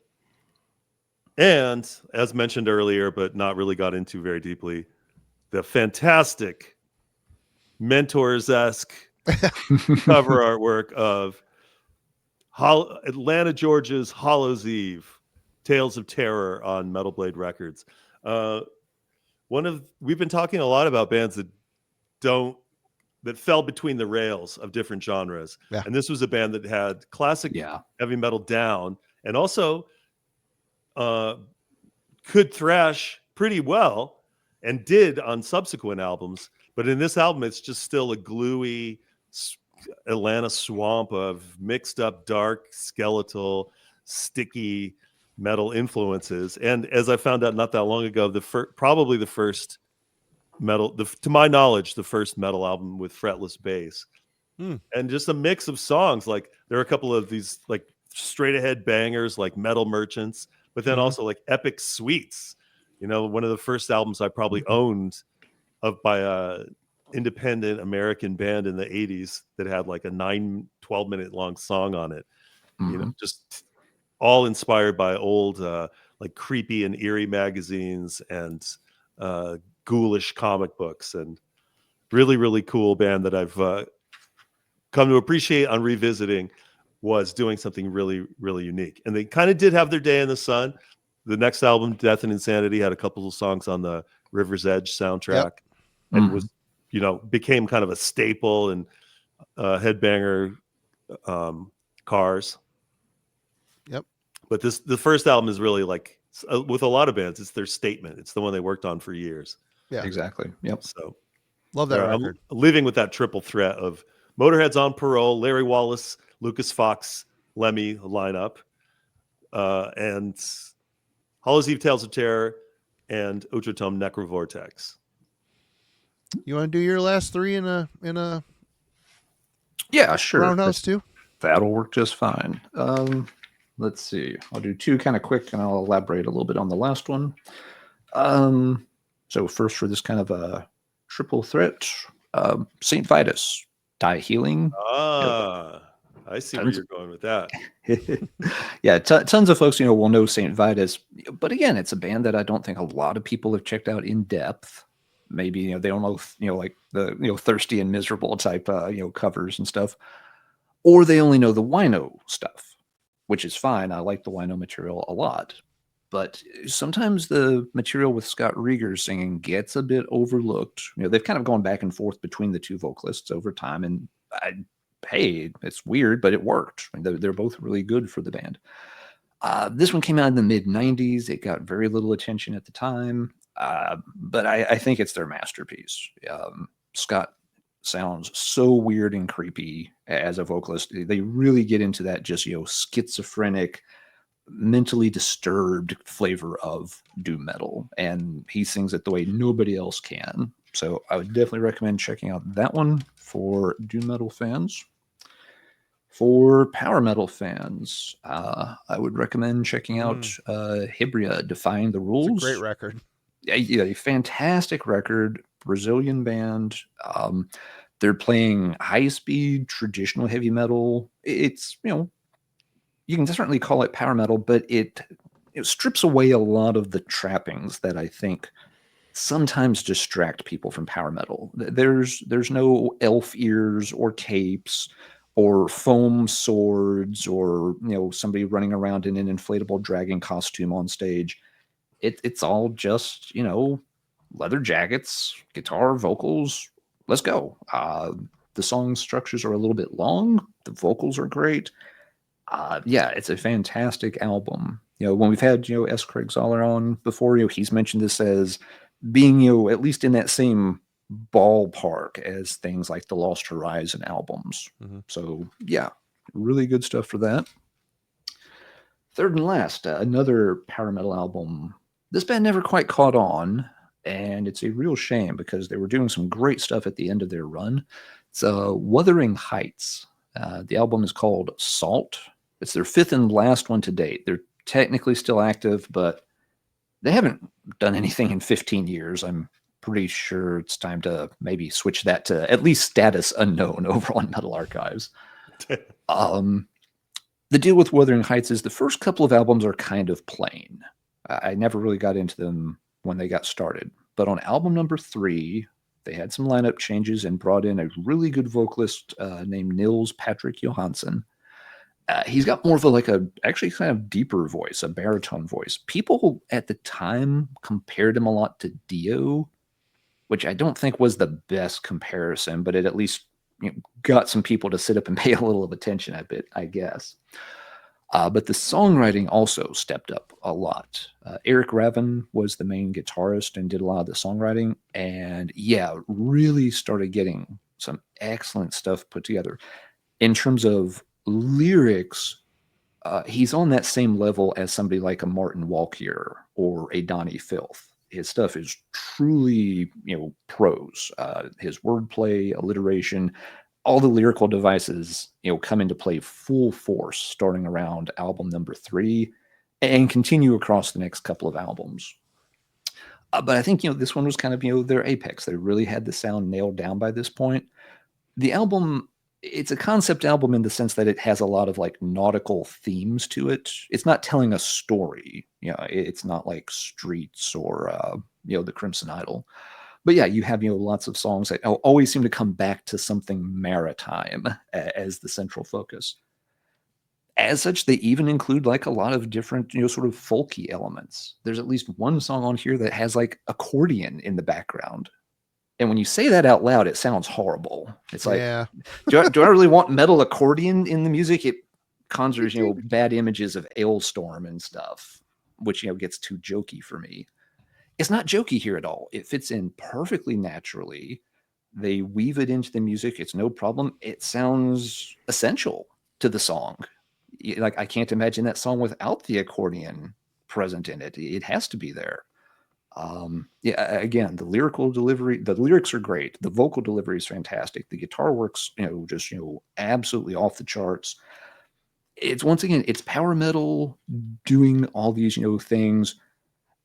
And as mentioned earlier, but not really got into very deeply, the fantastic Mentors-esque cover artwork of Atlanta, Georgia's Hollow's Eve, Tales of Terror on Metal Blade Records. We've been talking a lot about bands that fell between the rails of different genres. Yeah. And this was a band that had classic heavy metal down and also could thrash pretty well and did on subsequent albums. But in this album, it's just still a gluey Atlanta swamp of mixed up, dark, skeletal, sticky metal influences. And as I found out not that long ago, probably the first metal, to my knowledge, the first metal album with fretless bass. And just a mix of songs. Like there are a couple of these like straight ahead bangers like Metal Merchants, but then also like epic suites. You know, one of the first albums I probably owned by a independent American band in the 80s that had like a 12-minute long song on it. You know, just all inspired by old like creepy and eerie magazines and ghoulish comic books, and really, really cool band that I've come to appreciate on revisiting was doing something really, really unique. And they kind of did have their day in the sun. The next album, Death and Insanity, had a couple of songs on the River's Edge soundtrack and was, you know, became kind of a staple in Headbanger cars. Yep. But the first album is really like, with a lot of bands, it's their statement. It's the one they worked on for years. Yeah, exactly. Yep. So love that record. I'm living with that triple threat of Motorhead's On Parole, Larry Wallace, Lucas Fox, Lemmy lineup, and Hollow's Eve, Tales of Terror, and Ultratum Necrovortex. You want to do your last three in a Yeah, sure. roundhouse too? That'll work just fine. Let's see. I'll do two kind of quick, and I'll elaborate a little bit on the last one. So first for this kind of a triple threat, St. Vitus, Die Healing. I see where you're going with that. Yeah, tons of folks, will know St. Vitus, but again, it's a band that I don't think a lot of people have checked out in depth. Maybe they don't know, like the Thirsty and Miserable type, covers and stuff, or they only know the Wino stuff, which is fine. I like the Wino material a lot, but sometimes the material with Scott Rieger singing gets a bit overlooked. They've kind of gone back and forth between the two vocalists over time, and hey, it's weird, but it worked. They're both really good for the band. This one came out in the mid-90s. It got very little attention at the time, but I think it's their masterpiece. Scott sounds so weird and creepy as a vocalist. They really get into that just, schizophrenic, mentally disturbed flavor of doom metal, and he sings it the way nobody else can. So I would definitely recommend checking out that one for doom metal fans. For power metal fans, I would recommend checking out Hybria, Defying the Rules. It's a great record. Yeah, a fantastic record, Brazilian band. They're playing high-speed, traditional heavy metal. It's, you can certainly call it power metal, but it strips away a lot of the trappings that I think sometimes distract people from power metal. There's no elf ears or capes or foam swords or somebody running around in an inflatable dragon costume on stage. It's all just leather jackets, guitar, vocals. Let's go. The song structures are a little bit long. The vocals are great. Yeah, it's a fantastic album. When we've had, S. Craig Zoller on before, he's mentioned this as being, at least in that same ballpark as things like the Lost Horizon albums. Mhm. So, yeah, really good stuff for that. Third and last, another power metal album. This band never quite caught on, and it's a real shame because they were doing some great stuff at the end of their run. It's Wuthering Heights. The album is called Salt. It's their fifth and last one to date. They're technically still active, but they haven't done anything in 15 years. I'm pretty sure it's time to maybe switch that to at least status unknown over on Metal Archives. The deal with Wuthering Heights is the first couple of albums are kind of plain. I never really got into them when they got started. But on album number 3, they had some lineup changes and brought in a really good vocalist named Nils Patrick Johansson. He's got more of a actually kind of deeper voice, a baritone voice. People at the time compared him a lot to Dio, which I don't think was the best comparison, but it at least got some people to sit up and pay a little of attention a bit, I guess. But the songwriting also stepped up a lot. Eric Raven was the main guitarist and did a lot of the songwriting. And yeah, really started getting some excellent stuff put together. In terms of lyrics, he's on that same level as somebody like a Martin Walkyier or a Donnie Filth. His stuff is truly, prose. His wordplay, alliteration, all the lyrical devices, come into play full force starting around album number 3 and continue across the next couple of albums. But I think, this one was kind of, their apex. They really had the sound nailed down by this point. The album, it's a concept album in the sense that it has a lot of nautical themes to it. It's not telling a story. It's not like Streets or, the Crimson Idol. But yeah, you have, lots of songs that always seem to come back to something maritime as the central focus. As such, they even include a lot of different, sort of folky elements. There's at least one song on here that has accordion in the background. And when you say that out loud, it sounds horrible. It's like, yeah. do I really want metal accordion in the music? It conjures, bad images of Ailstorm and stuff, which, gets too jokey for me. It's not jokey here at all. It fits in perfectly naturally. They weave it into the music. It's no problem. It sounds essential to the song. I can't imagine that song without the accordion present in it. It has to be there. Again, the lyrical delivery, the lyrics are great. The vocal delivery is fantastic. The guitar works, just, absolutely off the charts. It's once again, it's power metal doing all these, things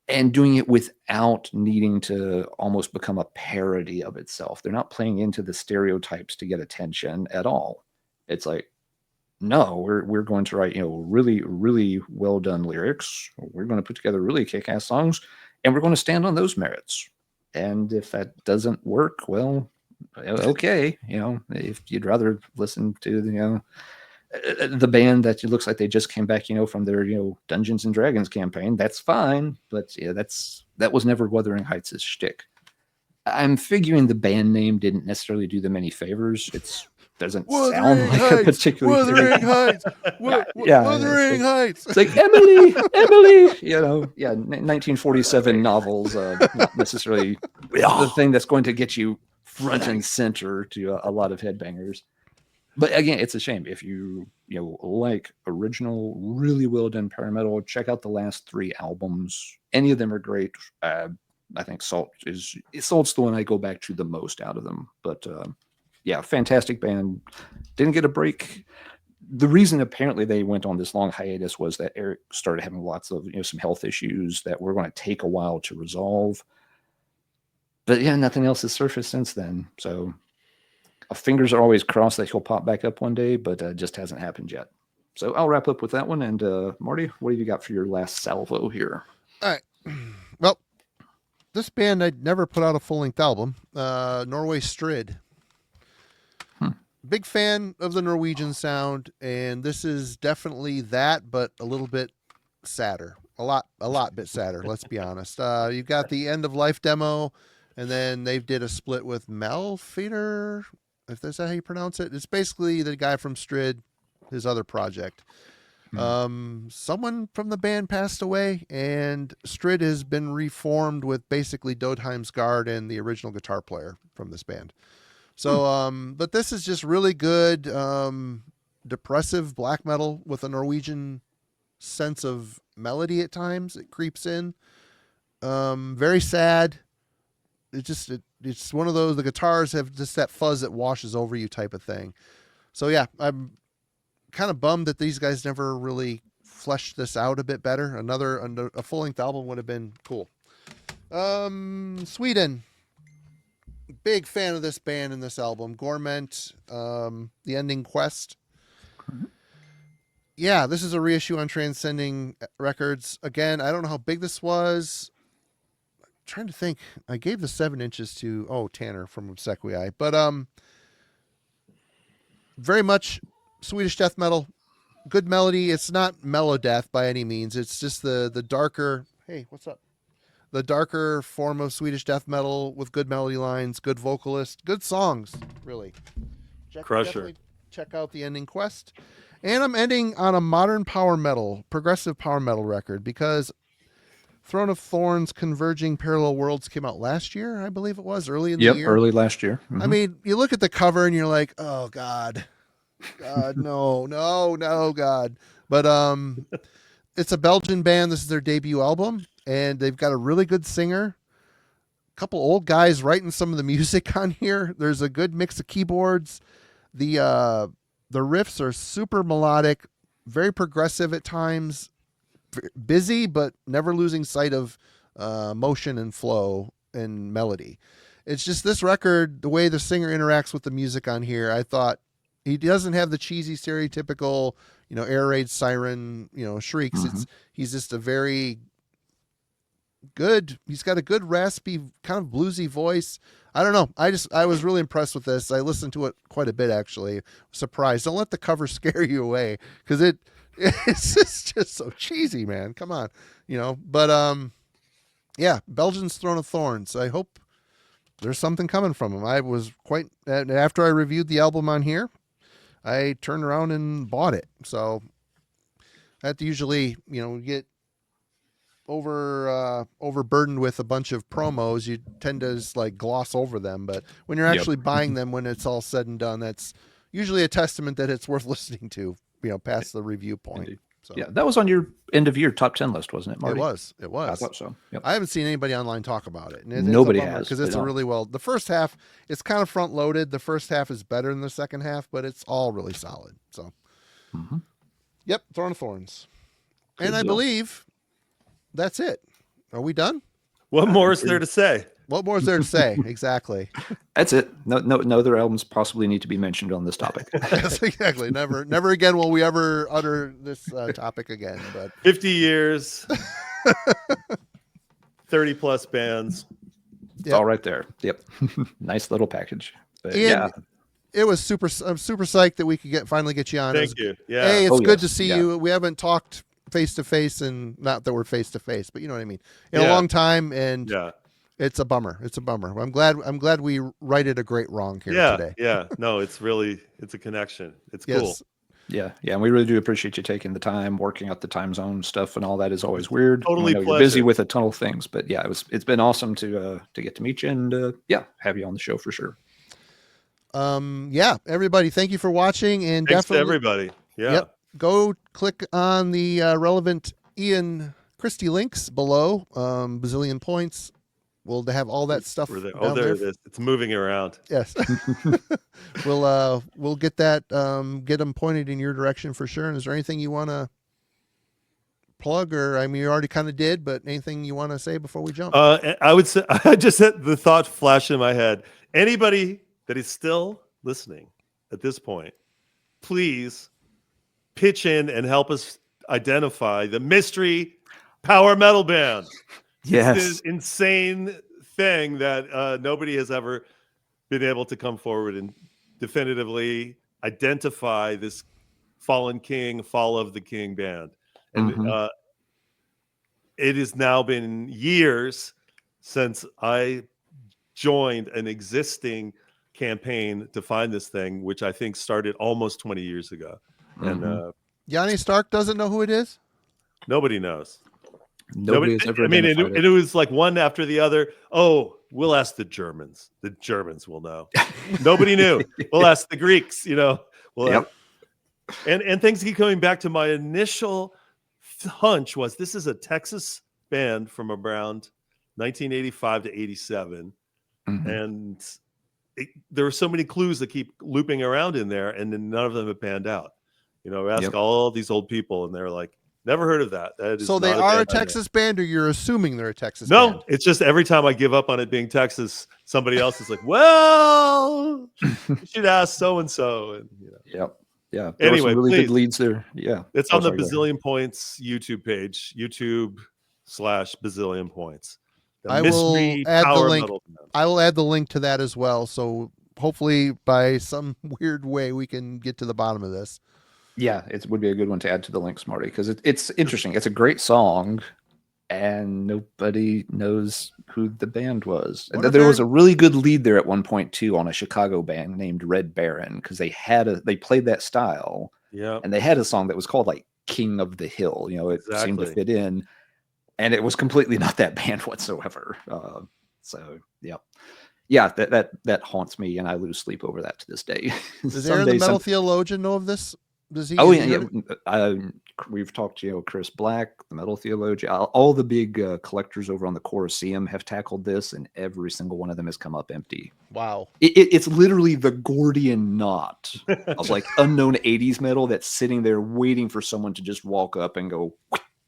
and doing it without needing to almost become a parody of itself. They're not playing into the stereotypes to get attention at all. It's like, no, we're going to write, really, really well done lyrics. We're going to put together really kick-ass songs, and we're going to stand on those merits. And if that doesn't work, well, okay, if you'd rather listen to the band that it looks like they just came back, from their, Dungeons and Dragons campaign, that's fine. But yeah, that was never Wuthering Heights' shtick. I'm figuring the band name didn't necessarily do them any favors. It doesn't sound like a particularly Wuthering Heights. Wuthering Heights. It's like Emily, 1947 novels, not necessarily the thing that's going to get you front and center to a lot of headbangers. But again, it's a shame. If you like original, really well done power metal, check out the last 3 albums. Any of them are great. I think Salt's the one I go back to the most out of them. But yeah, fantastic band. Didn't get a break. The reason apparently they went on this long hiatus was that Eric started having lots of some health issues that were going to take a while to resolve. But yeah, nothing else has surfaced since then. So fingers are always crossed that he'll pop back up one day, but it just hasn't happened yet. So I'll wrap up with that one. And Marty, what have you got for your last salvo here? All right. Well, this band I'd never put out a full-length album. Norway Strid. Big fan of the Norwegian sound, and this is definitely that, but a little bit sadder. A lot bit sadder, let's be honest. You've got the End of Life demo, and then they did a split with Malfeeder, if that's how you pronounce it. It's basically the guy from Strid, his other project. Someone from the band passed away, and Strid has been reformed with basically Dodheim's guard and the original guitar player from this band. So, but this is just really good, depressive black metal with a Norwegian sense of melody at times. It creeps in. Very sad. It's one of those, the guitars have just that fuzz that washes over you type of thing. So yeah, I'm kind of bummed that these guys never really fleshed this out a bit better. A full-length album would have been cool. Sweden. Big fan of this band and this album. Gorment, The Ending Quest. Yeah, this is a reissue on Transcending Records. Again, I don't know how big this was. I'm trying to think. I gave the 7 inches to Tanner from Obsequiae, but very much Swedish death metal. Good melody. It's not melodeath by any means. It's just the darker. Hey, what's up? The darker form of Swedish death metal with good melody lines, good vocalist, good songs. Really, Crusher. Check out The Ending Quest. And I'm ending on a modern power metal, progressive power metal record, because Throne of Thorns Converging Parallel Worlds came out last year, I believe it was, early in the year. Yep, early last year. I mean, you look at the cover and you're like, oh, God, no, God. But it's a Belgian band. This is their debut album, and they've got a really good singer. A couple old guys writing some of the music on here. There's a good mix of keyboards. The riffs are super melodic, very progressive at times, busy, but never losing sight of motion and flow and melody. It's just this record, the way the singer interacts with the music on here, I thought he doesn't have the cheesy, stereotypical, air raid siren, shrieks. He's just a very good, he's got a good raspy, kind of bluesy voice. I don't know. I was really impressed with this. I listened to it quite a bit, actually. Surprised. Don't let the cover scare you away, because it's just so cheesy, man. Come on, But yeah, Belgian's Throne of Thorns. I hope there's something coming from him. I was after I reviewed the album on here, I turned around and bought it. So that usually, get overburdened with a bunch of promos, you tend to just gloss over them. But when you're actually buying them, when it's all said and done, that's usually a testament that it's worth listening to, past the review point. Indeed. So yeah, that was on your end of year top 10 list, wasn't it, Marty? It was. I thought so. Yep. I haven't seen anybody online talk about it. And Nobody has, because it's the first half, it's kind of front loaded. The first half is better than the second half, but it's all really solid. So, Yep, Throne of Thorns. Good and I deal. believe that's it. Are we done? What more is there to say? What more is there to say? Exactly. That's it. No other albums possibly need to be mentioned on this topic. Yes, exactly. Never again will we ever utter this topic again. But 50 years, 30 plus bands. It's all right there. Yep. Nice little package. But Ian, it was I'm super psyched that we could finally get you on. Thank you. Yeah. Hey, it's good to see you. We haven't talked face to face, and not that we're face to face, but you know what I mean, in a long time, and it's a bummer. I'm glad we righted a great wrong here today. Yeah. No, it's a connection. It's cool. Yeah. And we really do appreciate you taking the time, working out the time zone stuff, and all that is always weird. Totally You're busy with a ton of things, but yeah, it's been awesome to get to meet you and have you on the show for sure. Everybody, thank you for watching, and thanks definitely to everybody. Yeah. Yep. Go click on the relevant Ian Christe links below. Bazillion points. We'll have all that stuff. There it is. It's moving around. Yes. We'll get that. Get them pointed in your direction for sure. And is there anything you want to plug, or you already kind of did, but anything you want to say before we jump? I would say I just had the thought flash in my head. Anybody that is still listening at this point, please pitch in and help us identify the mystery power metal band. Yes. This insane thing that nobody has ever been able to come forward and definitively identify this fallen king, fall of the king band. And it has now been years since I joined an existing campaign to find this thing, which I think started almost 20 years ago. And Yanni Stark doesn't know who it is? Nobody knows. Nobody has ever I mean, identified it was like one after the other. Oh, we'll ask the Germans. The Germans will know. Nobody knew. We'll ask the Greeks. Yep. And things keep coming back to my initial hunch was this is a Texas band from around 1985 to 87, and there were so many clues that keep looping around in there, and then none of them have panned out. Ask all these old people, and they're like, never heard of that. That is So they not are a band I know. Texas band, or you're assuming they're a Texas band? No, it's just every time I give up on it being Texas, somebody else is like, well, you should ask so-and-so. And, Yep. Yeah. There Anyway, were some really please. good leads there. Yeah. It's on the sorry, go ahead. Bazillion Points YouTube page, YouTube/Bazillion Points. The I will mystery add the power link. metal band. I will add the link to that as well. So hopefully by some weird way we can get to the bottom of this. Yeah, it would be a good one to add to the links, Marty, because it's interesting. It's a great song, and nobody knows who the band was. What if There was they're- a really good lead there at one point too on a Chicago band named Red Baron, because they played that style, Yeah. and they had a song that was called like King of the Hill. It seemed to Exactly. fit in, and it was completely not that band whatsoever. So yeah, that haunts me, and I lose sleep over that to this day. Does Aaron the Metal Theologian know of this? Does he? Oh has he yeah, heard it? we've talked to Chris Black, the Metal Theologian. All the big collectors over on the Colosseum have tackled this, and every single one of them has come up empty. Wow. It's literally the Gordian knot of like unknown '80s metal that's sitting there waiting for someone to just walk up and go,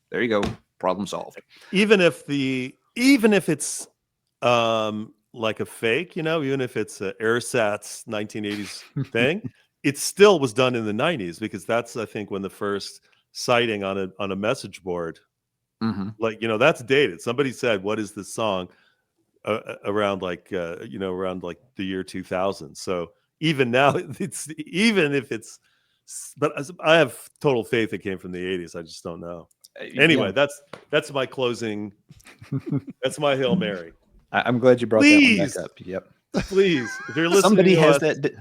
"There you go, problem solved." Even if it's like a fake, even if it's a AirSats 1980s thing, it still was done in the 90s, because that's, I think, when the first sighting on a message board, like, that's dated. Somebody said, what is this song, around like around like the year 2000. So even now, but I have total faith it came from the 80s. I just don't know. Anyway, that's my closing. That's my Hail Mary. I'm glad you brought that one back up. Yep. Please, if you're listening,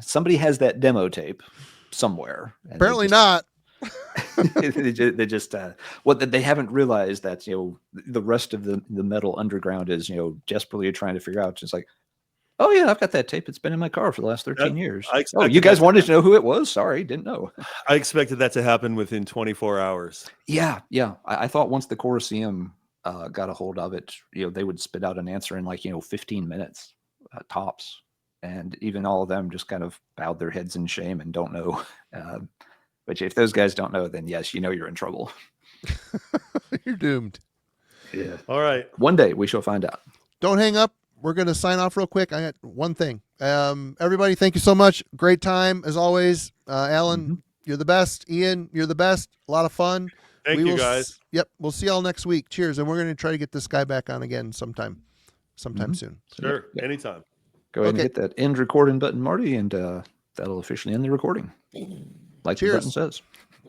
somebody has that demo tape somewhere. Apparently not. They just they haven't realized that the rest of the metal underground is desperately trying to figure out. Just like, oh yeah, I've got that tape. It's been in my car for the last 13 years. Oh, you guys wanted to know who it was? Sorry, didn't know. I expected that to happen within 24 hours. Yeah. I thought once the Colosseum got a hold of it, they would spit out an answer in like 15 minutes tops, and even all of them just kind of bowed their heads in shame and don't know. But if those guys don't know, then yes, you're in trouble. You're doomed. Yeah. All right. One day we shall find out. Don't hang up. We're going to sign off real quick. I got one thing. Everybody, thank you so much. Great time as always. Alan, you're the best. Ian, you're the best. A lot of fun. Thank you, guys. Yep. We'll see y'all next week. Cheers. And we're going to try to get this guy back on again sometime soon. Sure. Anytime. Go ahead and hit that end recording button, Marty, and that'll officially end the recording. Like the button says.